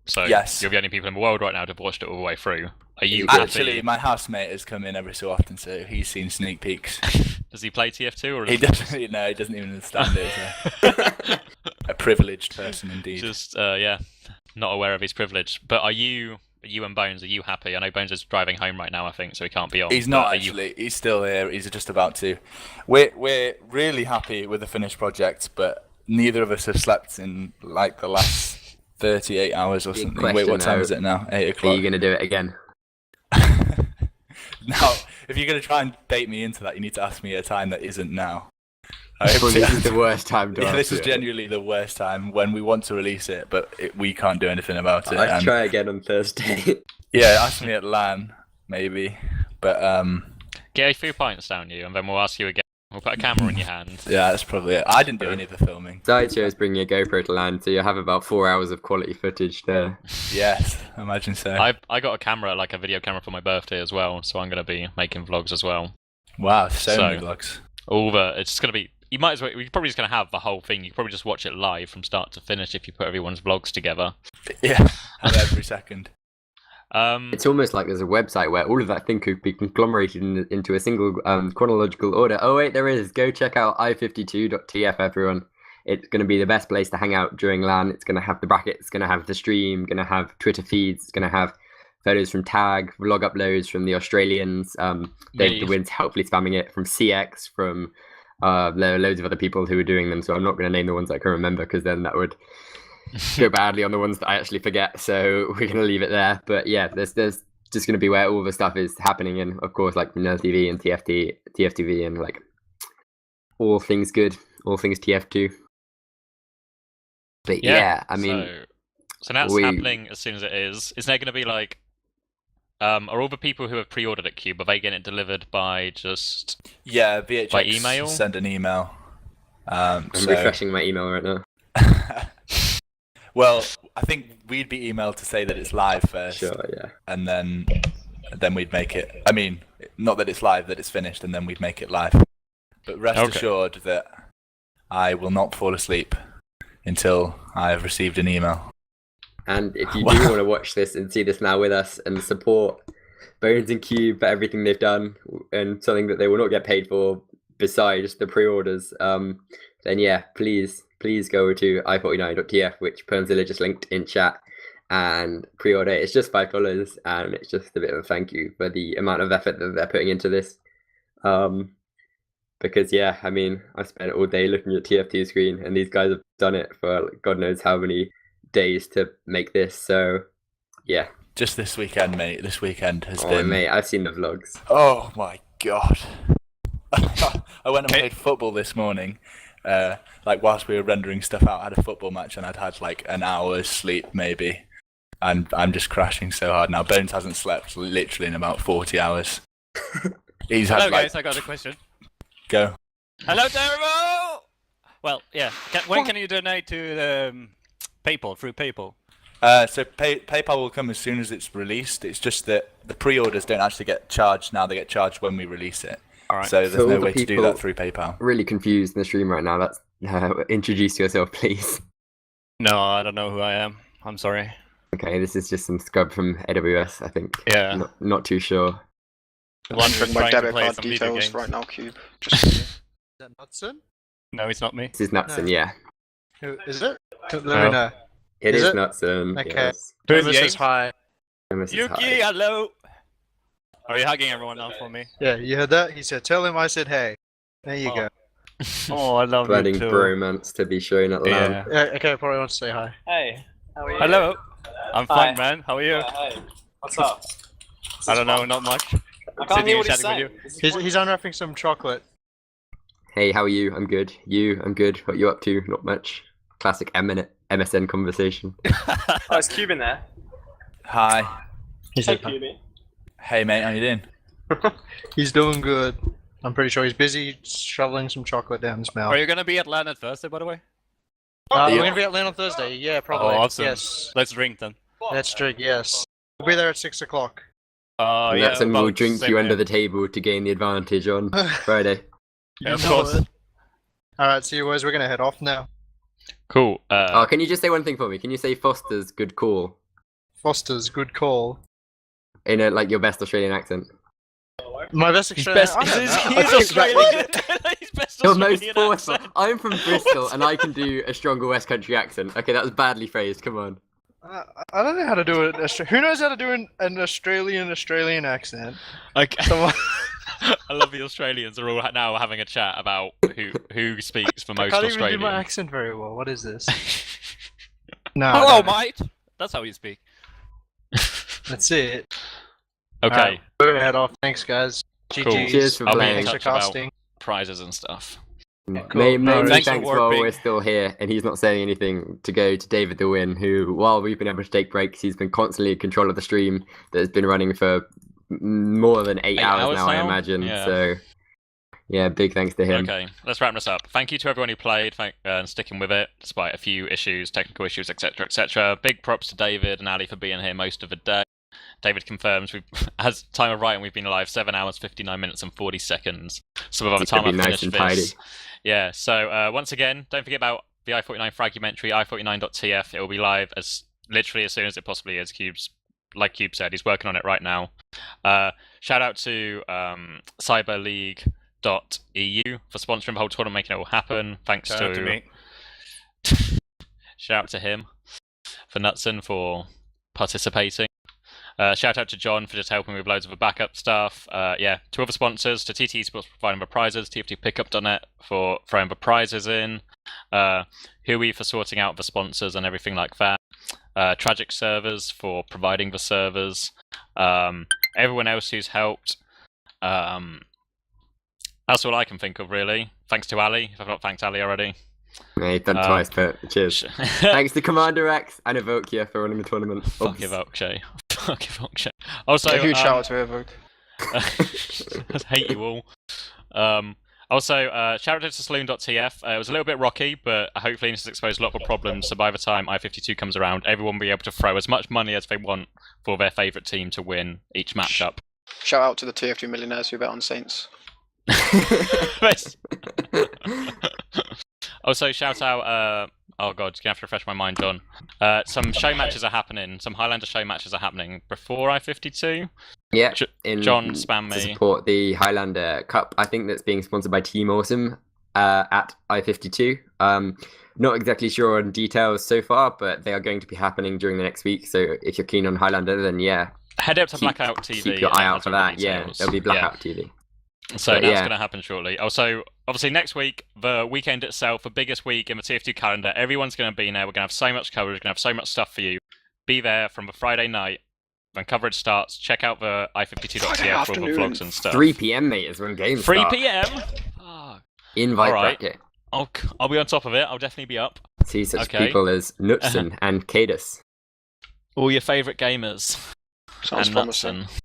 Speaker 1: So
Speaker 5: Yes.
Speaker 1: you're the only people in the world right now to have watched it all the way through. Are you
Speaker 5: Actually,
Speaker 1: happy?
Speaker 5: my housemate has come in every so often, so he's seen sneak peeks.
Speaker 1: Does he play TF2 or
Speaker 5: He
Speaker 1: is
Speaker 5: doesn't even understand it. So. A privileged person indeed.
Speaker 1: just not aware of his privilege? But are you and Bones, are you happy? I know Bones is driving home right now, I think, so he can't be on.
Speaker 5: He's
Speaker 1: but
Speaker 5: not
Speaker 1: are you-
Speaker 5: actually. He's still here. He's just about to. We're really happy with the finished project, but neither of us have slept in like the last 38 hours or
Speaker 2: Big
Speaker 5: something. Wait,
Speaker 2: question
Speaker 5: what time
Speaker 2: now.
Speaker 5: is it now? 8
Speaker 2: Are
Speaker 5: o'clock.
Speaker 2: you gonna do it again?
Speaker 5: Now, if you're going to try and bait me into that, you need to ask me at a time that isn't now.
Speaker 2: Well, this is the worst time to
Speaker 5: Yeah,
Speaker 2: ask
Speaker 5: this is
Speaker 2: it.
Speaker 5: genuinely the worst time when we want to release it, but we can't do anything about it.
Speaker 2: I'll
Speaker 5: And
Speaker 2: try again on Thursday.
Speaker 5: yeah, ask me at LAN, maybe. But
Speaker 1: Get a few pints down you, and then we'll ask you again. We'll put a camera in your hand.
Speaker 5: yeah, that's probably it. I didn't do any of the filming.
Speaker 2: Sideshow is bringing a GoPro to land, so you'll have about 4 hours of quality footage there.
Speaker 5: Yes, I imagine so.
Speaker 1: I got a camera, like a video camera for my birthday as well, so I'm going to be making vlogs as well.
Speaker 5: Wow, so
Speaker 1: So-
Speaker 5: many vlogs.
Speaker 1: It's just going to be... You might as well... You're probably just going to have the whole thing. You could probably just watch it live from start to finish if you put everyone's vlogs together.
Speaker 5: Yeah, and every second.
Speaker 2: It's almost like there's a website where all of that thing could be conglomerated into a single chronological order. Oh wait, there is. Go check out i52.tf, everyone. It's going to be the best place to hang out during LAN. It's going to have the bracket. It's going to have the stream. Going to have Twitter feeds. It's going to have photos from Tag, vlog uploads from the Australians. David the Wind's helpfully spamming it, from CX, from there are loads of other people who are doing them. So I'm not going to name the ones I can remember, because then that would go badly on the ones that I actually forget. So we're going to leave it there. But yeah, there's just going to be where all the stuff is happening, and of course like Vanilla TV and TFTV and like all things good, all things TF2. But yeah, I mean,
Speaker 1: so that's happening as soon as it is. Is there going to be like, are all the people who have pre-ordered at Cube, are they getting it delivered by just?
Speaker 5: Yeah, VHX
Speaker 1: By email?
Speaker 5: send an email.
Speaker 2: I'm refreshing my email right now.
Speaker 5: Well, I think we'd be emailed to say that it's live first,
Speaker 2: Sure, yeah.
Speaker 5: and then we'd make it. I mean, not that it's live, that it's finished, and then we'd make it live. But rest
Speaker 1: Okay.
Speaker 5: assured that I will not fall asleep until I have received an email.
Speaker 2: And if you do want to watch this and see this now with us and support Bones and Cube for everything they've done and something that they will not get paid for besides the pre-orders, then yeah, please go to i49.tf, which Permzilla just linked in chat, and pre-order. It's just $5, and it's just a bit of a thank you for the amount of effort that they're putting into this. Because yeah, I mean, I spent all day looking at TF2 screen, and these guys have done it for God knows how many days to make this. So yeah.
Speaker 5: Just this weekend, mate. This weekend has been...
Speaker 2: Oh, mate, I've seen the vlogs.
Speaker 5: Oh, my God. I went and played football this morning. Whilst we were rendering stuff out, I had a football match and I'd had like an hour's sleep, maybe. And I'm just crashing so hard now. Bones hasn't slept literally in about 40 hours.
Speaker 6: Hello, guys. I got a question.
Speaker 5: Go.
Speaker 6: Hello, Terrible! Well, yeah. When can you donate to PayPal, through PayPal?
Speaker 5: So PayPal will come as soon as it's released. It's just that the pre-orders don't actually get charged now. They get charged when we release it.
Speaker 6: All right.
Speaker 5: So there's no way to do that through PayPal.
Speaker 2: Really confused in the stream right now. That's introduce yourself, please.
Speaker 6: No, I don't know who I am. I'm sorry.
Speaker 2: Okay, this is just some scrub from AWS, I think.
Speaker 6: Yeah.
Speaker 2: Not too sure.
Speaker 6: One who's
Speaker 3: My
Speaker 6: trying to
Speaker 3: debit
Speaker 6: play
Speaker 3: card
Speaker 6: some video
Speaker 3: details
Speaker 6: games.
Speaker 3: right now, Cube. Just
Speaker 4: Is that Nutson?
Speaker 6: No, it's not me.
Speaker 2: This is Nutson, yeah.
Speaker 4: Who is it? Let me know.
Speaker 2: It
Speaker 4: Is
Speaker 2: is
Speaker 4: it?
Speaker 2: Nutson.
Speaker 4: Okay.
Speaker 2: Yes.
Speaker 6: Who's
Speaker 4: Emma says hi.
Speaker 2: Emma says
Speaker 6: Yuki,
Speaker 2: hi.
Speaker 6: hello! Are you hugging everyone now for me?
Speaker 4: Yeah, you heard that? He said, "Tell him I said hey." There you go.
Speaker 6: Oh, I love
Speaker 2: Budding
Speaker 6: you too.
Speaker 2: bromance to be shown at LAN.
Speaker 6: Yeah.
Speaker 4: Yeah, okay, I probably want to say hi.
Speaker 7: Hey, how are you?
Speaker 6: Hello. I'm
Speaker 7: Hi.
Speaker 6: fine, man. How are you?
Speaker 7: Hey, what's up?
Speaker 6: I don't know, not much.
Speaker 7: I can't hear what he's
Speaker 6: Chatting with
Speaker 7: saying.
Speaker 4: He's unwrapping some chocolate.
Speaker 2: Hey, how are you? I'm good. I'm good. What you up to? Not much. Classic MSN conversation.
Speaker 7: Oh, is Cube in there?
Speaker 5: Hi.
Speaker 4: He's,
Speaker 7: Hey, Cube.
Speaker 5: Hey, mate. How you doing?
Speaker 4: he's doing good. I'm pretty sure he's busy shoveling some chocolate down his mouth.
Speaker 6: Are you gonna be at LAN at Thursday, by the way?
Speaker 4: We're
Speaker 5: you-
Speaker 4: gonna be at LAN on Thursday. Yeah, probably.
Speaker 6: Oh, awesome.
Speaker 4: Yes,
Speaker 6: Let's drink then.
Speaker 4: that's true. Yes, we'll be there at 6 o'clock.
Speaker 2: And
Speaker 6: Yeah,
Speaker 2: Nutson will
Speaker 6: about
Speaker 2: drink
Speaker 6: same
Speaker 2: you under
Speaker 6: here.
Speaker 2: the table to gain the advantage on Friday.
Speaker 6: Yeah, of
Speaker 4: know
Speaker 6: course.
Speaker 4: it. All right, see you boys. We're gonna head off now.
Speaker 1: Cool.
Speaker 2: Oh, can you just say one thing for me? Can you say Foster's good call
Speaker 4: Foster's good call.
Speaker 2: in your best Australian accent?
Speaker 4: My best Australian. I don't know.
Speaker 6: He's Australian. He's best
Speaker 2: Your most
Speaker 6: Australian
Speaker 2: forceful.
Speaker 6: accent.
Speaker 2: I'm from Bristol and I can do a stronger West Country accent. Okay, that was badly phrased. Come on.
Speaker 4: I don't know how to do it. Who knows how to do an Australian accent?
Speaker 1: Okay.
Speaker 4: Someone.
Speaker 1: I love the Australians are all now having a chat about who speaks for
Speaker 4: I
Speaker 1: most
Speaker 4: can't even do
Speaker 1: Australians.
Speaker 4: my accent very well. What is this? No.
Speaker 6: Hello,
Speaker 4: no.
Speaker 6: mate. That's how you speak.
Speaker 4: That's it.
Speaker 1: Okay.
Speaker 4: Alright, we're gonna head off. Thanks, guys.
Speaker 1: Cool.
Speaker 4: GG's.
Speaker 2: Cheers for
Speaker 1: I'll be in
Speaker 2: playing.
Speaker 1: touch
Speaker 4: Extra
Speaker 1: about
Speaker 4: casting.
Speaker 1: prizes and stuff.
Speaker 4: cool.
Speaker 2: Maybe
Speaker 4: No,
Speaker 6: thanks
Speaker 2: thanks
Speaker 6: for
Speaker 2: while
Speaker 6: warping.
Speaker 2: we're still here and he's not saying anything to go to David the Win, who, while we've been able to take breaks, he's been constantly in control of the stream that has been running for more than 8 hours now, I imagine.
Speaker 1: Yeah.
Speaker 2: So, yeah, big thanks to him.
Speaker 1: Okay, let's wrap this up. Thank you to everyone who played and sticking with it, despite a few issues, technical issues, etc., etc. Big props to David and Ali for being here most of the day. David confirms as time of writing, we've been live 7 hours, 59 minutes, and 40 seconds. So by the
Speaker 2: It's gonna
Speaker 1: time I
Speaker 2: be nice
Speaker 1: finish
Speaker 2: and
Speaker 1: this,
Speaker 2: tidy.
Speaker 1: yeah. So once again, don't forget about the i49 fragmentary, i49.tf. It will be live as literally as soon as it possibly is. Like Cube said, he's working on it right now. Shout out to CyberLeague.EU for sponsoring the whole tournament, making it all happen. Thanks
Speaker 6: Shout out to me.
Speaker 1: Shout out to him, for Nutson for participating. Shout out to John for just helping with loads of the backup stuff. Yeah, to other sponsors, to TT Sports for providing the prizes, TFTpickup.net for throwing the prizes in, Hui for sorting out the sponsors and everything like that, Tragic Servers for providing the servers, everyone else who's helped. That's all I can think of, really. Thanks to Ali, if I've not thanked Ali already.
Speaker 2: Yeah, you've done twice, but cheers. Thanks to Commander X and Evokia for running the tournament.
Speaker 1: Fuck Evokshay. Fuck Evokshay. Also,
Speaker 3: a huge shout out to Evoke.
Speaker 1: I hate you all. Also, shout out to Saloon.tf. It was a little bit rocky, but hopefully this has exposed a lot of problems, so by the time I-52 comes around, everyone will be able to throw as much money as they want for their favourite team to win each matchup.
Speaker 3: Shout out to the TF2 millionaires who bet on Saints.
Speaker 1: Also, shout out. Oh god, you're gonna have to refresh my mind, John. Some show matches are happening. Some Highlander show matches are happening before I-52.
Speaker 2: Yeah,
Speaker 1: John, spam
Speaker 2: to
Speaker 1: me.
Speaker 2: support the Highlander Cup. I think that's being sponsored by Team Awesome at I-52. Not exactly sure on details so far, but they are going to be happening during the next week. So if you're keen on Highlander, then yeah,
Speaker 1: Head up to Blackout TV.
Speaker 2: keep your eye out for that. Yeah,
Speaker 1: details.
Speaker 2: there'll be Blackout TV.
Speaker 1: So
Speaker 2: But
Speaker 1: that's
Speaker 2: yeah.
Speaker 1: going to happen shortly. Also, obviously next week, the weekend itself, the biggest week in the TF2 calendar, everyone's going to be there. We're going to have so much coverage. We're going to have so much stuff for you. Be there from the Friday night when coverage starts. Check out the i52.tf for all the vlogs and stuff.
Speaker 2: 3 p.m. mate is when games
Speaker 1: 3
Speaker 2: start.
Speaker 1: p.m.
Speaker 2: Invite
Speaker 1: All right.
Speaker 2: bracket.
Speaker 1: I'll be on top of it. I'll definitely be up.
Speaker 2: See such
Speaker 1: Okay.
Speaker 2: people as Knutson and kaidus.
Speaker 1: All your favourite gamers.
Speaker 3: Sounds
Speaker 1: and
Speaker 3: promising.
Speaker 1: Knutson.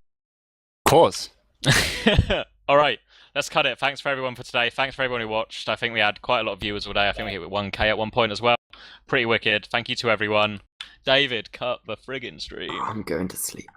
Speaker 6: Of course.
Speaker 1: All right, let's cut it. Thanks for everyone for today. Thanks for everyone who watched. I think we had quite a lot of viewers all day. I think we hit with 1K at one point as well. Pretty wicked. Thank you to everyone. David, cut the friggin' stream.
Speaker 2: I'm going to sleep.